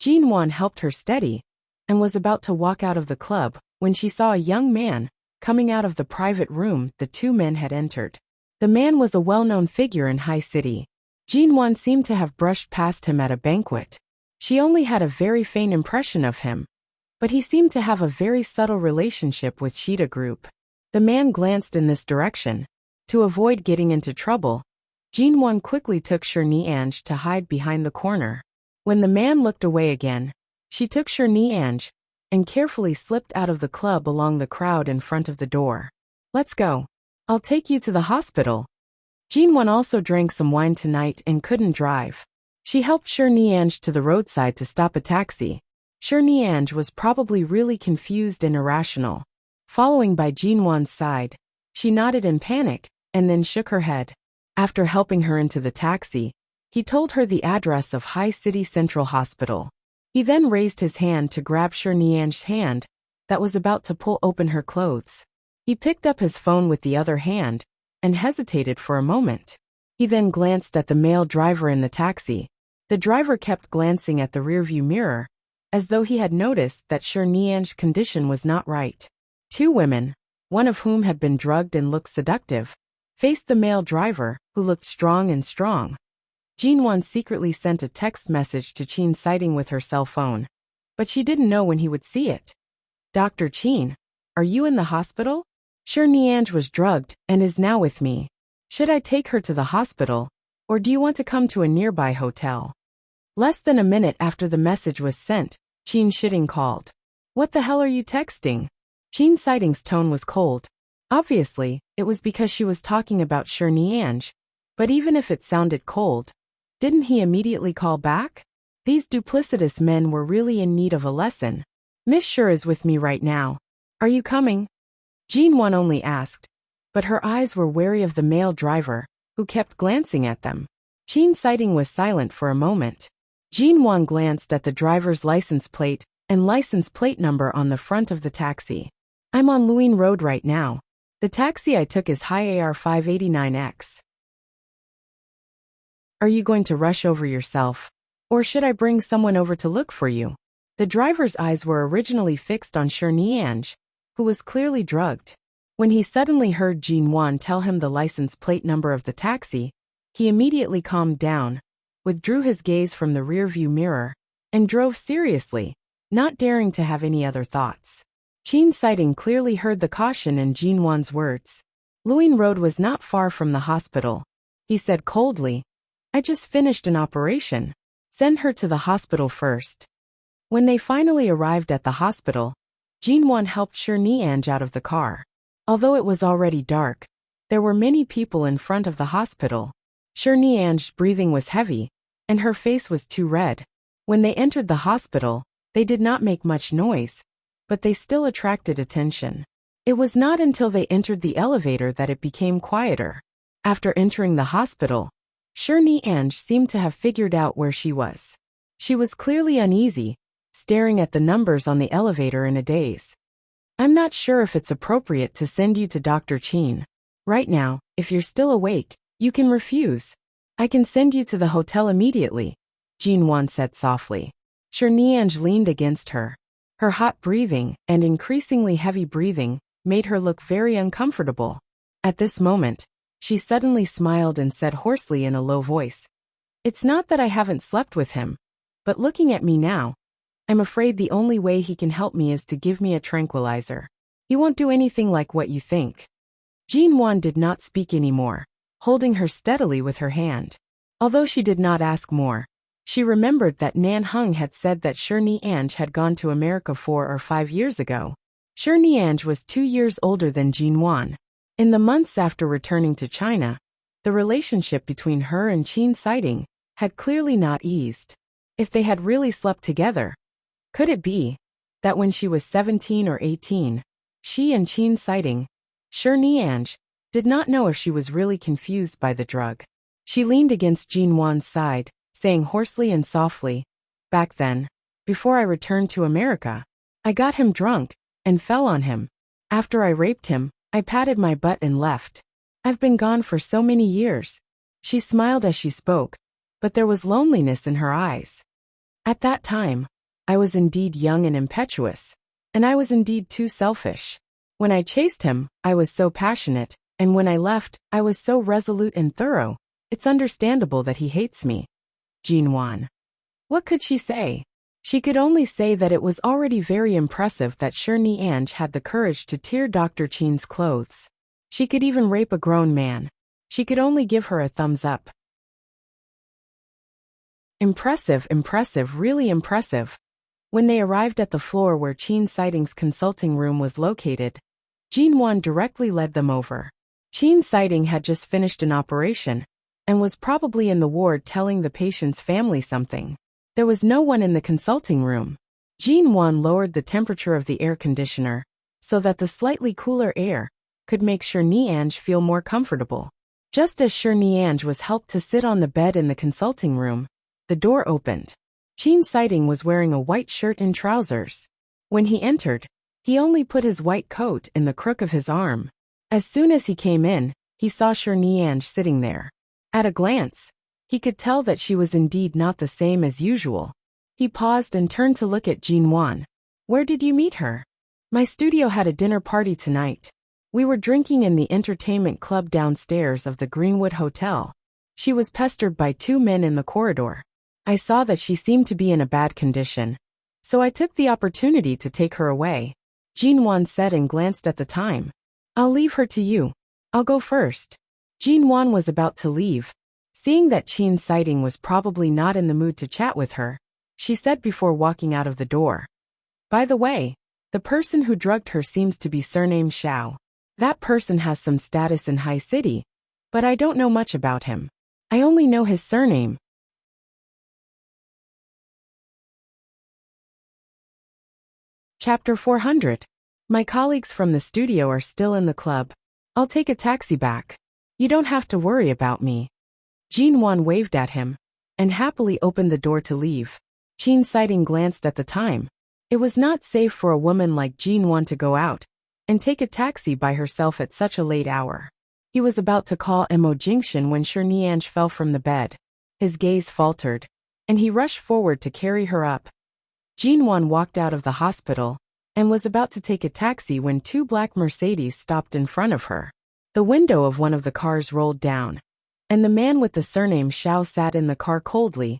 Jinwan helped her steady, and was about to walk out of the club when she saw a young man coming out of the private room the two men had entered. The man was a well-known figure in High City. Jinwan seemed to have brushed past him at a banquet. She only had a very faint impression of him, but he seemed to have a very subtle relationship with Shida Group. The man glanced in this direction. To avoid getting into trouble, Jinwan quickly took Shinian to hide behind the corner. When the man looked away again, she took Shinian and carefully slipped out of the club along the crowd in front of the door. Let's go. I'll take you to the hospital. Jinwan also drank some wine tonight and couldn't drive. She helped Shinian to the roadside to stop a taxi. Shinian was probably really confused and irrational. Following by Jinwan's side, she nodded in panic and then shook her head. After helping her into the taxi, he told her the address of High City Central Hospital. He then raised his hand to grab Shinian's hand that was about to pull open her clothes. He picked up his phone with the other hand and hesitated for a moment. He then glanced at the male driver in the taxi. The driver kept glancing at the rearview mirror, as though he had noticed that Shinian's condition was not right. Two women, one of whom had been drugged and looked seductive, faced the male driver, who looked strong. Jinwan secretly sent a text message to Qin sighting with her cell phone, but she didn't know when he would see it. Dr. Qin, are you in the hospital? Shinian was drugged and is now with me. Should I take her to the hospital, or do you want to come to a nearby hotel? Less than a minute after the message was sent, Qin Shiding called. What the hell are you texting? Qin Sighting's tone was cold. Obviously, it was because she was talking about Shinian, but even if it sounded cold, didn't he immediately call back? These duplicitous men were really in need of a lesson. Miss Sure is with me right now. Are you coming? Jinwan only asked, but her eyes were wary of the male driver, who kept glancing at them. Qin Sighting was silent for a moment. Jinwan glanced at the driver's license plate and license plate number on the front of the taxi. I'm on Luin Road right now. The taxi I took is High AR 589X. Are you going to rush over yourself? Or should I bring someone over to look for you? The driver's eyes were originally fixed on Shirnianj, who was clearly drugged. When he suddenly heard Jinwan tell him the license plate number of the taxi, he immediately calmed down, withdrew his gaze from the rearview mirror, and drove seriously, not daring to have any other thoughts. Qin Sighting clearly heard the caution in Jinwan's words. Luing Road was not far from the hospital. He said coldly, I just finished an operation. Send her to the hospital first. When they finally arrived at the hospital, Jinwan helped Shirnianj out of the car. Although it was already dark, there were many people in front of the hospital. Shirnianj's breathing was heavy, and her face was too red. When they entered the hospital, they did not make much noise, but they still attracted attention. It was not until they entered the elevator that it became quieter. After entering the hospital, Shirnianj seemed to have figured out where she was. She was clearly uneasy, staring at the numbers on the elevator in a daze. I'm not sure if it's appropriate to send you to Dr. Qin. Right now, if you're still awake, you can refuse. I can send you to the hotel immediately, Jinwan said softly. Shirnianj leaned against her. Her hot breathing and increasingly heavy breathing made her look very uncomfortable. At this moment, she suddenly smiled and said hoarsely in a low voice, It's not that I haven't slept with him, but looking at me now, I'm afraid the only way he can help me is to give me a tranquilizer. He won't do anything like what you think. Jinwan did not speak anymore, holding her steadily with her hand. Although she did not ask more, she remembered that Nan Heng had said that Shirnianj had gone to America 4 or 5 years ago. Shirnianj was 2 years older than Jinwan. In the months after returning to China, the relationship between her and Qin Sighting had clearly not eased. If they had really slept together, could it be that when she was 17 or 18, she and Qin Sighting, Shirnianj, did not know if she was really confused by the drug? She leaned against Jinwan's side, saying hoarsely and softly, Back then, before I returned to America, I got him drunk and fell on him. After I raped him, I patted my butt and left. I've been gone for so many years. She smiled as she spoke, but there was loneliness in her eyes. At that time, I was indeed young and impetuous, and I was indeed too selfish. When I chased him, I was so passionate, and when I left, I was so resolute and thorough. It's understandable that he hates me. Jinwan. What could she say? She could only say that it was already very impressive that Shirnianj had the courage to tear Dr. Qin's clothes. She could even rape a grown man. She could only give her a thumbs up. Impressive, impressive, really impressive. When they arrived at the floor where Qin Sighting's consulting room was located, Jinwan directly led them over. Qin Sighting had just finished an operation and was probably in the ward telling the patient's family something. There was no one in the consulting room. Jinwan lowered the temperature of the air conditioner so that the slightly cooler air could make Shirnianj feel more comfortable. Just as Shirnianj was helped to sit on the bed in the consulting room, the door opened. Qin Sighting was wearing a white shirt and trousers. When he entered, he only put his white coat in the crook of his arm. As soon as he came in, he saw Shirnianj sitting there. At a glance, he could tell that she was indeed not the same as usual. He paused and turned to look at Jinwan. Where did you meet her? My studio had a dinner party tonight. We were drinking in the entertainment club downstairs of the Greenwood Hotel. She was pestered by 2 men in the corridor. I saw that she seemed to be in a bad condition, so I took the opportunity to take her away. Jinwan said and glanced at the time. I'll leave her to you. I'll go first. Jinwan was about to leave. Seeing that Qin Sighting was probably not in the mood to chat with her, she said before walking out of the door. By the way, the person who drugged her seems to be surnamed Xiao. That person has some status in High City, but I don't know much about him. I only know his surname. Chapter 400. My colleagues from the studio are still in the club. I'll take a taxi back. You don't have to worry about me. Jinwan waved at him and happily opened the door to leave. Qin Sighting glanced at the time. It was not safe for a woman like Jinwan to go out, and take a taxi by herself at such a late hour. He was about to call Mo Jingshan when Nianj fell from the bed. His gaze faltered, and he rushed forward to carry her up. Jinwan walked out of the hospital and was about to take a taxi when two black Mercedes stopped in front of her. The window of one of the cars rolled down, and the man with the surname Xiao sat in the car coldly,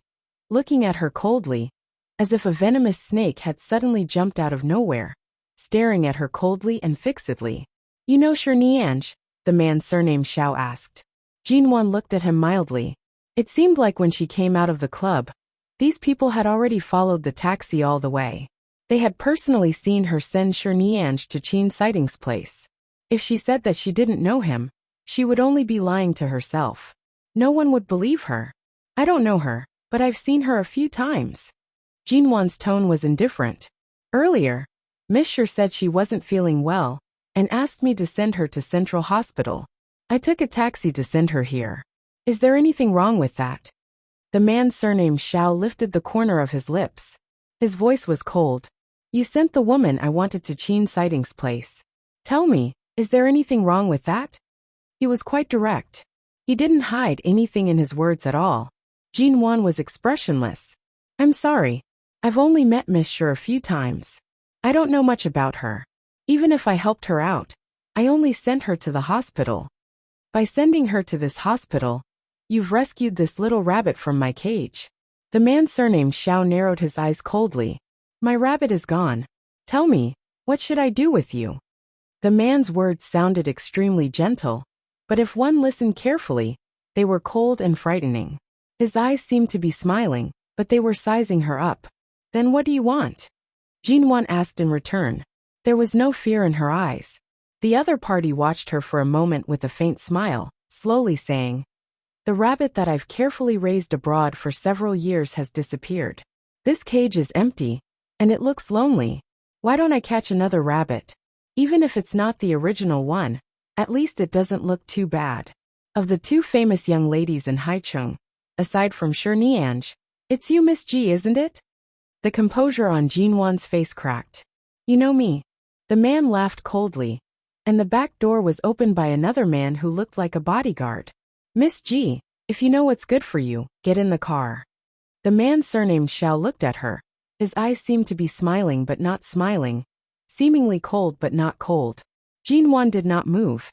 looking at her coldly, as if a venomous snake had suddenly jumped out of nowhere, staring at her coldly and fixedly. "You know Nianj?" the man surnamed Xiao asked. Jinwan looked at him mildly. It seemed like when she came out of the club, these people had already followed the taxi all the way. They had personally seen her send Nianj to Qin Sighting's place. If she said that she didn't know him, she would only be lying to herself. No one would believe her. "I don't know her, but I've seen her a few times." Jinwan's tone was indifferent. "Earlier, Miss Sher said she wasn't feeling well and asked me to send her to Central Hospital. I took a taxi to send her here. Is there anything wrong with that?" The man surnamed Xiao lifted the corner of his lips. His voice was cold. "You sent the woman I wanted to Qin Sighting's place. Tell me, is there anything wrong with that?" He was quite direct. He didn't hide anything in his words at all. Jinwan was expressionless. "I'm sorry. I've only met Miss Sher a few times. I don't know much about her. Even if I helped her out, I only sent her to the hospital. By sending her to this hospital, you've rescued this little rabbit from my cage." The man surnamed Xiao narrowed his eyes coldly. "My rabbit is gone. Tell me, what should I do with you?" The man's words sounded extremely gentle, but if one listened carefully, they were cold and frightening. His eyes seemed to be smiling, but they were sizing her up. "Then what do you want?" Jinwan asked in return. There was no fear in her eyes. The other party watched her for a moment with a faint smile, slowly saying, "The rabbit that I've carefully raised abroad for several years has disappeared. This cage is empty, and it looks lonely. Why don't I catch another rabbit? Even if it's not the original one, at least it doesn't look too bad." Of the two famous young ladies in Haicheng, aside from Nianj, it's you, Miss G, isn't it? The composure on Jinwan's face cracked. "You know me." The man laughed coldly, and the back door was opened by another man who looked like a bodyguard. "Miss G, if you know what's good for you, get in the car." The man surnamed Xiao looked at her. His eyes seemed to be smiling but not smiling, seemingly cold but not cold. Jinwan did not move.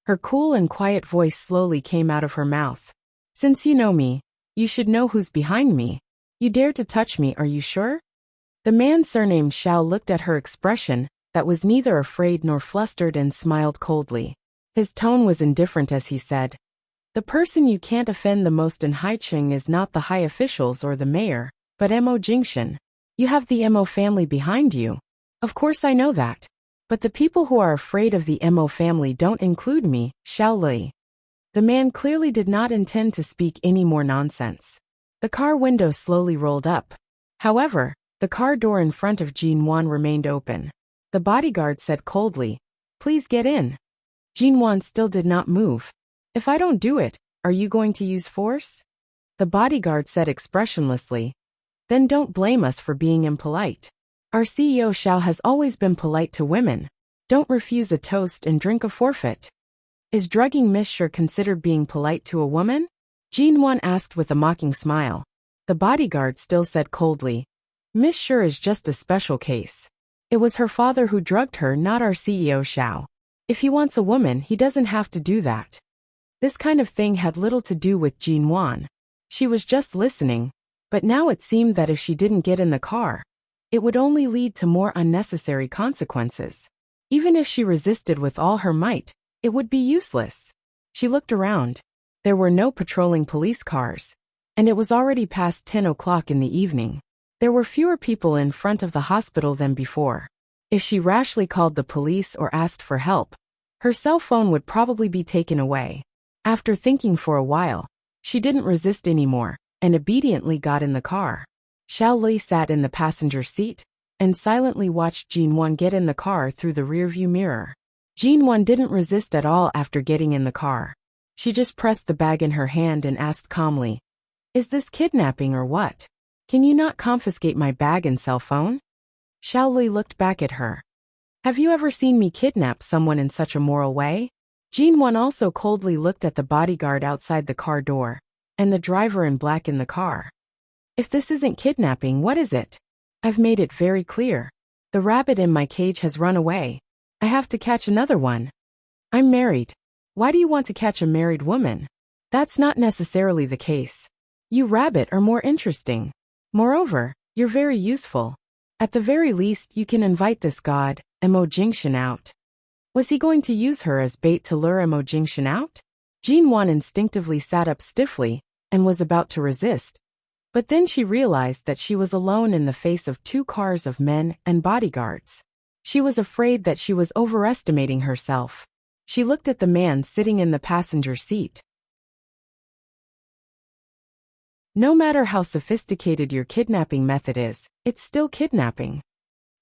Her cool and quiet voice slowly came out of her mouth. "Since you know me, you should know who's behind me. You dare to touch me, are you sure?" The man surnamed Xiao looked at her expression, that was neither afraid nor flustered, and smiled coldly. His tone was indifferent as he said, "The person you can't offend the most in Haicheng is not the high officials or the mayor, but Mo Jingshan. You have the Mo family behind you." "Of course I know that. But the people who are afraid of the Mo family don't include me, Xiao Li." The man clearly did not intend to speak any more nonsense. The car window slowly rolled up. However, the car door in front of Jinwan remained open. The bodyguard said coldly, "Please get in." Jinwan still did not move. "If I don't do it, are you going to use force?" The bodyguard said expressionlessly. "Then don't blame us for being impolite. Our CEO Xiao has always been polite to women. Don't refuse a toast and drink a forfeit." "Is drugging Miss Sher considered being polite to a woman?" Jinwan asked with a mocking smile. The bodyguard still said coldly, "Miss Sher is just a special case. It was her father who drugged her, not our CEO Xiao. If he wants a woman, he doesn't have to do that." This kind of thing had little to do with Jinwan. She was just listening, but now it seemed that if she didn't get in the car, it would only lead to more unnecessary consequences. Even if she resisted with all her might, it would be useless. She looked around. There were no patrolling police cars, and it was already past 10 o'clock in the evening. There were fewer people in front of the hospital than before. If she rashly called the police or asked for help, her cell phone would probably be taken away. After thinking for a while, she didn't resist anymore, and obediently got in the car. Xiao Li sat in the passenger seat and silently watched Jinwan get in the car through the rearview mirror. Jinwan didn't resist at all after getting in the car. She just pressed the bag in her hand and asked calmly, "Is this kidnapping or what? Can you not confiscate my bag and cell phone?" Xiao Li looked back at her. Have you ever seen me kidnap someone in such a moral way? Jean Wan also coldly looked at the bodyguard outside the car door, and the driver in black in the car. If this isn't kidnapping, what is it? I've made it very clear. The rabbit in my cage has run away. I have to catch another one. I'm married. Why do you want to catch a married woman? That's not necessarily the case. You rabbit are more interesting. Moreover, you're very useful. At the very least, you can invite this god, Emo Jingshan, out. Was he going to use her as bait to lure Emo Jingshan out? Jean Wan instinctively sat up stiffly and was about to resist. But then she realized that she was alone in the face of 2 cars of men and bodyguards. She was afraid that she was overestimating herself. She looked at the man sitting in the passenger seat. No matter how sophisticated your kidnapping method is, it's still kidnapping.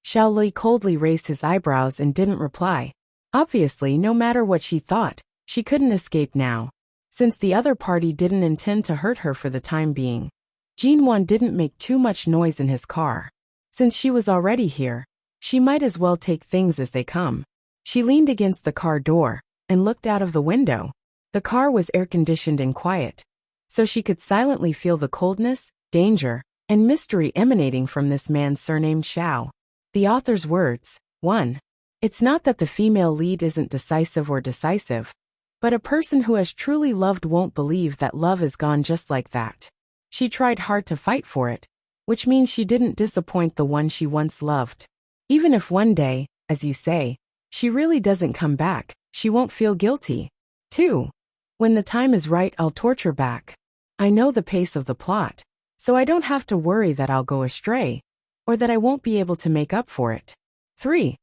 Xiao Li coldly raised his eyebrows and didn't reply. Obviously, no matter what she thought, she couldn't escape now. Since the other party didn't intend to hurt her for the time being, Jean Wan didn't make too much noise in his car. Since she was already here, she might as well take things as they come. She leaned against the car door and looked out of the window. The car was air-conditioned and quiet, so she could silently feel the coldness, danger, and mystery emanating from this man surnamed Xiao. The author's words. 1. It's not that the female lead isn't decisive or decisive, but a person who has truly loved won't believe that love is gone just like that. She tried hard to fight for it, which means she didn't disappoint the one she once loved. Even if one day, as you say, she really doesn't come back, she won't feel guilty. 2. When the time is right, I'll torture back. I know the pace of the plot, so I don't have to worry that I'll go astray, or that I won't be able to make up for it. 3.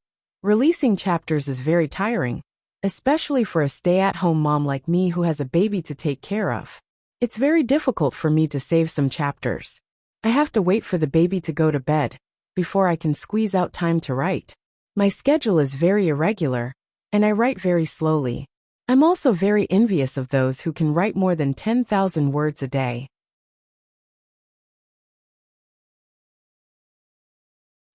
Releasing chapters is very tiring, especially for a stay-at-home mom like me who has a baby to take care of. It's very difficult for me to save some chapters. I have to wait for the baby to go to bed before I can squeeze out time to write. My schedule is very irregular, and I write very slowly. I'm also very envious of those who can write more than 10,000 words a day.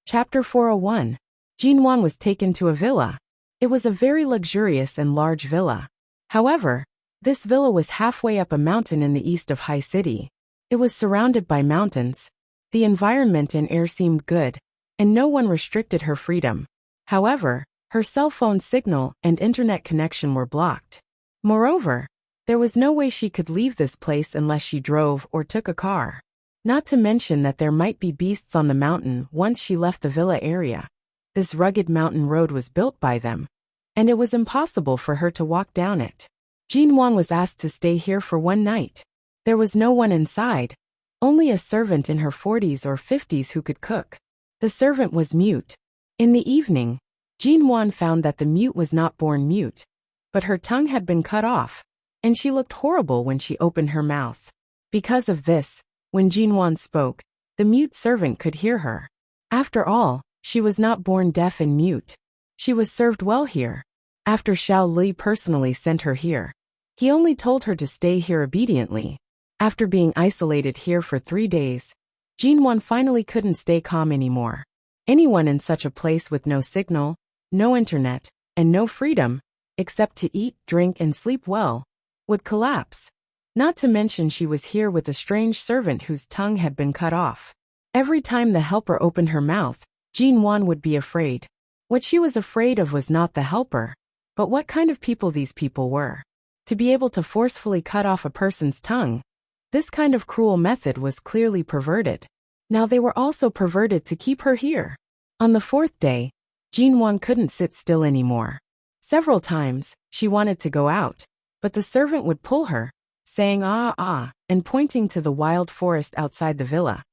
Chapter 401. Jean Wan was taken to a villa. It was a very luxurious and large villa. However, this villa was halfway up a mountain in the east of High City. It was surrounded by mountains. The environment and air seemed good, and no one restricted her freedom. However, her cell phone signal and internet connection were blocked. Moreover, there was no way she could leave this place unless she drove or took a car. Not to mention that there might be beasts on the mountain once she left the villa area. This rugged mountain road was built by them, and it was impossible for her to walk down it. Jean Wan was asked to stay here for one night. There was no one inside, only a servant in her 40s or 50s who could cook. The servant was mute. In the evening, Jean Wan found that the mute was not born mute, but her tongue had been cut off, and she looked horrible when she opened her mouth. Because of this, when Jean Wan spoke, the mute servant could hear her. After all, she was not born deaf and mute. She was served well here. After Xiao Li personally sent her here, he only told her to stay here obediently. After being isolated here for 3 days, Jean Wan finally couldn't stay calm anymore. Anyone in such a place with no signal, no internet, and no freedom, except to eat, drink, and sleep well, would collapse. Not to mention she was here with a strange servant whose tongue had been cut off. Every time the helper opened her mouth, Jean Wan would be afraid. What she was afraid of was not the helper, but what kind of people these people were. To be able to forcefully cut off a person's tongue, this kind of cruel method was clearly perverted. Now they were also perverted to keep her here. On the 4th day, Jean Wan couldn't sit still anymore. Several times, she wanted to go out, but the servant would pull her, saying ah ah, and pointing to the wild forest outside the villa,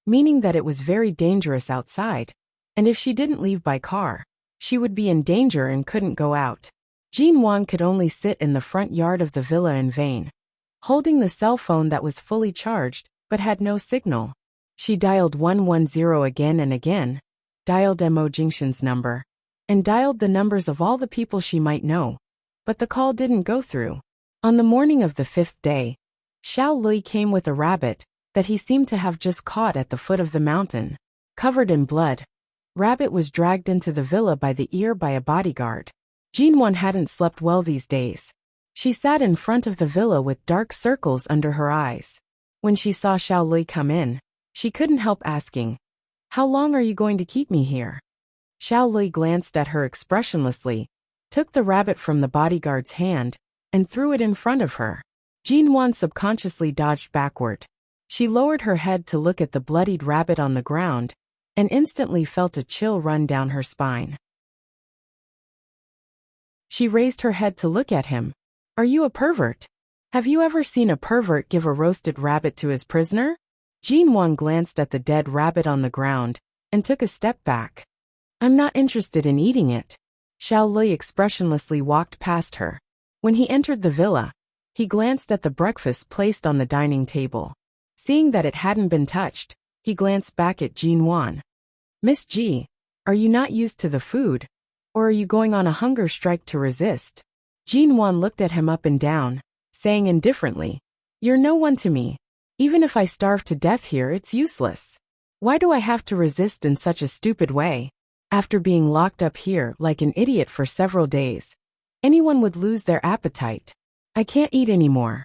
meaning that it was very dangerous outside, and if she didn't leave by car, she would be in danger and couldn't go out. Jean Wan could only sit in the front yard of the villa in vain, holding the cell phone that was fully charged, but had no signal. She dialed 110 again and again, dialed Mo Jingshan's number, and dialed the numbers of all the people she might know, but the call didn't go through. On the morning of the 5th day, Xiao Li came with a rabbit that he seemed to have just caught at the foot of the mountain. Covered in blood, Rabbit was dragged into the villa by the ear by a bodyguard. Jinwon hadn't slept well these days. She sat in front of the villa with dark circles under her eyes. When she saw Xiao Lui come in, she couldn't help asking, "How long are you going to keep me here?" Xiao Lui glanced at her expressionlessly, took the rabbit from the bodyguard's hand, and threw it in front of her. Jinwon subconsciously dodged backward. She lowered her head to look at the bloodied rabbit on the ground, and instantly felt a chill run down her spine. She raised her head to look at him. "Are you a pervert? Have you ever seen a pervert give a roasted rabbit to his prisoner?" Jinwon glanced at the dead rabbit on the ground, and took a step back. "I'm not interested in eating it." Xiao Lui expressionlessly walked past her. When he entered the villa, he glanced at the breakfast placed on the dining table. Seeing that it hadn't been touched, he glanced back at Jinwon. "Miss Ji, are you not used to the food? Or are you going on a hunger strike to resist?" Jinwon looked at him up and down, saying indifferently, "You're no one to me. Even if I starve to death here, it's useless. Why do I have to resist in such a stupid way? After being locked up here like an idiot for several days, anyone would lose their appetite. I can't eat anymore."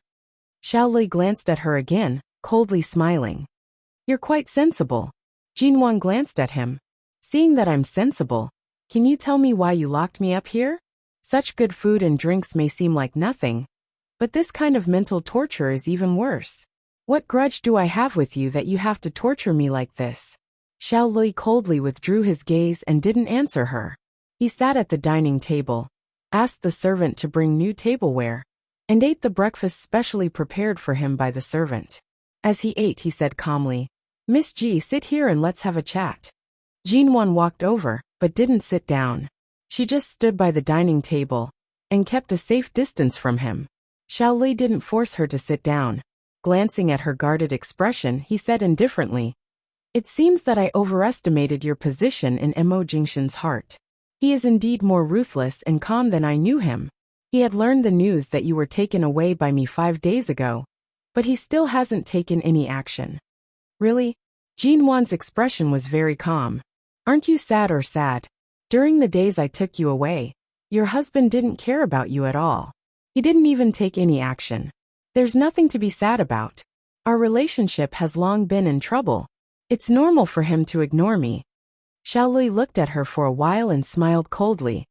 Xiao Lui glanced at her again, coldly smiling. "You're quite sensible." Jinwon glanced at him. "Seeing that I'm sensible, can you tell me why you locked me up here? Such good food and drinks may seem like nothing, but this kind of mental torture is even worse. What grudge do I have with you that you have to torture me like this?" Xiao Lui coldly withdrew his gaze and didn't answer her. He sat at the dining table, asked the servant to bring new tableware, and ate the breakfast specially prepared for him by the servant. As he ate, he said calmly, "Miss Ji, sit here and let's have a chat." Jinwon walked over, but didn't sit down. She just stood by the dining table and kept a safe distance from him. Xiao Lui didn't force her to sit down. Glancing at her guarded expression, he said indifferently, "It seems that I overestimated your position in Mo Jingshan's heart. He is indeed more ruthless and calm than I knew him. He had learned the news that you were taken away by me 5 days ago, but he still hasn't taken any action." "Really?" Jinwon's expression was very calm. "Aren't you sad or sad? During the days I took you away, your husband didn't care about you at all. He didn't even take any action. There's nothing to be sad about. Our relationship has long been in trouble. It's normal for him to ignore me." Xiao Lui looked at her for a while and smiled coldly.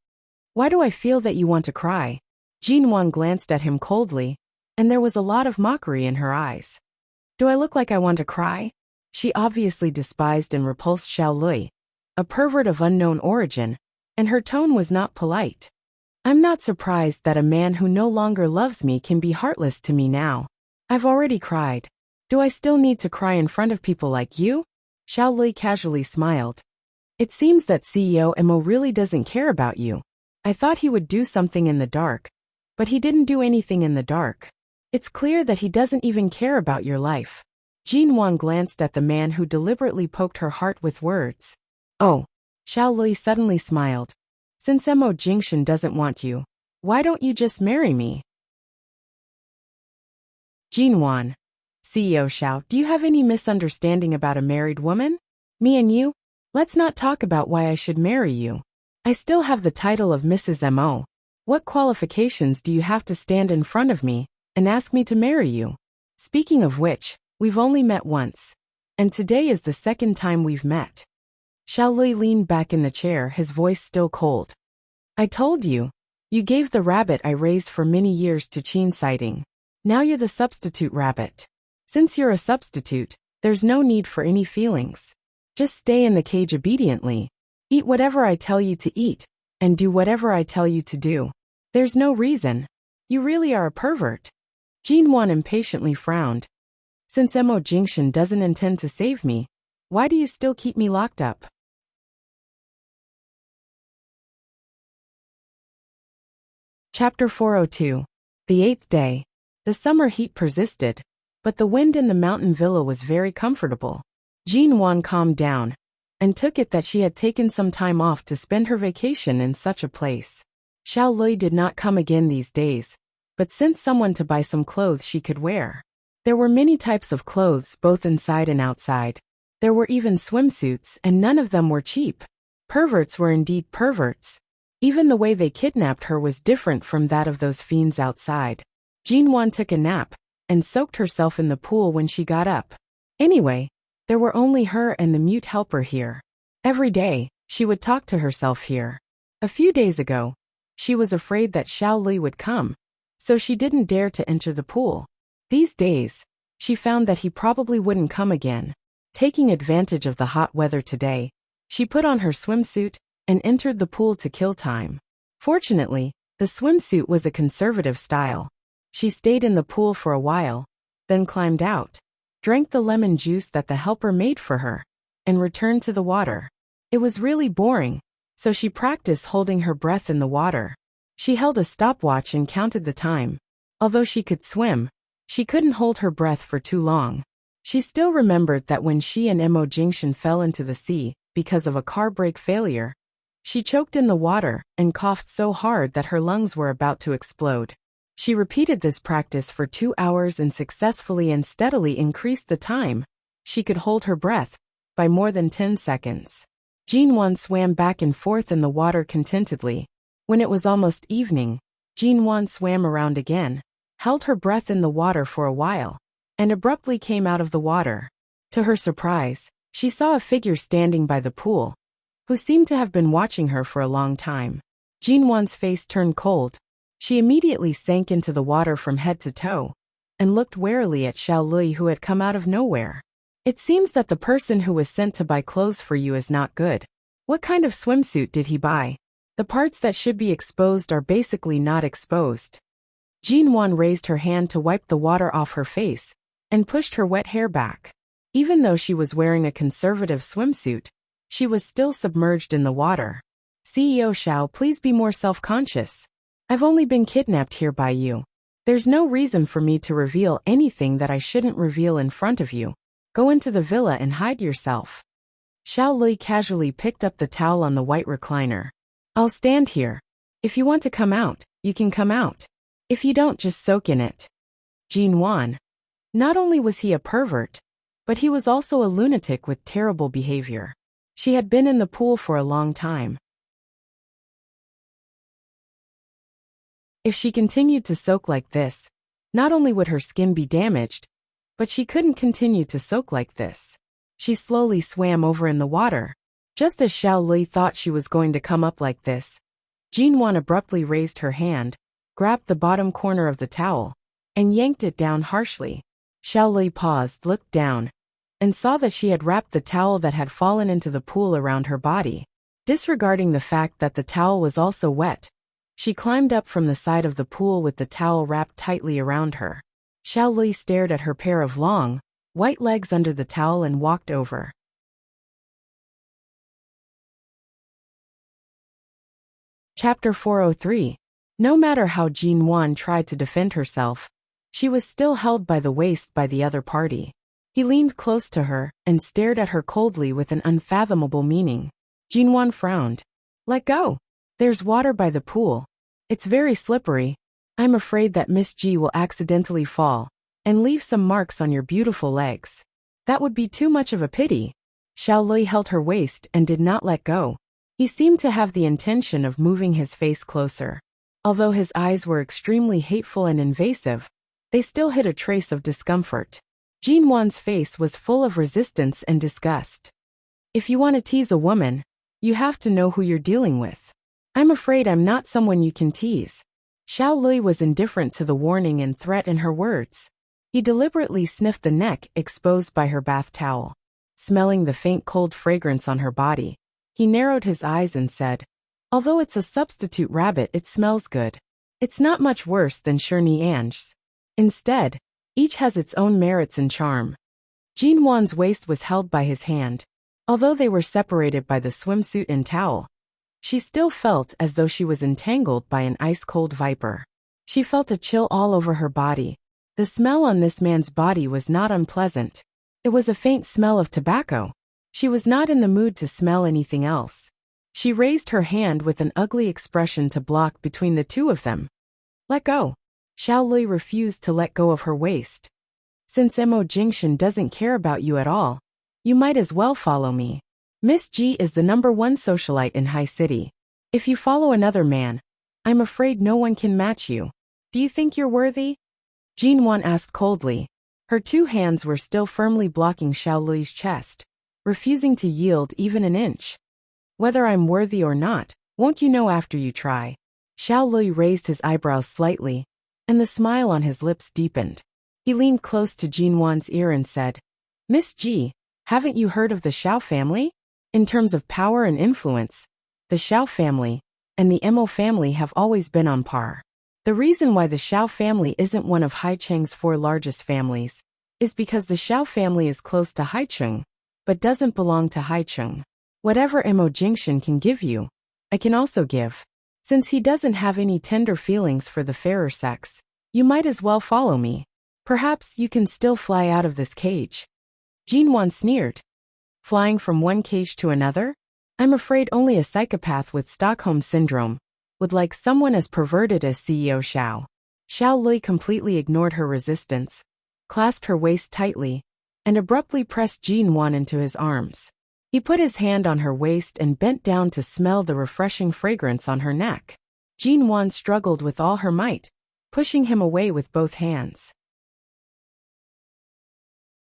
"Why do I feel that you want to cry?" Jinwon glanced at him coldly, and there was a lot of mockery in her eyes. "Do I look like I want to cry?" She obviously despised and repulsed Xiao Lui, a pervert of unknown origin, and her tone was not polite. "I'm not surprised that a man who no longer loves me can be heartless to me now. I've already cried. Do I still need to cry in front of people like you?" Xiao Lui casually smiled. "It seems that CEO Mo really doesn't care about you. I thought he would do something in the dark, but he didn't do anything in the dark. It's clear that he doesn't even care about your life." Jinwon glanced at the man who deliberately poked her heart with words. "Oh." Xiao Lui suddenly smiled. "Since Mo Jingshan doesn't want you, why don't you just marry me?" Jinwon. "CEO Xiao, do you have any misunderstanding about a married woman? Me and you? Let's not talk about why I should marry you. I still have the title of Mrs. Mo. What qualifications do you have to stand in front of me and ask me to marry you? Speaking of which, we've only met once, and today is the second time we've met." Xiao Lui leaned back in the chair, his voice still cold. "I told you. You gave the rabbit I raised for many years to Qin sighting. Now you're the substitute rabbit. Since you're a substitute, there's no need for any feelings. Just stay in the cage obediently. Eat whatever I tell you to eat, and do whatever I tell you to do. There's no reason. You really are a pervert." Jinwon impatiently frowned. "Since Mo Jingshan doesn't intend to save me, why do you still keep me locked up?" Chapter 402. The 8th day. The summer heat persisted, but the wind in the mountain villa was very comfortable. Jinwon calmed down, and took it that she had taken some time off to spend her vacation in such a place. Xiao Lui did not come again these days, but sent someone to buy some clothes she could wear. There were many types of clothes both inside and outside. There were even swimsuits, and none of them were cheap. Perverts were indeed perverts. Even the way they kidnapped her was different from that of those fiends outside. Jinwan took a nap and soaked herself in the pool when she got up. Anyway, there were only her and the mute helper here. Every day, she would talk to herself here. A few days ago, she was afraid that Xiao Li would come, so she didn't dare to enter the pool. These days, she found that he probably wouldn't come again. Taking advantage of the hot weather today, she put on her swimsuit and entered the pool to kill time. Fortunately, the swimsuit was a conservative style. She stayed in the pool for a while, then climbed out, drank the lemon juice that the helper made for her, and returned to the water. It was really boring, so she practiced holding her breath in the water. She held a stopwatch and counted the time. Although she could swim, she couldn't hold her breath for too long. She still remembered that when she and Emo Jingshan fell into the sea because of a car brake failure, she choked in the water and coughed so hard that her lungs were about to explode. She repeated this practice for 2 hours and successfully and steadily increased the time she could hold her breath by more than 10 seconds. Jinwan swam back and forth in the water contentedly. When it was almost evening, Jinwan swam around again, held her breath in the water for a while, and abruptly came out of the water. To her surprise, she saw a figure standing by the pool, who seemed to have been watching her for a long time. Jinwan's face turned cold. She immediately sank into the water from head to toe, and looked warily at Xiao Li, who had come out of nowhere. It seems that the person who was sent to buy clothes for you is not good. What kind of swimsuit did he buy? The parts that should be exposed are basically not exposed. Jinwan raised her hand to wipe the water off her face, and pushed her wet hair back. Even though she was wearing a conservative swimsuit, she was still submerged in the water. CEO Xiao, please be more self-conscious. I've only been kidnapped here by you. There's no reason for me to reveal anything that I shouldn't reveal in front of you. Go into the villa and hide yourself. Xiao Li casually picked up the towel on the white recliner. I'll stand here. If you want to come out, you can come out. If you don't, just soak in it. Jinwan. Not only was he a pervert, but he was also a lunatic with terrible behavior. She had been in the pool for a long time. If she continued to soak like this, not only would her skin be damaged, but she couldn't continue to soak like this. She slowly swam over in the water. Just as Xiao Li thought she was going to come up like this, Jinwan abruptly raised her hand, grabbed the bottom corner of the towel, and yanked it down harshly. Xiao Li paused, looked down, and saw that she had wrapped the towel that had fallen into the pool around her body. Disregarding the fact that the towel was also wet, she climbed up from the side of the pool with the towel wrapped tightly around her. Xiao Li stared at her pair of long, white legs under the towel and walked over. Chapter 403. No matter how Jinwan tried to defend herself, she was still held by the waist by the other party. He leaned close to her and stared at her coldly with an unfathomable meaning. Jinwan frowned. Let go. There's water by the pool. It's very slippery. I'm afraid that Miss Ji will accidentally fall and leave some marks on your beautiful legs. That would be too much of a pity. Xiao Li held her waist and did not let go. He seemed to have the intention of moving his face closer. Although his eyes were extremely hateful and invasive, they still hid a trace of discomfort. Jinwan's face was full of resistance and disgust. If you want to tease a woman, you have to know who you're dealing with. I'm afraid I'm not someone you can tease. Xiao Li was indifferent to the warning and threat in her words. He deliberately sniffed the neck exposed by her bath towel. Smelling the faint cold fragrance on her body, he narrowed his eyes and said, although it's a substitute rabbit, it smells good. It's not much worse than Shirni Ange's. Instead, each has its own merits and charm. Jinwan's waist was held by his hand. Although they were separated by the swimsuit and towel, she still felt as though she was entangled by an ice-cold viper. She felt a chill all over her body. The smell on this man's body was not unpleasant. It was a faint smell of tobacco. She was not in the mood to smell anything else. She raised her hand with an ugly expression to block between the two of them. Let go. Xiao Li refused to let go of her waist. Since Emo Jingshan doesn't care about you at all, you might as well follow me. Miss G is the #1 socialite in High City. If you follow another man, I'm afraid no one can match you. Do you think you're worthy? Jinwon asked coldly. Her 2 hands were still firmly blocking Xiao Lui's chest, refusing to yield even an inch. Whether I'm worthy or not, won't you know after you try? Xiao Lui raised his eyebrows slightly, and the smile on his lips deepened. He leaned close to Jinwon's ear and said, Miss G, haven't you heard of the Xiao family? In terms of power and influence, the Xiao family and the Mo family have always been on par. The reason why the Xiao family isn't one of Haicheng's 4 largest families is because the Xiao family is close to Haicheng, but doesn't belong to Haicheng. Whatever Mo Jingshan can give you, I can also give. Since he doesn't have any tender feelings for the fairer sex, you might as well follow me. Perhaps you can still fly out of this cage. Jinwon sneered. Flying from one cage to another? I'm afraid only a psychopath with Stockholm Syndrome would like someone as perverted as CEO Xiao. Xiao Lui completely ignored her resistance, clasped her waist tightly, and abruptly pressed Jinwon into his arms. He put his hand on her waist and bent down to smell the refreshing fragrance on her neck. Jinwon struggled with all her might, pushing him away with both hands.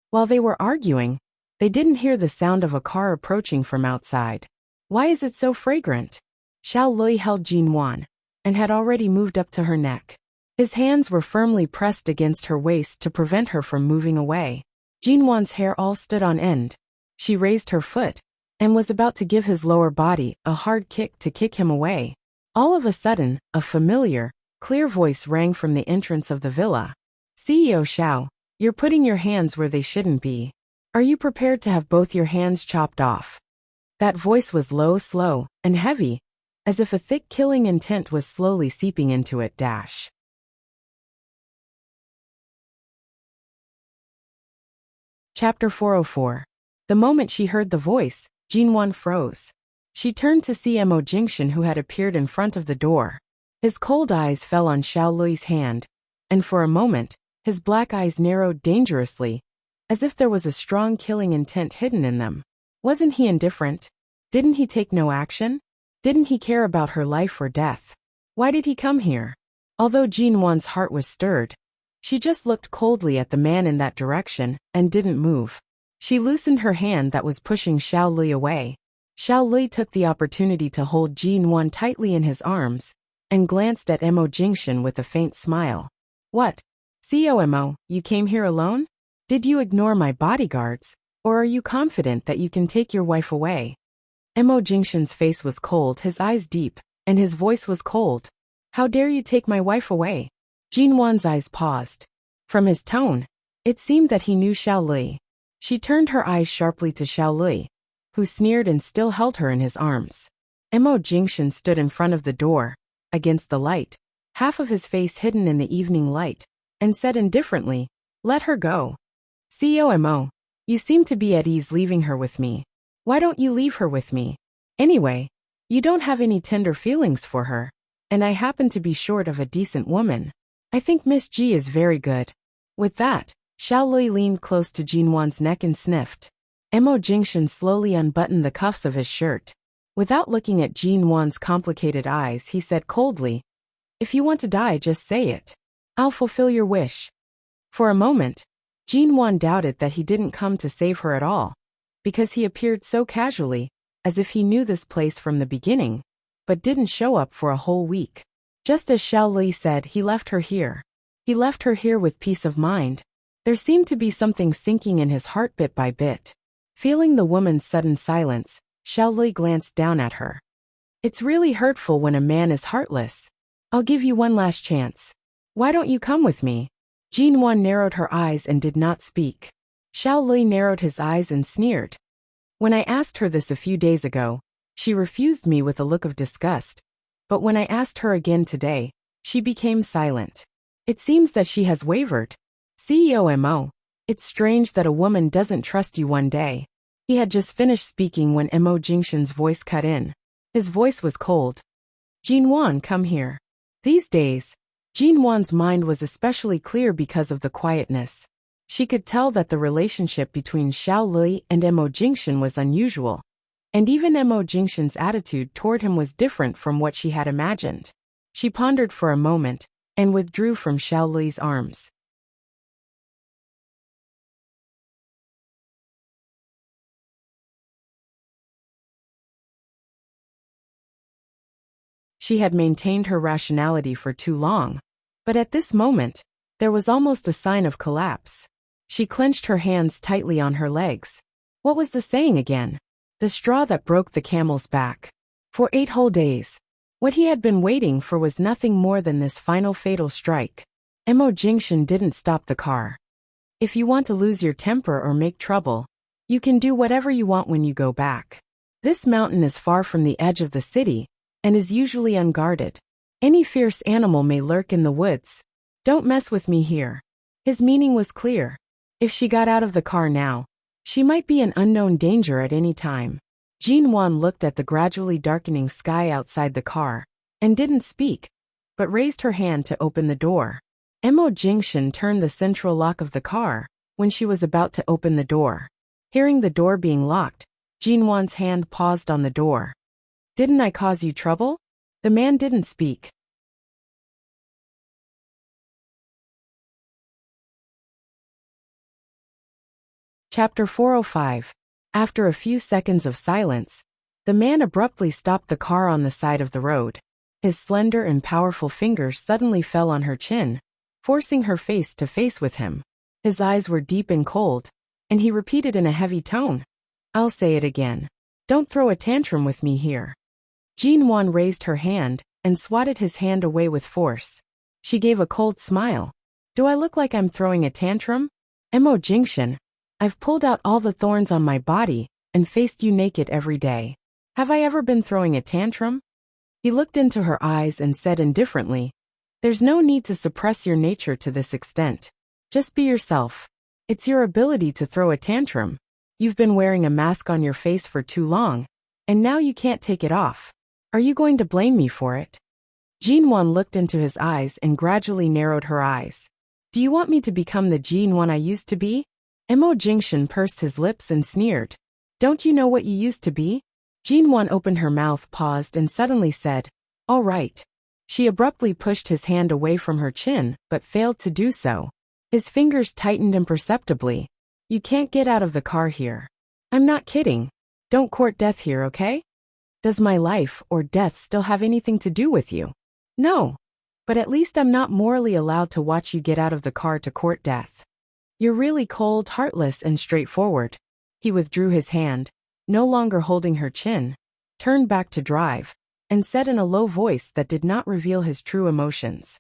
While they were arguing, they didn't hear the sound of a car approaching from outside. Why is it so fragrant? Xiao Lui held Jinwon, and had already moved up to her neck. His hands were firmly pressed against her waist to prevent her from moving away. Jinwon's hair all stood on end. She raised her foot, and was about to give his lower body a hard kick to kick him away. All of a sudden, a familiar, clear voice rang from the entrance of the villa. CEO Xiao, you're putting your hands where they shouldn't be. Are you prepared to have both your hands chopped off? That voice was low, slow, and heavy, as if a thick killing intent was slowly seeping into it. Chapter 404. The moment she heard the voice, Jinwon froze. She turned to see Mo Jingshan, who had appeared in front of the door. His cold eyes fell on Xiao Lui's hand, and for a moment, his black eyes narrowed dangerously, as if there was a strong killing intent hidden in them. Wasn't he indifferent? Didn't he take no action? Didn't he care about her life or death? Why did he come here? Although Jinwon's heart was stirred, she just looked coldly at the man in that direction and didn't move. She loosened her hand that was pushing Xiao Lui away. Xiao Lui took the opportunity to hold Jinwon tightly in his arms, and glanced at Mo Jingshan with a faint smile. What? CEO Mo, you came here alone? Did you ignore my bodyguards, or are you confident that you can take your wife away? Mo Jingshan's face was cold, his eyes deep, and his voice was cold. How dare you take my wife away? Jinwon's eyes paused. From his tone, it seemed that he knew Xiao Lui. She turned her eyes sharply to Xiao Lui, who sneered and still held her in his arms. Mo Jingshan stood in front of the door, against the light, half of his face hidden in the evening light, and said indifferently, "Let her go. CEO Mo, you seem to be at ease leaving her with me. Why don't you leave her with me? Anyway, you don't have any tender feelings for her, and I happen to be short of a decent woman. I think Miss G is very good." With that, Xiao Lui leaned close to Jinwon's neck and sniffed. Mo Jingshan slowly unbuttoned the cuffs of his shirt. Without looking at Jinwon's complicated eyes, he said coldly, "If you want to die, just say it. I'll fulfill your wish." For a moment, Jinwon doubted that he didn't come to save her at all, because he appeared so casually, as if he knew this place from the beginning, but didn't show up for a whole week. Just as Xiao Lui said, he left her here. He left her here with peace of mind. There seemed to be something sinking in his heart bit by bit. Feeling the woman's sudden silence, Xiao Lui glanced down at her. It's really hurtful when a man is heartless. I'll give you one last chance. Why don't you come with me? Jinwon narrowed her eyes and did not speak. Xiao Lui narrowed his eyes and sneered. When I asked her this a few days ago, she refused me with a look of disgust. But when I asked her again today, she became silent. It seems that she has wavered. CEO Mo, it's strange that a woman doesn't trust you one day. He had just finished speaking when Mo Jingshan's voice cut in. His voice was cold. Jinwon, come here. These days, Jinwon's mind was especially clear because of the quietness. She could tell that the relationship between Xiao Lui and Mo Jingshan was unusual, And even Mo Jingshan's attitude toward him was different from what she had imagined. She pondered for a moment, and withdrew from Xiao Li's arms. She had maintained her rationality for too long, but at this moment, there was almost a sign of collapse. She clenched her hands tightly on her legs. What was the saying again? The straw that broke the camel's back. For 8 whole days, what he had been waiting for was nothing more than this final fatal strike. Mo Jingshan didn't stop the car. If you want to lose your temper or make trouble, you can do whatever you want when you go back. This mountain is far from the edge of the city, and is usually unguarded. Any fierce animal may lurk in the woods. Don't mess with me here. His meaning was clear. If she got out of the car now, she might be in unknown danger at any time. Jinwan looked at the gradually darkening sky outside the car, and didn't speak, but raised her hand to open the door. Mo Jingshan turned the central lock of the car, when she was about to open the door. Hearing the door being locked, Jinwan's hand paused on the door. Didn't I cause you trouble? The man didn't speak. Chapter 405. After a few seconds of silence, the man abruptly stopped the car on the side of the road. His slender and powerful fingers suddenly fell on her chin, forcing her face to face with him. His eyes were deep and cold, and he repeated in a heavy tone, "I'll say it again. Don't throw a tantrum with me here." Jinwan raised her hand and swatted his hand away with force. She gave a cold smile. "Do I look like I'm throwing a tantrum? Mo Jingshan, I've pulled out all the thorns on my body and faced you naked every day. Have I ever been throwing a tantrum?" He looked into her eyes and said indifferently, "There's no need to suppress your nature to this extent. Just be yourself. It's your ability to throw a tantrum. You've been wearing a mask on your face for too long, and now you can't take it off. Are you going to blame me for it?" Jinwan looked into his eyes and gradually narrowed her eyes. "Do you want me to become the Jinwan I used to be?" Mo Jingshan pursed his lips and sneered. "Don't you know what you used to be?" Jinwan opened her mouth, paused, and suddenly said, "All right." She abruptly pushed his hand away from her chin, but failed to do so. His fingers tightened imperceptibly. "You can't get out of the car here. I'm not kidding. Don't court death here, okay? Does my life or death still have anything to do with you? No. But at least I'm not morally allowed to watch you get out of the car to court death. You're really cold, heartless, and straightforward." He withdrew his hand, no longer holding her chin, turned back to drive, and said in a low voice that did not reveal his true emotions,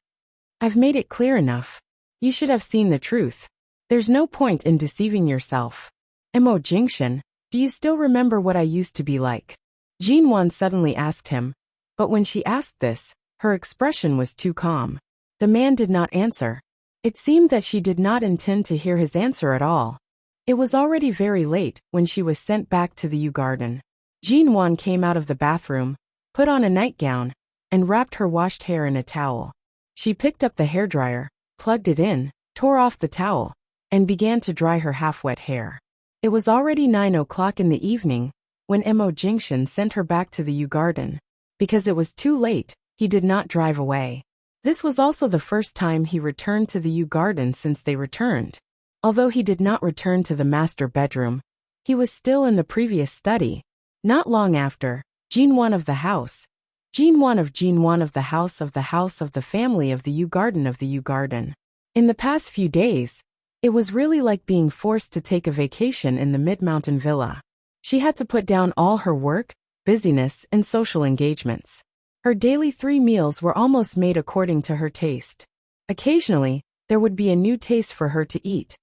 "I've made it clear enough. You should have seen the truth. There's no point in deceiving yourself. Mo Jingshan, do you still remember what I used to be like?" Jinwan suddenly asked him, but when she asked this, her expression was too calm. The man did not answer. It seemed that she did not intend to hear his answer at all. It was already very late when she was sent back to the Yew Garden. Jinwan came out of the bathroom, put on a nightgown, and wrapped her washed hair in a towel. She picked up the hairdryer, plugged it in, tore off the towel, and began to dry her half-wet hair. It was already 9 o'clock in the evening when Mo Jingshan sent her back to the Yew Garden. Because it was too late, he did not drive away. This was also the first time he returned to the Yew Garden since they returned. Although he did not return to the master bedroom, he was still in the previous study. Not long after, Jinwan of the house, Jinwan of the house of the family of the Yew Garden. In the past few days, it was really like being forced to take a vacation in the mid-mountain villa. She had to put down all her work, busyness, and social engagements. Her daily 3 meals were almost made according to her taste. Occasionally, there would be a new taste for her to eat.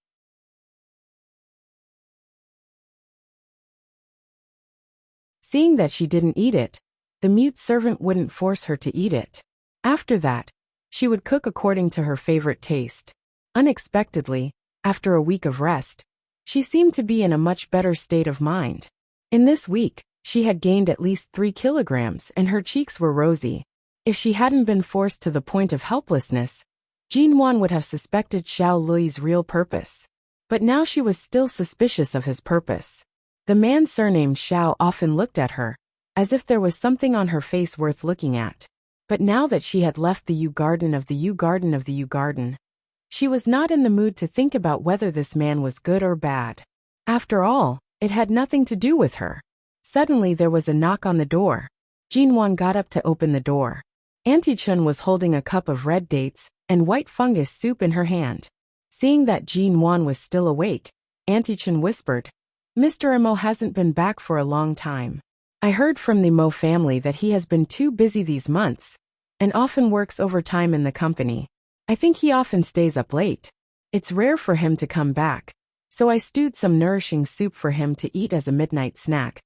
Seeing that she didn't eat it, the mute servant wouldn't force her to eat it. After that, she would cook according to her favorite taste. Unexpectedly, after a week of rest, she seemed to be in a much better state of mind. In this week, she had gained at least 3 kilograms and her cheeks were rosy. If she hadn't been forced to the point of helplessness, Jinwan would have suspected Xiao Lui's real purpose. But now she was still suspicious of his purpose. The man surnamed Xiao often looked at her, as if there was something on her face worth looking at. But now that she had left the Yew Garden of the Yew Garden of the Yew Garden, she was not in the mood to think about whether this man was good or bad. After all, it had nothing to do with her. Suddenly there was a knock on the door. Jinwan got up to open the door. Auntie Chun was holding a cup of red dates and white fungus soup in her hand. Seeing that Jinwan was still awake, Auntie Chun whispered, "Mr. Mo hasn't been back for a long time. I heard from the Mo family that he has been too busy these months and often works overtime in the company. I think he often stays up late. It's rare for him to come back, so I stewed some nourishing soup for him to eat as a midnight snack.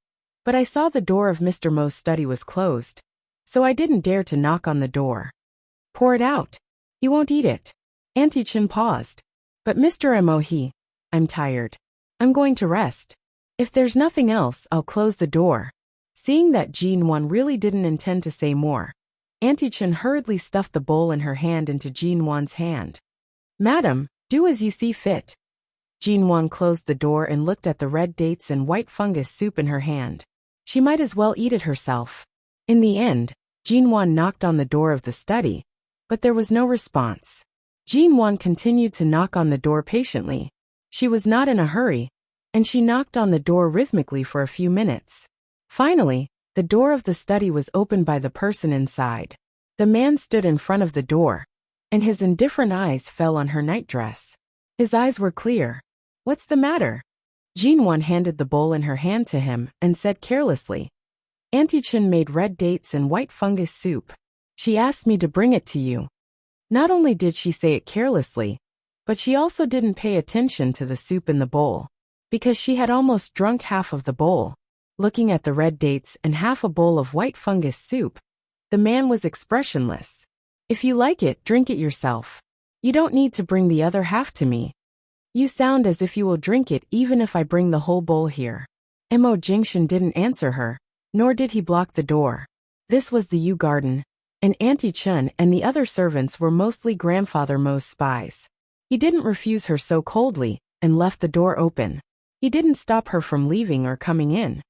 But I saw the door of Mr. Mo's study was closed, so I didn't dare to knock on the door." "Pour it out. He won't eat it." Auntie Chun paused. "But Mr. Mo, I'm tired. I'm going to rest. If there's nothing else, I'll close the door." Seeing that Jinwan really didn't intend to say more, Auntie Chun hurriedly stuffed the bowl in her hand into Jinwan's hand. "Madam, do as you see fit." Jinwan closed the door and looked at the red dates and white fungus soup in her hand. She might as well eat it herself. In the end, Jinwan knocked on the door of the study, but there was no response. Jinwan continued to knock on the door patiently. She was not in a hurry, and she knocked on the door rhythmically for a few minutes. Finally, the door of the study was opened by the person inside. The man stood in front of the door, and his indifferent eyes fell on her nightdress. His eyes were clear. "What's the matter?" Jinwan handed the bowl in her hand to him and said carelessly, "Auntie Chun made red dates and white fungus soup. She asked me to bring it to you." Not only did she say it carelessly, but she also didn't pay attention to the soup in the bowl, because she had almost drunk half of the bowl. Looking at the red dates and half a bowl of white fungus soup, the man was expressionless. "If you like it, drink it yourself. You don't need to bring the other half to me. You sound as if you will drink it even if I bring the whole bowl here." Mo Jingshan didn't answer her, nor did he block the door. This was the Yew Garden, and Auntie Chun and the other servants were mostly Grandfather Mo's spies. He didn't refuse her so coldly and left the door open. He didn't stop her from leaving or coming in.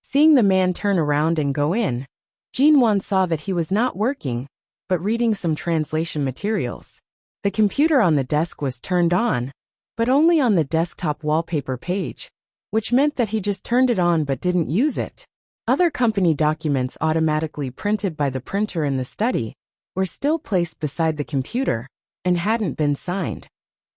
Seeing the man turn around and go in, Jinwan saw that he was not working, but reading some translation materials. The computer on the desk was turned on, but only on the desktop wallpaper page, which meant that he just turned it on but didn't use it. Other company documents automatically printed by the printer in the study were still placed beside the computer and hadn't been signed,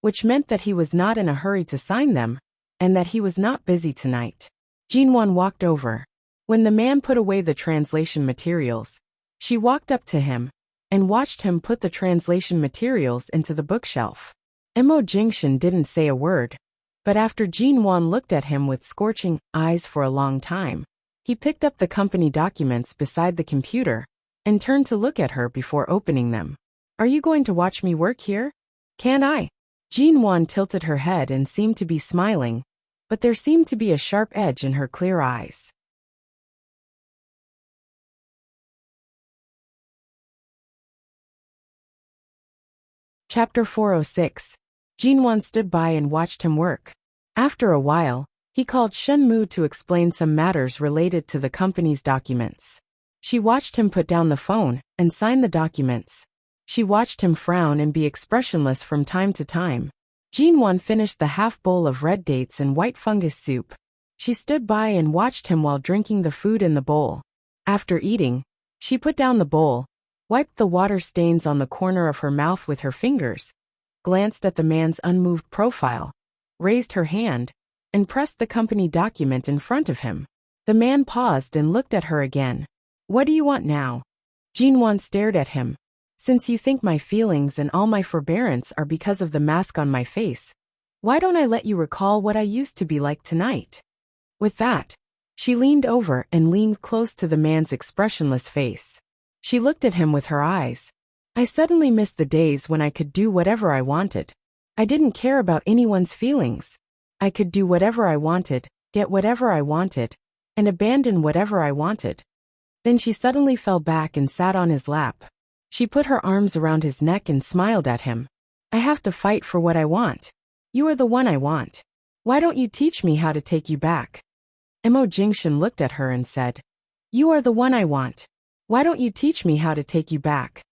which meant that he was not in a hurry to sign them and that he was not busy tonight. Jinwan walked over. When the man put away the translation materials, she walked up to him and watched him put the translation materials into the bookshelf. Mo Jingshan didn't say a word, but after Jinwan looked at him with scorching eyes for a long time, he picked up the company documents beside the computer and turned to look at her before opening them. "Are you going to watch me work here? Can I?" Jinwan tilted her head and seemed to be smiling, but there seemed to be a sharp edge in her clear eyes. Chapter 406. Jinwan stood by and watched him work. After a while, he called Shen Mu to explain some matters related to the company's documents. She watched him put down the phone and sign the documents. She watched him frown and be expressionless from time to time. Jinwan finished the half bowl of red dates and white fungus soup. She stood by and watched him while drinking the food in the bowl. After eating, she put down the bowl, wiped the water stains on the corner of her mouth with her fingers, glanced at the man's unmoved profile, raised her hand, and pressed the company document in front of him. The man paused and looked at her again. "What do you want now?" Jinwan stared at him. "Since you think my feelings and all my forbearance are because of the mask on my face, why don't I let you recall what I used to be like tonight?" With that, she leaned over and leaned close to the man's expressionless face. She looked at him with her eyes. "I suddenly missed the days when I could do whatever I wanted. I didn't care about anyone's feelings. I could do whatever I wanted, get whatever I wanted, and abandon whatever I wanted." Then she suddenly fell back and sat on his lap. She put her arms around his neck and smiled at him. "I have to fight for what I want. You are the one I want. Why don't you teach me how to take you back? Mo Jingshan looked at her and said, You are the one I want. Why don't you teach me how to take you back?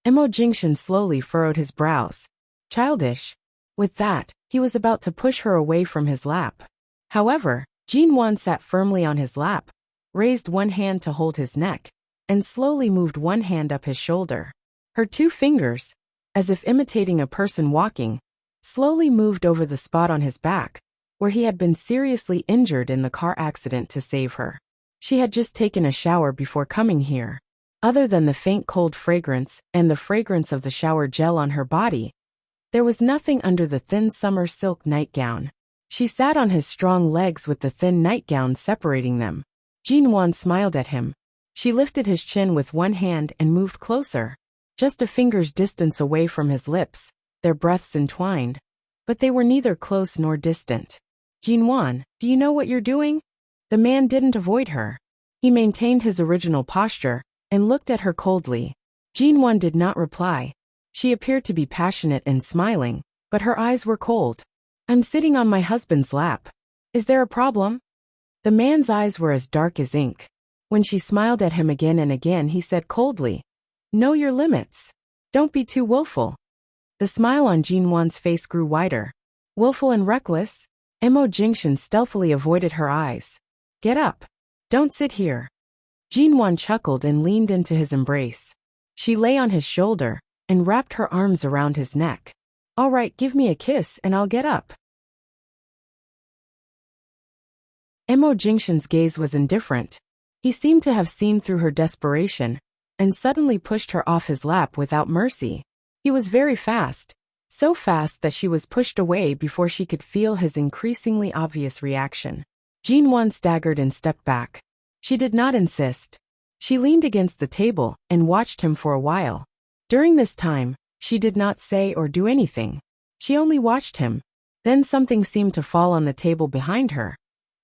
Mo Jingshan slowly furrowed his brows. Childish. With that, he was about to push her away from his lap. However, Jinwan sat firmly on his lap, raised one hand to hold his neck, and slowly moved one hand up his shoulder. Her 2 fingers, as if imitating a person walking, slowly moved over the spot on his back, where he had been seriously injured in the car accident to save her. She had just taken a shower before coming here. Other than the faint cold fragrance and the fragrance of the shower gel on her body, there was nothing under the thin summer silk nightgown. She sat on his strong legs with the thin nightgown separating them. Jinwan smiled at him. She lifted his chin with one hand and moved closer, just a finger's distance away from his lips, their breaths entwined. But they were neither close nor distant. Jinwan, do you know what you're doing? The man didn't avoid her. He maintained his original posture and looked at her coldly. Jinwan did not reply. She appeared to be passionate and smiling, but her eyes were cold. I'm sitting on my husband's lap. Is there a problem? The man's eyes were as dark as ink. When she smiled at him again and again, he said coldly, Know your limits. Don't be too willful. The smile on Jinwan's face grew wider. Willful and reckless? Mo Jingshan stealthily avoided her eyes. Get up. Don't sit here. Jinwan chuckled and leaned into his embrace. She lay on his shoulder and wrapped her arms around his neck. All right, give me a kiss and I'll get up. Mo Jingshan's gaze was indifferent. He seemed to have seen through her desperation and suddenly pushed her off his lap without mercy. He was very fast, so fast that she was pushed away before she could feel his increasingly obvious reaction. Jinwan staggered and stepped back. She did not insist. She leaned against the table and watched him for a while. During this time, she did not say or do anything. She only watched him. Then something seemed to fall on the table behind her,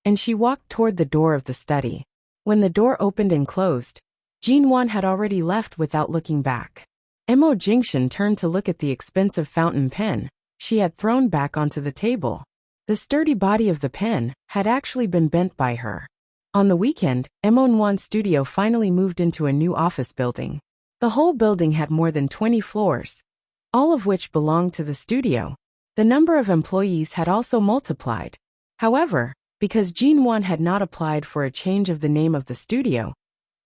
and she walked toward the door of the study. When the door opened and closed, Jinwan had already left without looking back. Mo Jingshan turned to look at the expensive fountain pen she had thrown back onto the table. The sturdy body of the pen had actually been bent by her. On the weekend, Mo Nwan's studio finally moved into a new office building. The whole building had more than 20 floors, all of which belonged to the studio. The number of employees had also multiplied. However, because Jinwan had not applied for a change of the name of the studio,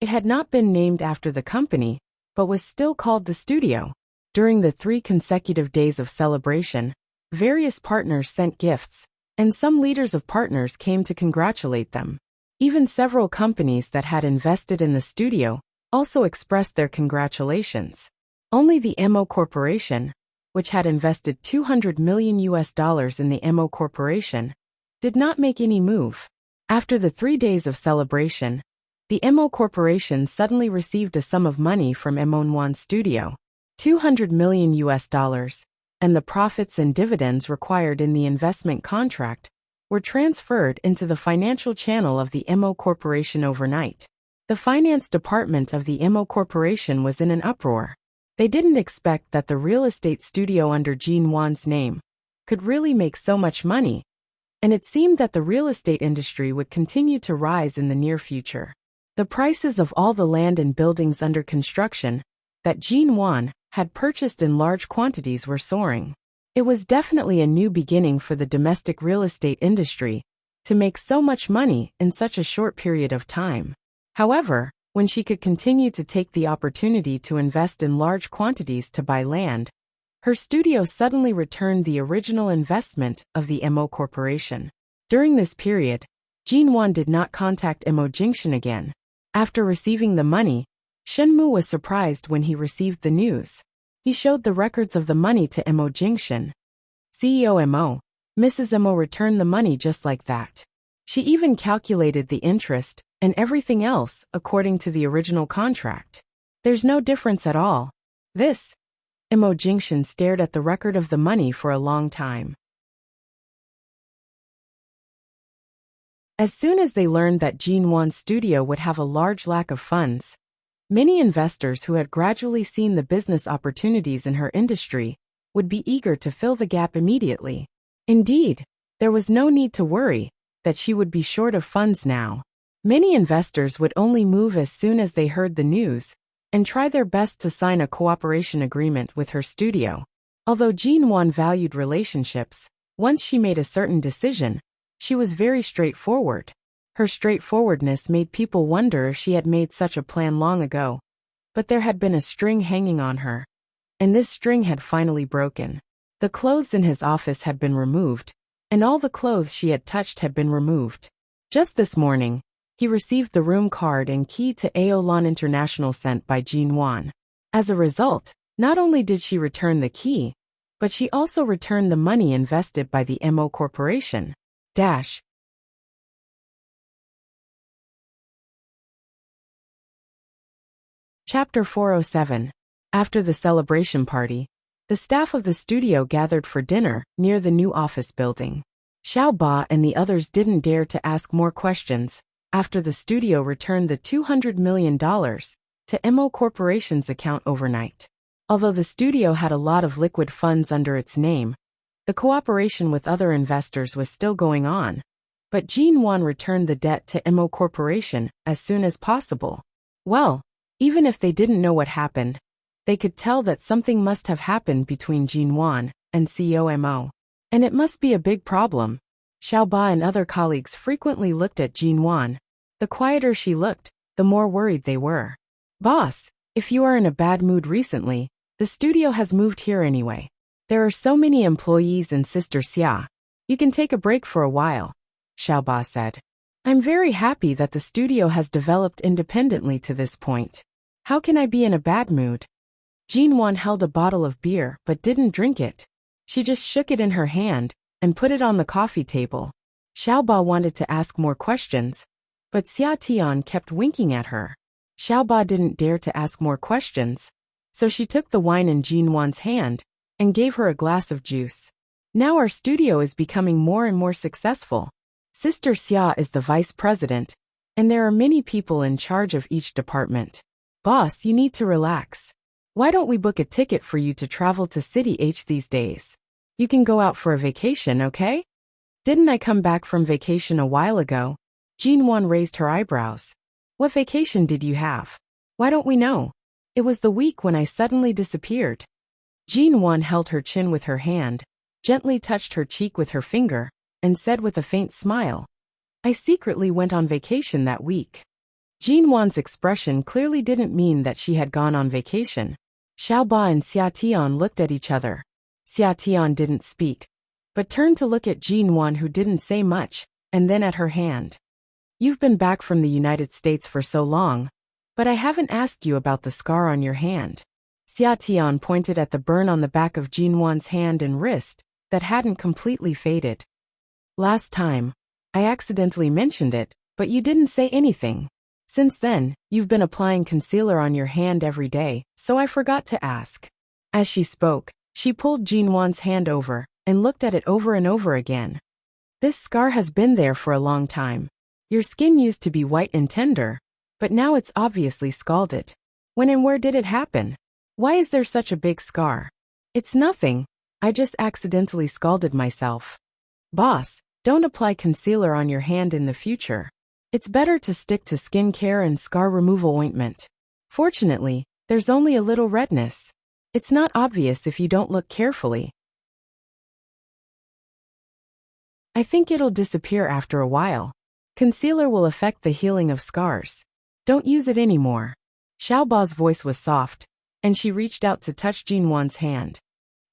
it had not been named after the company, but was still called the studio. During the 3 consecutive days of celebration, various partners sent gifts, and some leaders of partners came to congratulate them. Even several companies that had invested in the studio also expressed their congratulations. Only the Mo Corporation, which had invested $200 million in the Mo Corporation, did not make any move. After the 3 days of celebration, the Mo Corporation suddenly received a sum of money from Mo Nwan's studio, $200 million, and the profits and dividends required in the investment contract were transferred into the financial channel of the Mo Corporation overnight. The finance department of the Mo Corporation was in an uproar. They didn't expect that the real estate studio under Jinwan's name could really make so much money, and it seemed that the real estate industry would continue to rise in the near future. The prices of all the land and buildings under construction that Jinwan had purchased in large quantities were soaring. It was definitely a new beginning for the domestic real estate industry to make so much money in such a short period of time. However, when she could continue to take the opportunity to invest in large quantities to buy land, her studio suddenly returned the original investment of the Mo Corporation. During this period, Jinwan did not contact Mo Jingshan again. After receiving the money, Shenmu was surprised when he received the news. He showed the records of the money to Mo Jingshan. CEO Mo, Mrs. Mo returned the money just like that. She even calculated the interest and everything else according to the original contract. There's no difference at all. This. Mo Jingshan stared at the record of the money for a long time. As soon as they learned that Jinwan's studio would have a large lack of funds, many investors who had gradually seen the business opportunities in her industry would be eager to fill the gap immediately. Indeed, There was no need to worry that she would be short of funds now. Many investors would only move as soon as they heard the news and try their best to sign a cooperation agreement with her studio. Although Jin-won valued relationships, once she made a certain decision, she was very straightforward. Her straightforwardness made people wonder if she had made such a plan long ago. But there had been a string hanging on her, and this string had finally broken. The clothes in his office had been removed, and all the clothes she had touched had been removed. Just this morning, he received the room card and key to Aolan International sent by Jin-won. As a result, not only did she return the key, but she also returned the money invested by the MO Corporation. Chapter 407. After the celebration party, the staff of the studio gathered for dinner near the new office building. Xiao Ba and the others didn't dare to ask more questions after the studio returned the $200 million to MO Corporation's account overnight. Although the studio had a lot of liquid funds under its name, the cooperation with other investors was still going on, but Jin-won returned the debt to MO Corporation as soon as possible. Well, even if they didn't know what happened, they could tell that something must have happened between Jin-won and CEO MO. And it must be a big problem. Xiao Ba and other colleagues frequently looked at Jin-won. The quieter she looked, the more worried they were. Boss, if you are in a bad mood recently, the studio has moved here anyway. There are so many employees and Sister Xia. You can take a break for a while, Xiao Ba said. I'm very happy that the studio has developed independently to this point. How can I be in a bad mood? Jin-won held a bottle of beer but didn't drink it. She just shook it in her hand and put it on the coffee table. Xiao Ba wanted to ask more questions, but Xia Tian kept winking at her. Xiao Ba didn't dare to ask more questions, so she took the wine in Jin-won's hand and gave her a glass of juice. Now our studio is becoming more and more successful. Sister Xia is the vice president, and there are many people in charge of each department. Boss, you need to relax. Why don't we book a ticket for you to travel to City H these days? You can go out for a vacation, okay? Didn't I come back from vacation a while ago? Jin-won raised her eyebrows. What vacation did you have? Why don't we know? It was the week when I suddenly disappeared. Jin-won held her chin with her hand, gently touched her cheek with her finger, and said with a faint smile, I secretly went on vacation that week. Jin-won's expression clearly didn't mean that she had gone on vacation. Xiao Ba and Xia Tian looked at each other. Xia Tian didn't speak, but turned to look at Jin-won, who didn't say much, and then at her hand. You've been back from the United States for so long, but I haven't asked you about the scar on your hand. Xia Tian pointed at the burn on the back of Jin-won's hand and wrist that hadn't completely faded. Last time, I accidentally mentioned it, but you didn't say anything. Since then, you've been applying concealer on your hand every day, so I forgot to ask. As she spoke, she pulled Jin-won's hand over and looked at it over and over again. This scar has been there for a long time. Your skin used to be white and tender, but now it's obviously scalded. When and where did it happen? Why is there such a big scar? It's nothing. I just accidentally scalded myself. Boss, don't apply concealer on your hand in the future. It's better to stick to skincare and scar removal ointment. Fortunately, there's only a little redness. It's not obvious if you don't look carefully. I think it'll disappear after a while. Concealer will affect the healing of scars. Don't use it anymore. Xiao Ba's voice was soft, and she reached out to touch Jin-won's hand.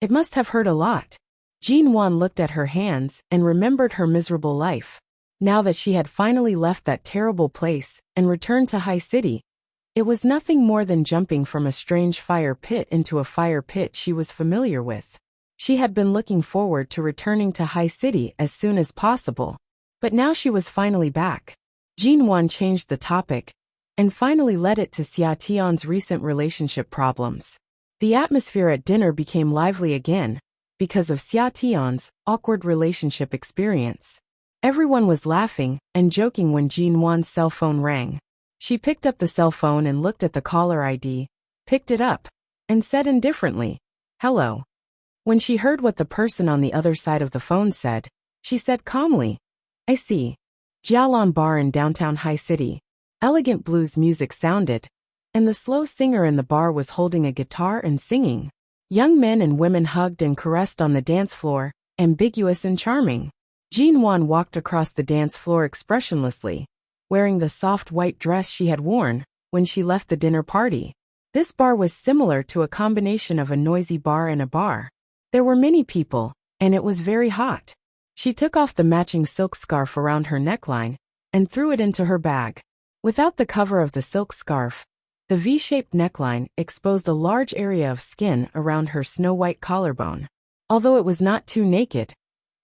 It must have hurt a lot. Jin-won looked at her hands and remembered her miserable life. Now that she had finally left that terrible place and returned to High City, it was nothing more than jumping from a strange fire pit into a fire pit she was familiar with. She had been looking forward to returning to High City as soon as possible, but now she was finally back. Jin-won changed the topic and finally led it to Xia Tian's recent relationship problems. The atmosphere at dinner became lively again because of Xia Tian's awkward relationship experience. Everyone was laughing and joking when Jin-won's cell phone rang. She picked up the cell phone and looked at the caller ID, picked it up, and said indifferently, "Hello." When she heard what the person on the other side of the phone said, she said calmly. I see. Jialan Bar in downtown High City. Elegant blues music sounded, and the slow singer in the bar was holding a guitar and singing. Young men and women hugged and caressed on the dance floor, ambiguous and charming. Jean Wan walked across the dance floor expressionlessly, wearing the soft white dress she had worn when she left the dinner party. This bar was similar to a combination of a noisy bar and a bar. There were many people, and it was very hot. She took off the matching silk scarf around her neckline and threw it into her bag. Without the cover of the silk scarf, the V-shaped neckline exposed a large area of skin around her snow-white collarbone. Although it was not too naked,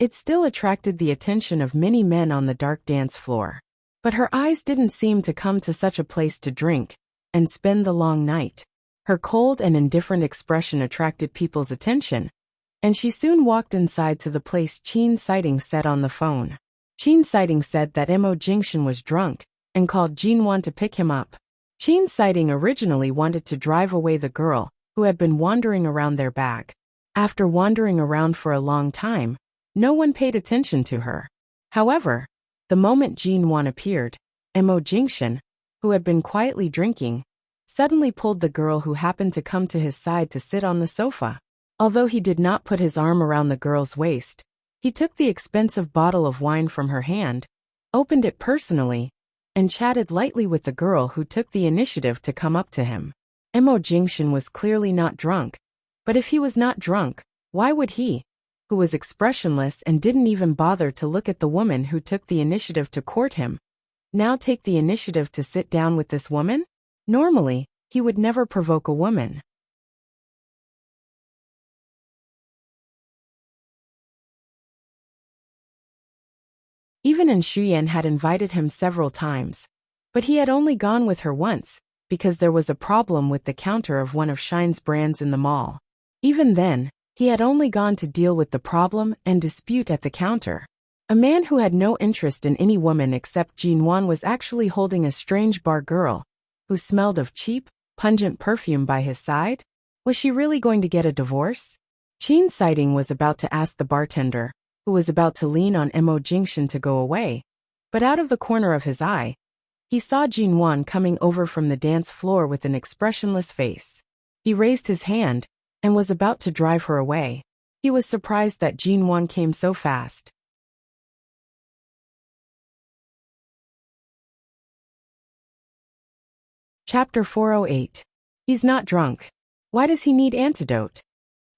it still attracted the attention of many men on the dark dance floor. But her eyes didn't seem to come to such a place to drink and spend the long night. Her cold and indifferent expression attracted people's attention, and she soon walked inside to the place Qin Sighting said on the phone. Qin Sighting said that Mo Jingshan was drunk and called Jean Wan to pick him up. Qin Sighting originally wanted to drive away the girl who had been wandering around their bag. After wandering around for a long time, no one paid attention to her. However, the moment Jean Wan appeared, Mo Jingshan, who had been quietly drinking, suddenly pulled the girl who happened to come to his side to sit on the sofa. Although he did not put his arm around the girl's waist, he took the expensive bottle of wine from her hand, opened it personally, and chatted lightly with the girl who took the initiative to come up to him. Mo Jingshan was clearly not drunk, but if he was not drunk, why would he, who was expressionless and didn't even bother to look at the woman who took the initiative to court him, now take the initiative to sit down with this woman? Normally, he would never provoke a woman. Even Shuyan had invited him several times, but he had only gone with her once, because there was a problem with the counter of one of Shine's brands in the mall. Even then, he had only gone to deal with the problem and dispute at the counter. A man who had no interest in any woman except Jean Wan was actually holding a strange bar girl, who smelled of cheap, pungent perfume by his side. Was she really going to get a divorce? Qin Sighting was about to ask the bartender, who was about to lean on Mo Jingshan to go away, but out of the corner of his eye, he saw Jean Wan coming over from the dance floor with an expressionless face. He raised his hand and was about to drive her away. He was surprised that Jean Wan came so fast. Chapter 408. He's not drunk. Why does he need antidote?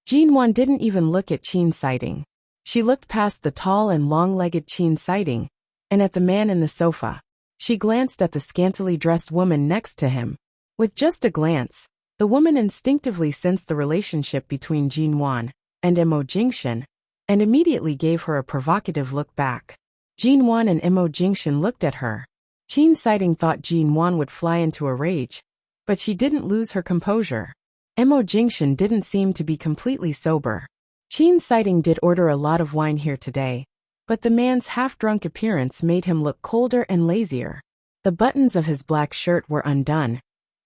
Jean Wan didn't even look at Qin Sighting. She looked past the tall and long-legged Qin Sighting and at the man in the sofa. She glanced at the scantily dressed woman next to him. With just a glance, the woman instinctively sensed the relationship between Jean Wan and Mo Jingshan, and immediately gave her a provocative look back. Jean Wan and Mo Jingshan looked at her. Qin Sighting thought Jean Wan would fly into a rage, but she didn't lose her composure. Mo Jingshan didn't seem to be completely sober. Qin Sighting did order a lot of wine here today, but the man's half-drunk appearance made him look colder and lazier. The buttons of his black shirt were undone,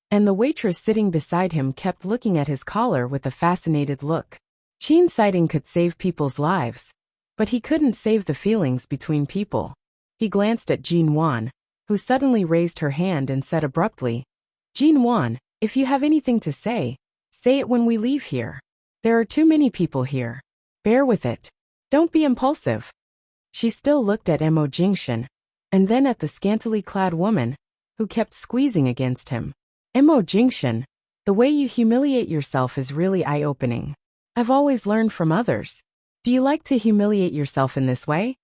and the waitress sitting beside him kept looking at his collar with a fascinated look. Qin Sighting could save people's lives, but he couldn't save the feelings between people. He glanced at Jean Wan, who suddenly raised her hand and said abruptly, Jean Wan, if you have anything to say it when we leave here. There are too many people here. Bear with it. Don't be impulsive. She still looked at Mo Jingshan, and then at the scantily clad woman, who kept squeezing against him. Mo Jingshan, the way you humiliate yourself is really eye-opening. I've always learned from others. Do you like to humiliate yourself in this way?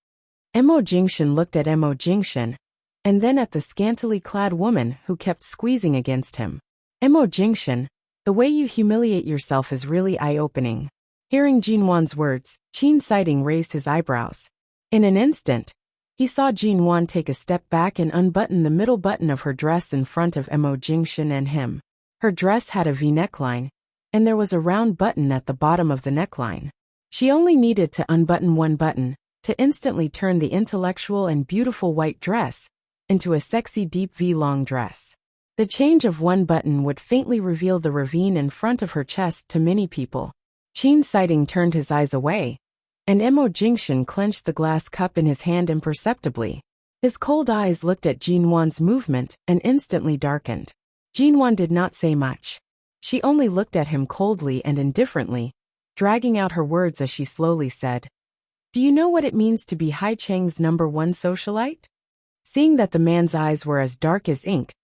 Mo Jingshan looked at Mo Jingshan, and then at the scantily clad woman who kept squeezing against him. Mo Jingshan, the way you humiliate yourself is really eye-opening. Hearing Jean Wan's words, Qin Sighting raised his eyebrows. In an instant, he saw Jean Wan take a step back and unbutton the middle button of her dress in front of Mo Jingshan and him. Her dress had a V neckline, and there was a round button at the bottom of the neckline. She only needed to unbutton one button to instantly turn the intellectual and beautiful white dress into a sexy deep V-long dress. The change of one button would faintly reveal the ravine in front of her chest to many people. Qin Sighting turned his eyes away, and Emo Jingshan clenched the glass cup in his hand imperceptibly. His cold eyes looked at Jinwan's movement and instantly darkened. Jinwan did not say much. She only looked at him coldly and indifferently, dragging out her words as she slowly said, "Do you know what it means to be Hai Cheng's #1 socialite?" Seeing that the man's eyes were as dark as ink,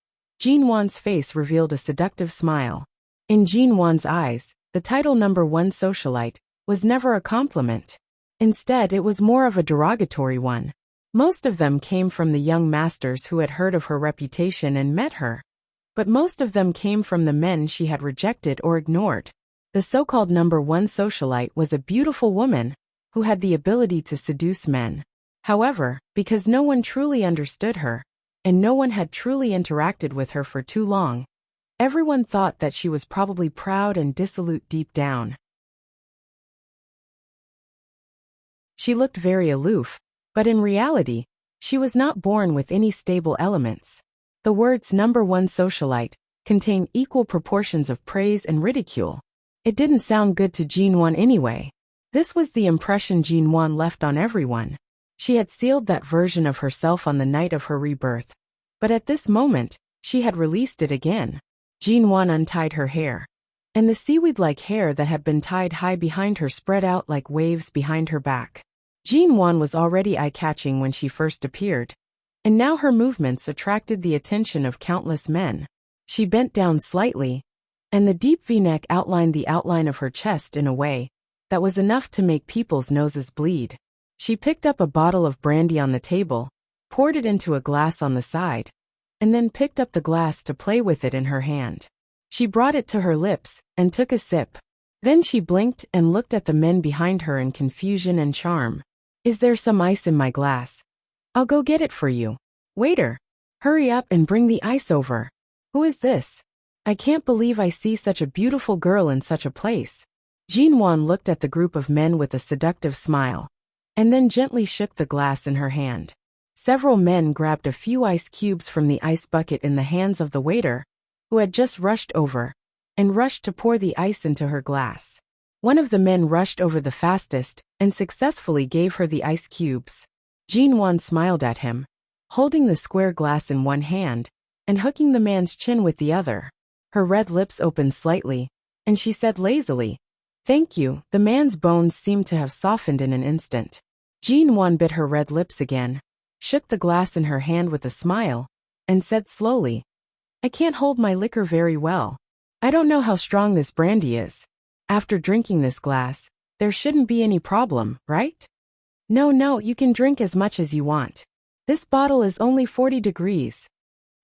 Jinwan's face revealed a seductive smile. In Jinwan's eyes, the title #1 socialite was never a compliment. Instead, it was more of a derogatory one. Most of them came from the young masters who had heard of her reputation and met her. But most of them came from the men she had rejected or ignored. The so-called #1 socialite was a beautiful woman who had the ability to seduce men. However, because no one truly understood her, and no one had truly interacted with her for too long, everyone thought that she was probably proud and dissolute deep down. She looked very aloof, but in reality, she was not born with any stable elements. The words #1 socialite contain equal proportions of praise and ridicule. It didn't sound good to Jinwan anyway. This was the impression Jinwan left on everyone. She had sealed that version of herself on the night of her rebirth. But at this moment, she had released it again. Jinwan untied her hair, and the seaweed-like hair that had been tied high behind her spread out like waves behind her back. Jinwan was already eye-catching when she first appeared, and now her movements attracted the attention of countless men. She bent down slightly, and the deep V-neck outlined the outline of her chest in a way that was enough to make people's noses bleed. She picked up a bottle of brandy on the table, poured it into a glass on the side, and then picked up the glass to play with it in her hand. She brought it to her lips and took a sip. Then she blinked and looked at the men behind her in confusion and charm. "Is there some ice in my glass? I'll go get it for you. Waiter, hurry up and bring the ice over. Who is this? I can't believe I see such a beautiful girl in such a place." Jinwan looked at the group of men with a seductive smile, and then gently shook the glass in her hand. Several men grabbed a few ice cubes from the ice bucket in the hands of the waiter, who had just rushed over, and rushed to pour the ice into her glass. One of the men rushed over the fastest and successfully gave her the ice cubes. Jinwan smiled at him, holding the square glass in one hand and hooking the man's chin with the other. Her red lips opened slightly, and she said lazily, "Thank you." The man's bones seemed to have softened in an instant. Jinwan bit her red lips again, shook the glass in her hand with a smile, and said slowly, "I can't hold my liquor very well. I don't know how strong this brandy is. After drinking this glass, there shouldn't be any problem, right?" No, you can drink as much as you want. This bottle is only 40 degrees.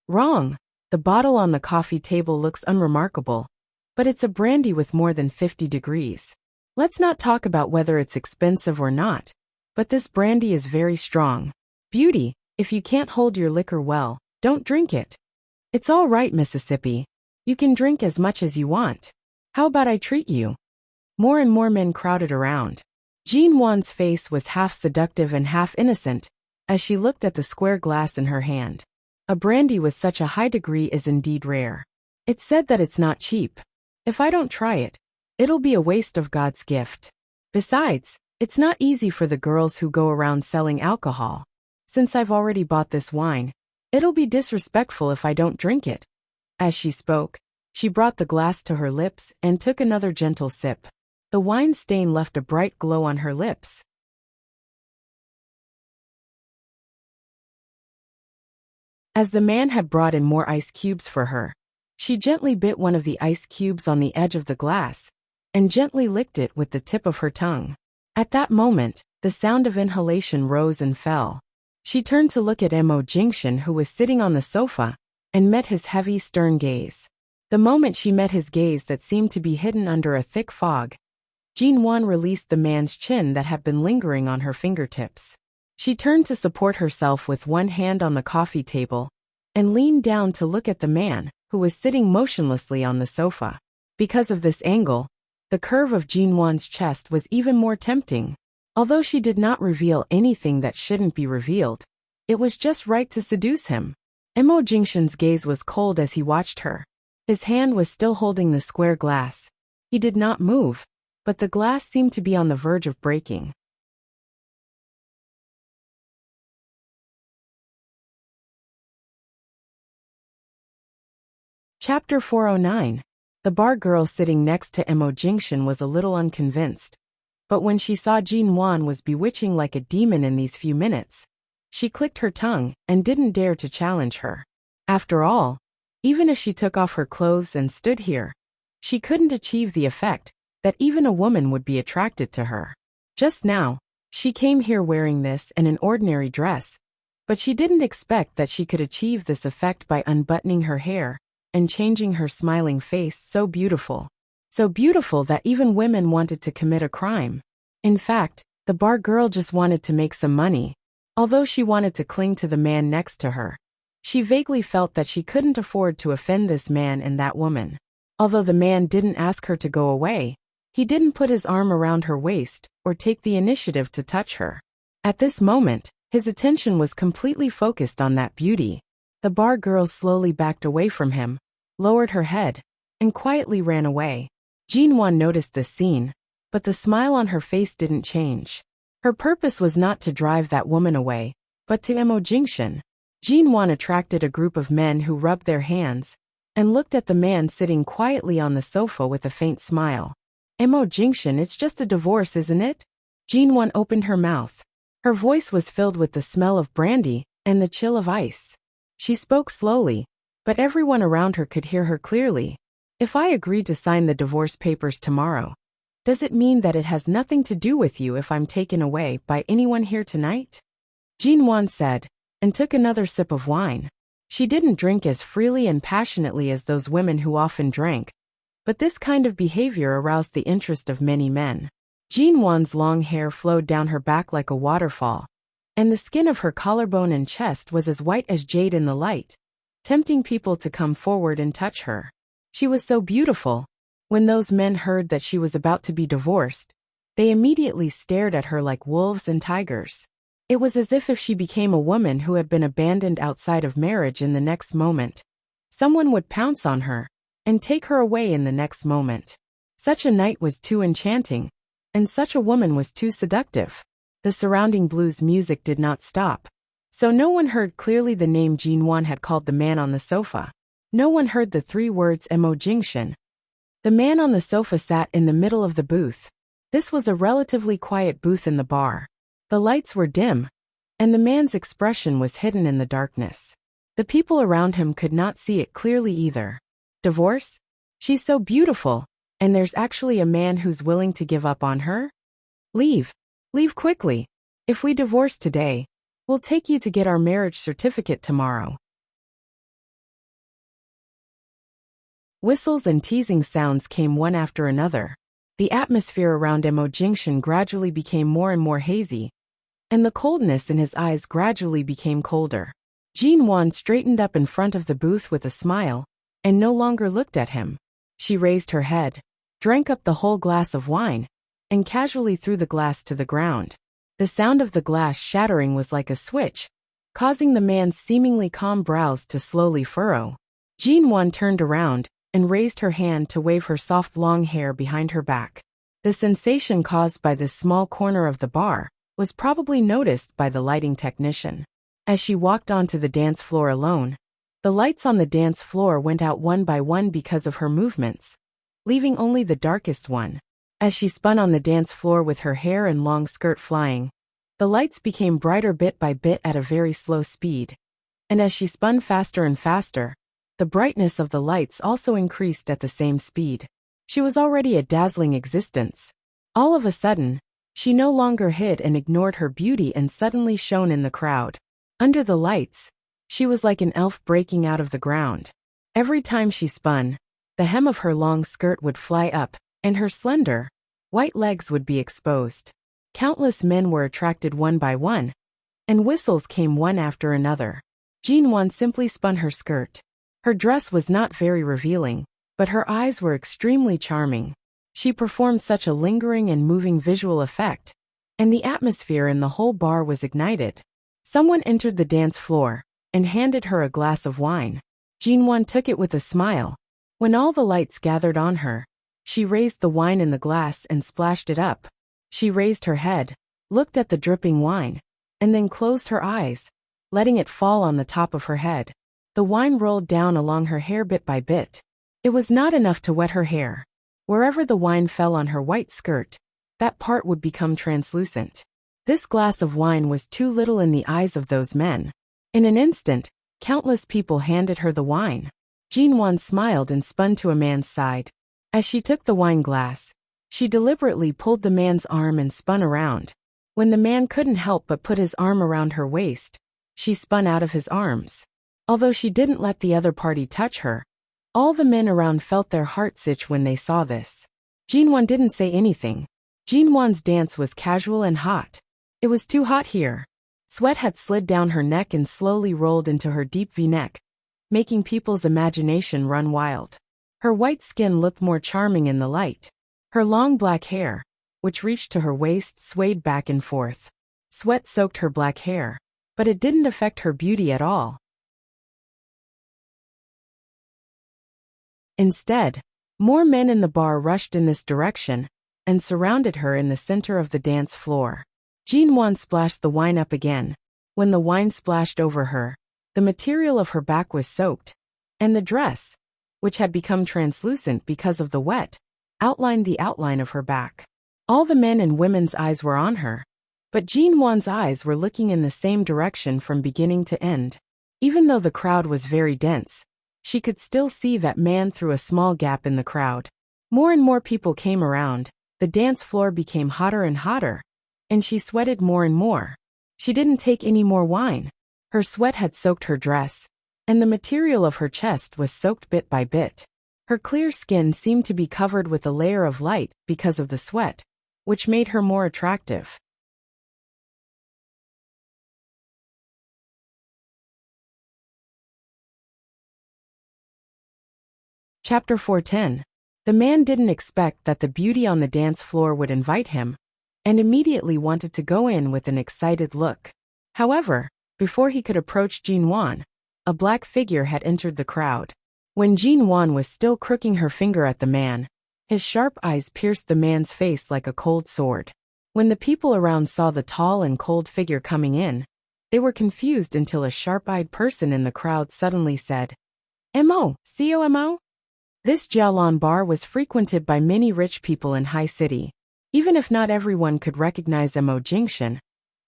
Wrong. The bottle on the coffee table looks unremarkable, but it's a brandy with more than 50 degrees. Let's not talk about whether it's expensive or not, but this brandy is very strong. Beauty, if you can't hold your liquor well, don't drink it. It's all right, Mississippi. You can drink as much as you want. How about I treat you? More and more men crowded around. Jinwan's face was half seductive and half innocent as she looked at the square glass in her hand. A brandy with such a high degree is indeed rare. It's said that it's not cheap. If I don't try it, it'll be a waste of God's gift. Besides, it's not easy for the girls who go around selling alcohol. Since I've already bought this wine, it'll be disrespectful if I don't drink it." As she spoke, she brought the glass to her lips and took another gentle sip. The wine stain left a bright glow on her lips. As the man had brought in more ice cubes for her, she gently bit one of the ice cubes on the edge of the glass and gently licked it with the tip of her tongue. At that moment, the sound of inhalation rose and fell. She turned to look at Emo Jingshan, who was sitting on the sofa, and met his heavy, stern gaze. The moment she met his gaze that seemed to be hidden under a thick fog, Jinwan released the man's chin that had been lingering on her fingertips. She turned to support herself with one hand on the coffee table and leaned down to look at the man, who was sitting motionlessly on the sofa. Because of this angle, the curve of Jinwan's chest was even more tempting. Although she did not reveal anything that shouldn't be revealed, it was just right to seduce him. Emo Jingshan's gaze was cold as he watched her. His hand was still holding the square glass. He did not move, but the glass seemed to be on the verge of breaking. Chapter 409. The bar girl sitting next to Mo Jingxian was a little unconvinced. But when she saw Jin Wan was bewitching like a demon in these few minutes, she clicked her tongue and didn't dare to challenge her. After all, even if she took off her clothes and stood here, she couldn't achieve the effect that even a woman would be attracted to her. Just now, she came here wearing this and an ordinary dress, but she didn't expect that she could achieve this effect by unbuttoning her hair and changing her smiling face so beautiful that even women wanted to commit a crime. In fact, the bar girl just wanted to make some money. Although she wanted to cling to the man next to her, she vaguely felt that she couldn't afford to offend this man and that woman. Although the man didn't ask her to go away, he didn't put his arm around her waist or take the initiative to touch her. At this moment, his attention was completely focused on that beauty. The bar girl slowly backed away from him, lowered her head, and quietly ran away. Jin Wan noticed this scene, but the smile on her face didn't change. Her purpose was not to drive that woman away, but to Mo Jingxian. Jin Wan attracted a group of men who rubbed their hands and looked at the man sitting quietly on the sofa with a faint smile. Mo Jingxian, it's just a divorce, isn't it? Jin Wan opened her mouth. Her voice was filled with the smell of brandy and the chill of ice. She spoke slowly, but everyone around her could hear her clearly. If I agree to sign the divorce papers tomorrow, does it mean that it has nothing to do with you if I'm taken away by anyone here tonight? Jin Wan said, and took another sip of wine. She didn't drink as freely and passionately as those women who often drank, but this kind of behavior aroused the interest of many men. Jin Wan's long hair flowed down her back like a waterfall, and the skin of her collarbone and chest was as white as jade in the light, tempting people to come forward and touch her. She was so beautiful. When those men heard that she was about to be divorced, they immediately stared at her like wolves and tigers. It was as if she became a woman who had been abandoned outside of marriage in the next moment, someone would pounce on her and take her away in the next moment. Such a night was too enchanting, and such a woman was too seductive. The surrounding blues music did not stop, so no one heard clearly the name Jin Wan had called the man on the sofa. No one heard the three words Mo Jingxian. The man on the sofa sat in the middle of the booth. This was a relatively quiet booth in the bar. The lights were dim, and the man's expression was hidden in the darkness. The people around him could not see it clearly either. Divorce? She's so beautiful, and there's actually a man who's willing to give up on her? Leave. Leave quickly. If we divorce today, we'll take you to get our marriage certificate tomorrow. Whistles and teasing sounds came one after another. The atmosphere around Mo Jingxian gradually became more and more hazy, and the coldness in his eyes gradually became colder. Jin Wan straightened up in front of the booth with a smile, and no longer looked at him. She raised her head, drank up the whole glass of wine, and casually threw the glass to the ground. The sound of the glass shattering was like a switch, causing the man's seemingly calm brows to slowly furrow. Jin Wan turned around and raised her hand to wave her soft long hair behind her back. The sensation caused by this small corner of the bar was probably noticed by the lighting technician. As she walked onto the dance floor alone, the lights on the dance floor went out one by one because of her movements, leaving only the darkest one. As she spun on the dance floor with her hair and long skirt flying, the lights became brighter bit by bit at a very slow speed. And as she spun faster and faster, the brightness of the lights also increased at the same speed. She was already a dazzling existence. All of a sudden, she no longer hid and ignored her beauty and suddenly shone in the crowd. Under the lights, she was like an elf breaking out of the ground. Every time she spun, the hem of her long skirt would fly up, and her slender, white legs would be exposed. Countless men were attracted one by one, and whistles came one after another. Jin Wan simply spun her skirt. Her dress was not very revealing, but her eyes were extremely charming. She performed such a lingering and moving visual effect, and the atmosphere in the whole bar was ignited. Someone entered the dance floor and handed her a glass of wine. Jin Wan took it with a smile. When all the lights gathered on her, she raised the wine in the glass and splashed it up. She raised her head, looked at the dripping wine, and then closed her eyes, letting it fall on the top of her head. The wine rolled down along her hair bit by bit. It was not enough to wet her hair. Wherever the wine fell on her white skirt, that part would become translucent. This glass of wine was too little in the eyes of those men. In an instant, countless people handed her the wine. Jinwan smiled and spun to a man's side. As she took the wine glass, she deliberately pulled the man's arm and spun around. When the man couldn't help but put his arm around her waist, she spun out of his arms. Although she didn't let the other party touch her, all the men around felt their hearts itch when they saw this. Jinwan didn't say anything. Jinwan's dance was casual and hot. It was too hot here. Sweat had slid down her neck and slowly rolled into her deep V-neck, making people's imagination run wild. Her white skin looked more charming in the light. Her long black hair, which reached to her waist, swayed back and forth. Sweat soaked her black hair, but it didn't affect her beauty at all. Instead, more men in the bar rushed in this direction and surrounded her in the center of the dance floor. Jinwan splashed the wine up again. When the wine splashed over her, the material of her back was soaked, and the dress, which had become translucent because of the wet, outlined the outline of her back. All the men and women's eyes were on her, but Jinwan's eyes were looking in the same direction from beginning to end. Even though the crowd was very dense, she could still see that man through a small gap in the crowd. More and more people came around, the dance floor became hotter and hotter, and she sweated more and more. She didn't take any more wine. Her sweat had soaked her dress, and the material of her chest was soaked bit by bit. Her clear skin seemed to be covered with a layer of light because of the sweat, which made her more attractive. Chapter 410. The man didn't expect that the beauty on the dance floor would invite him, and immediately wanted to go in with an excited look. However, before he could approach Jinwan, a black figure had entered the crowd. When Jinwan was still crooking her finger at the man, his sharp eyes pierced the man's face like a cold sword. When the people around saw the tall and cold figure coming in, they were confused until a sharp-eyed person in the crowd suddenly said, "Mo, COMO?" This Jialan bar was frequented by many rich people in High City. Even if not everyone could recognize Mo Jingxian,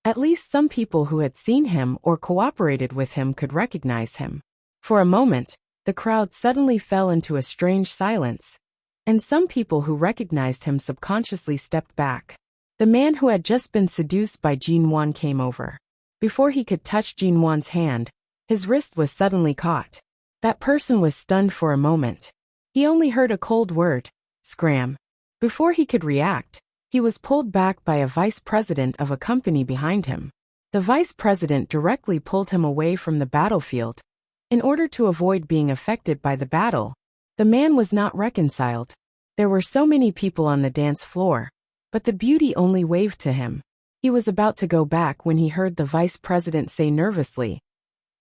at least some people who had seen him or cooperated with him could recognize him. For a moment, the crowd suddenly fell into a strange silence, and some people who recognized him subconsciously stepped back. The man who had just been seduced by Jinwan came over. Before he could touch Jinwan's hand, his wrist was suddenly caught. That person was stunned for a moment. He only heard a cold word, "Scram." Before he could react, he was pulled back by a vice president of a company behind him. The vice president directly pulled him away from the battlefield in order to avoid being affected by the battle. The man was not reconciled. There were so many people on the dance floor, but the beauty only waved to him. He was about to go back when he heard the vice president say nervously,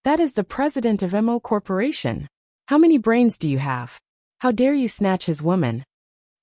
"That is the president of MO Corporation. How many brains do you have? How dare you snatch his woman?"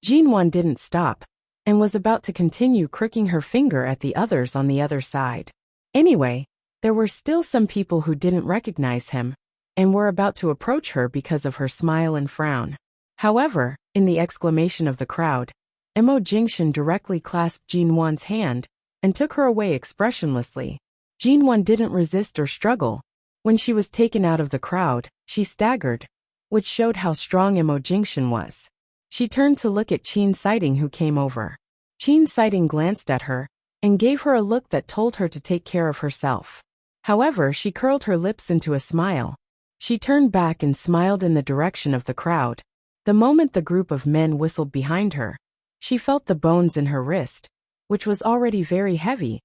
Jinwan didn't stop, and was about to continue crooking her finger at the others on the other side. Anyway, there were still some people who didn't recognize him, and were about to approach her because of her smile and frown. However, in the exclamation of the crowd, Mo Jingxian directly clasped Jinwan's hand and took her away expressionlessly. Jinwan didn't resist or struggle. When she was taken out of the crowd, she staggered, which showed how strong Mo Jingxian was. She turned to look at Qin Sighting, who came over. Qin Sighting glanced at her and gave her a look that told her to take care of herself. However, she curled her lips into a smile. She turned back and smiled in the direction of the crowd. The moment the group of men whistled behind her, she felt the bones in her wrist, which was already very heavy,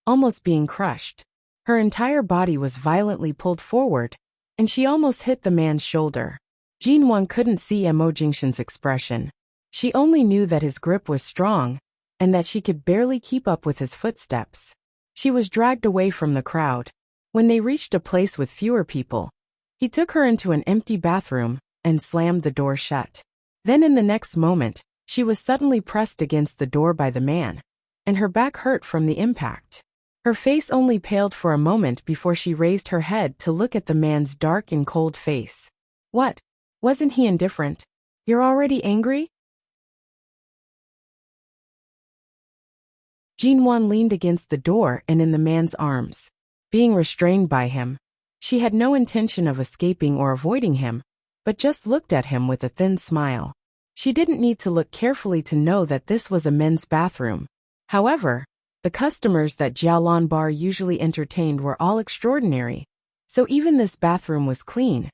almost being crushed. Her entire body was violently pulled forward, and she almost hit the man's shoulder. Jinwan couldn't see Mo Jingxian's expression. She only knew that his grip was strong, and that she could barely keep up with his footsteps. She was dragged away from the crowd. When they reached a place with fewer people, he took her into an empty bathroom and slammed the door shut. Then in the next moment, she was suddenly pressed against the door by the man, and her back hurt from the impact. Her face only paled for a moment before she raised her head to look at the man's dark and cold face. What? Wasn't he indifferent? You're already angry? Jinwon leaned against the door and in the man's arms, being restrained by him. She had no intention of escaping or avoiding him, but just looked at him with a thin smile. She didn't need to look carefully to know that this was a men's bathroom. However, the customers that Jialan Bar usually entertained were all extraordinary, so even this bathroom was clean,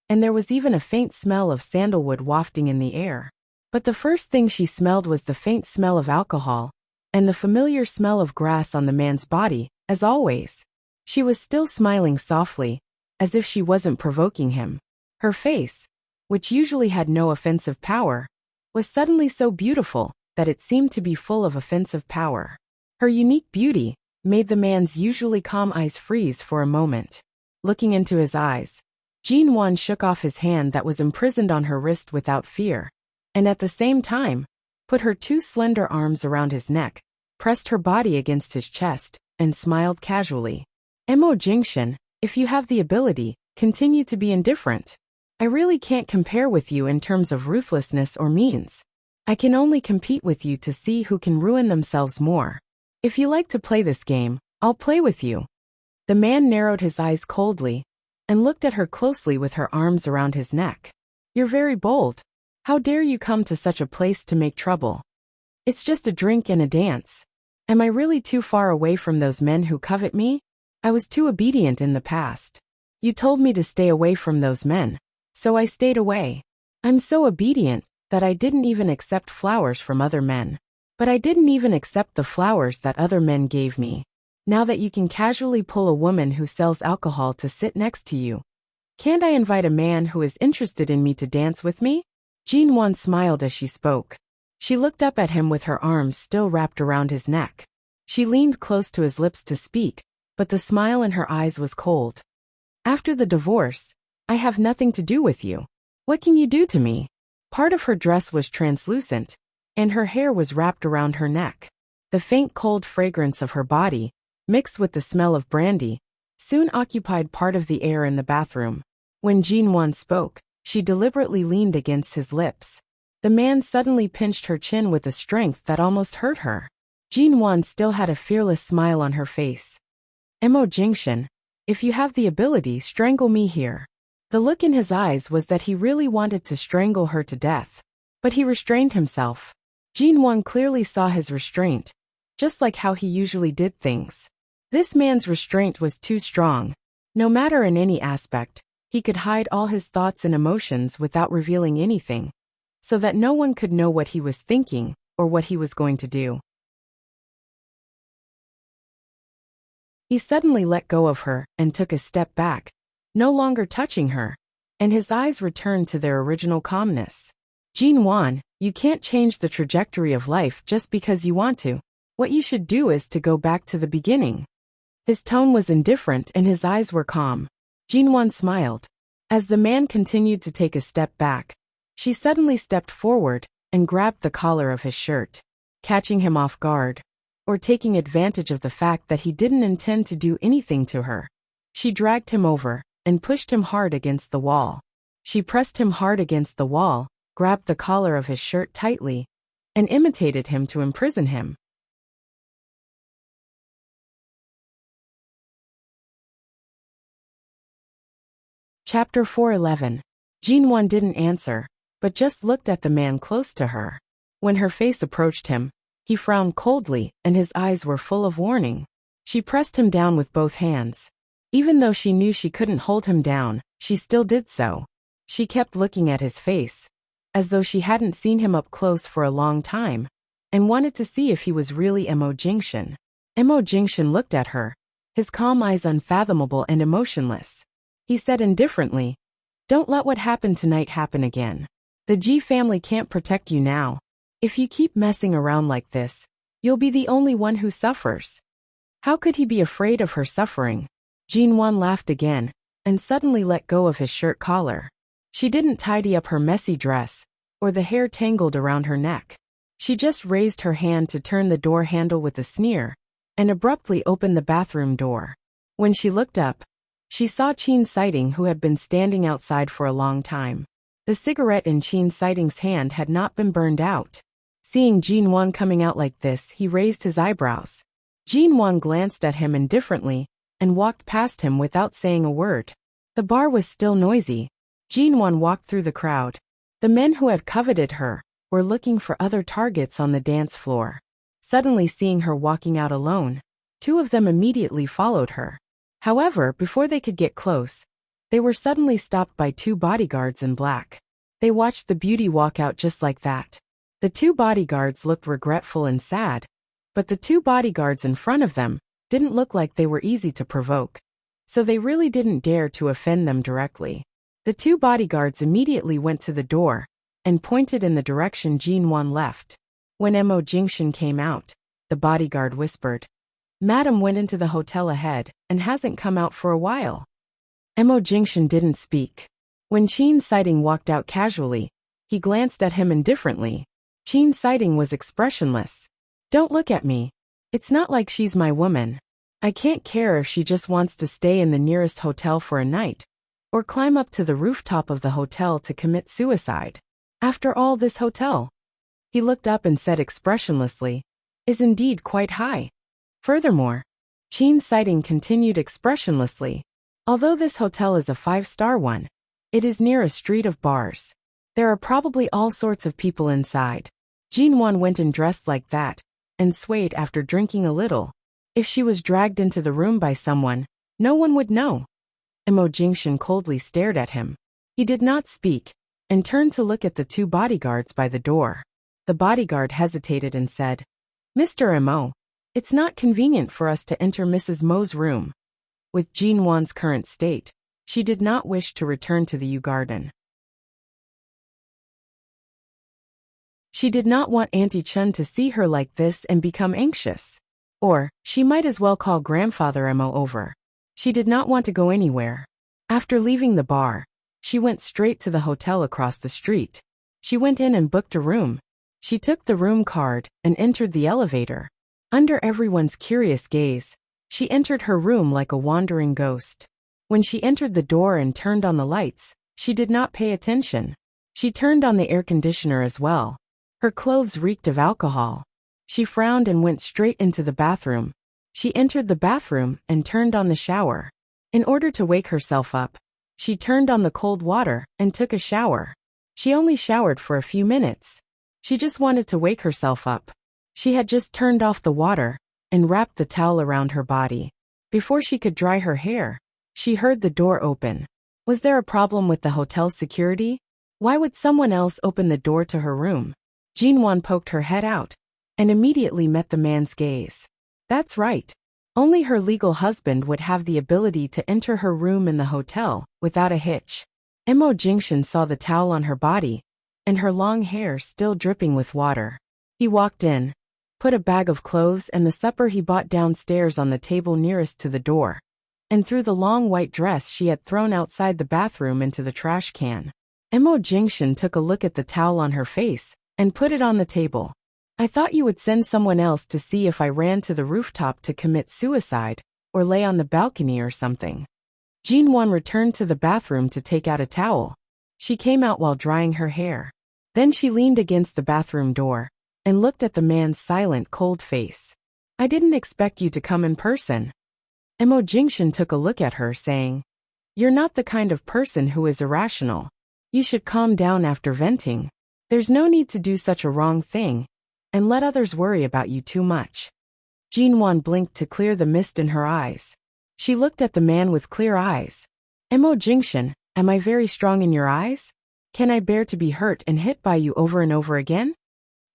and there was even a faint smell of sandalwood wafting in the air. But the first thing she smelled was the faint smell of alcohol, and the familiar smell of grass on the man's body, as always. She was still smiling softly, as if she wasn't provoking him. Her face, which usually had no offensive power, was suddenly so beautiful that it seemed to be full of offensive power. Her unique beauty made the man's usually calm eyes freeze for a moment. Looking into his eyes, Jinwon shook off his hand that was imprisoned on her wrist without fear, and at the same time, put her two slender arms around his neck, pressed her body against his chest, and smiled casually. Mo Jingshan, if you have the ability, continue to be indifferent. I really can't compare with you in terms of ruthlessness or means. I can only compete with you to see who can ruin themselves more. If you like to play this game, I'll play with you. The man narrowed his eyes coldly, and looked at her closely with her arms around his neck. You're very bold. How dare you come to such a place to make trouble? It's just a drink and a dance. Am I really too far away from those men who covet me? I was too obedient in the past. You told me to stay away from those men, so I stayed away. I'm so obedient that I didn't even accept flowers from other men. But I didn't even accept the flowers that other men gave me. Now that you can casually pull a woman who sells alcohol to sit next to you, can't I invite a man who is interested in me to dance with me? Jinwon smiled as she spoke. She looked up at him with her arms still wrapped around his neck. She leaned close to his lips to speak, but the smile in her eyes was cold. After the divorce, I have nothing to do with you. What can you do to me? Part of her dress was translucent, and her hair was wrapped around her neck. The faint cold fragrance of her body, mixed with the smell of brandy, soon occupied part of the air in the bathroom. When Jinwon spoke, she deliberately leaned against his lips. The man suddenly pinched her chin with a strength that almost hurt her. Jinwon still had a fearless smile on her face. Mo Jingshan, if you have the ability, strangle me here. The look in his eyes was that he really wanted to strangle her to death. But he restrained himself. Jinwon clearly saw his restraint, just like how he usually did things. This man's restraint was too strong. No matter in any aspect, he could hide all his thoughts and emotions without revealing anything, so that no one could know what he was thinking or what he was going to do. He suddenly let go of her and took a step back, no longer touching her, and his eyes returned to their original calmness. Jinwon, you can't change the trajectory of life just because you want to. What you should do is to go back to the beginning. His tone was indifferent and his eyes were calm. Jinwon smiled. As the man continued to take a step back, she suddenly stepped forward and grabbed the collar of his shirt, catching him off guard, or taking advantage of the fact that he didn't intend to do anything to her. She dragged him over and pushed him hard against the wall. She pressed him hard against the wall, grabbed the collar of his shirt tightly, and imitated him to imprison him. Chapter 4:11. Jinwon didn't answer, but just looked at the man close to her. When her face approached him, he frowned coldly and his eyes were full of warning. She pressed him down with both hands. Even though she knew she couldn't hold him down, she still did so. She kept looking at his face, as though she hadn't seen him up close for a long time, and wanted to see if he was really Mo Jingshan. Mo Jingshan looked at her, his calm eyes unfathomable and emotionless. He said indifferently, "Don't let what happened tonight happen again. The Ji family can't protect you now. If you keep messing around like this, you'll be the only one who suffers." How could he be afraid of her suffering? Jinwon laughed again, and suddenly let go of his shirt collar. She didn't tidy up her messy dress, or the hair tangled around her neck. She just raised her hand to turn the door handle with a sneer, and abruptly opened the bathroom door. When she looked up, she saw Qin Sighting, who had been standing outside for a long time. The cigarette in Qin Sighting's hand had not been burned out. Seeing Jin-Wan coming out like this, he raised his eyebrows. Jin-Wan glanced at him indifferently and walked past him without saying a word. The bar was still noisy. Jin-Wan walked through the crowd. The men who had coveted her were looking for other targets on the dance floor. Suddenly seeing her walking out alone, two of them immediately followed her. However, before they could get close, they were suddenly stopped by two bodyguards in black. They watched the beauty walk out just like that. The two bodyguards looked regretful and sad, but the two bodyguards in front of them didn't look like they were easy to provoke, so they really didn't dare to offend them directly. The two bodyguards immediately went to the door and pointed in the direction Jin-Wan left. When Mo Jingshan came out, the bodyguard whispered, "Madam went into the hotel ahead and hasn't come out for a while." Mo Jingshan didn't speak. When Qin Sighting walked out casually, he glanced at him indifferently. Qin Sighting was expressionless. "Don't look at me. It's not like she's my woman. I can't care if she just wants to stay in the nearest hotel for a night, or climb up to the rooftop of the hotel to commit suicide. After all, this hotel," he looked up and said expressionlessly, "is indeed quite high." Furthermore, Qin Sighting continued expressionlessly, "Although this hotel is a 5-star one, it is near a street of bars. There are probably all sorts of people inside. Jin-Wan went and dressed like that, and swayed after drinking a little. If she was dragged into the room by someone, no one would know." Mo Jingshan coldly stared at him. He did not speak, and turned to look at the two bodyguards by the door. The bodyguard hesitated and said, "Mr. Mo, it's not convenient for us to enter Mrs. Mo's room." With Jin-Wan's current state, she did not wish to return to the Yu Garden. She did not want Auntie Chun to see her like this and become anxious. Or, she might as well call Grandfather Mo over. She did not want to go anywhere. After leaving the bar, she went straight to the hotel across the street. She went in and booked a room. She took the room card and entered the elevator. Under everyone's curious gaze, she entered her room like a wandering ghost. When she entered the door and turned on the lights, she did not pay attention. She turned on the air conditioner as well. Her clothes reeked of alcohol. She frowned and went straight into the bathroom. She entered the bathroom and turned on the shower. In order to wake herself up, she turned on the cold water and took a shower. She only showered for a few minutes. She just wanted to wake herself up. She had just turned off the water and wrapped the towel around her body. Before she could dry her hair, she heard the door open. Was there a problem with the hotel's security? Why would someone else open the door to her room? Jin-Wan poked her head out and immediately met the man's gaze. That's right. Only her legal husband would have the ability to enter her room in the hotel without a hitch. Mo Jingshan saw the towel on her body and her long hair still dripping with water. He walked in, put a bag of clothes and the supper he bought downstairs on the table nearest to the door, and threw the long white dress she had thrown outside the bathroom into the trash can. Mo Jingshan took a look at the towel on her face and put it on the table. "I thought you would send someone else to see if I ran to the rooftop to commit suicide or lay on the balcony or something." Jin-Wan returned to the bathroom to take out a towel. She came out while drying her hair. Then she leaned against the bathroom door and looked at the man's silent, cold face. "I didn't expect you to come in person." Mo Jingshan took a look at her, saying, "You're not the kind of person who is irrational. You should calm down after venting. There's no need to do such a wrong thing and let others worry about you too much." Jin-Wan blinked to clear the mist in her eyes. She looked at the man with clear eyes. "Mo Jingshan, am I very strong in your eyes? Can I bear to be hurt and hit by you over and over again?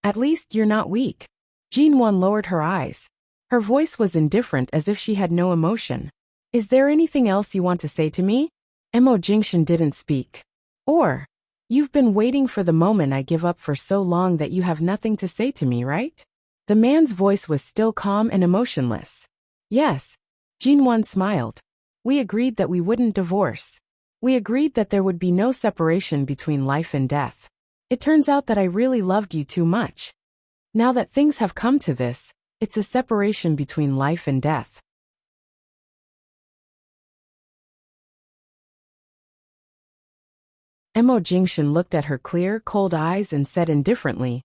At least you're not weak." Jin-Wan lowered her eyes. Her voice was indifferent, as if she had no emotion. "Is there anything else you want to say to me?" Mo Jingshan didn't speak. "Or, you've been waiting for the moment I give up for so long that you have nothing to say to me, right?" The man's voice was still calm and emotionless. "Yes." Jin-Wan smiled. "We agreed that we wouldn't divorce. We agreed that there would be no separation between life and death. It turns out that I really loved you too much. Now that things have come to this, It's a separation between life and death. Mo Jingshan looked at her clear, cold eyes and said indifferently,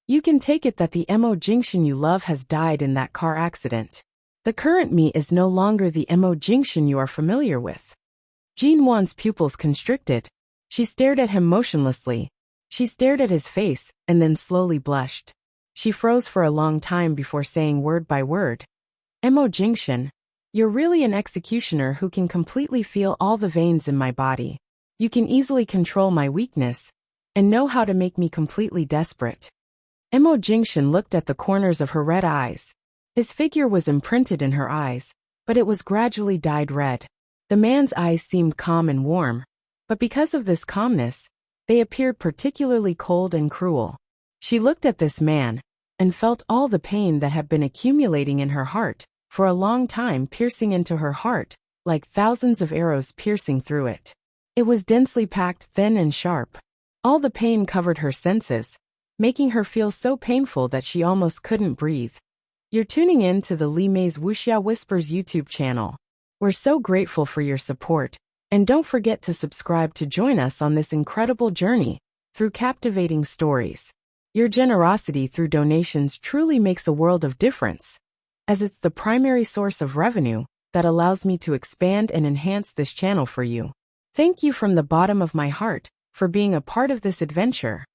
"You can take it that the Mo Jingshan you love has died in that car accident. The current me is no longer the Mo Jingshan you are familiar with." Jin Wan's pupils constricted. She stared at him motionlessly. She stared at his face, and then slowly blushed. She froze for a long time before saying word by word, "Mo Jingshan, you're really an executioner who can completely feel all the veins in my body. You can easily control my weakness, and know how to make me completely desperate." Mo Jingshan looked at the corners of her red eyes. His figure was imprinted in her eyes, but it was gradually dyed red. The man's eyes seemed calm and warm, but because of this calmness, they appeared particularly cold and cruel. She looked at this man, and felt all the pain that had been accumulating in her heart, for a long time piercing into her heart, like thousands of arrows piercing through it. It was densely packed, thin and sharp. All the pain covered her senses, making her feel so painful that she almost couldn't breathe. You're tuning in to the Li Mei's Wuxia Whispers YouTube channel. We're so grateful for your support, and don't forget to subscribe to join us on this incredible journey through captivating stories. Your generosity through donations truly makes a world of difference, as it's the primary source of revenue that allows me to expand and enhance this channel for you. Thank you from the bottom of my heart for being a part of this adventure.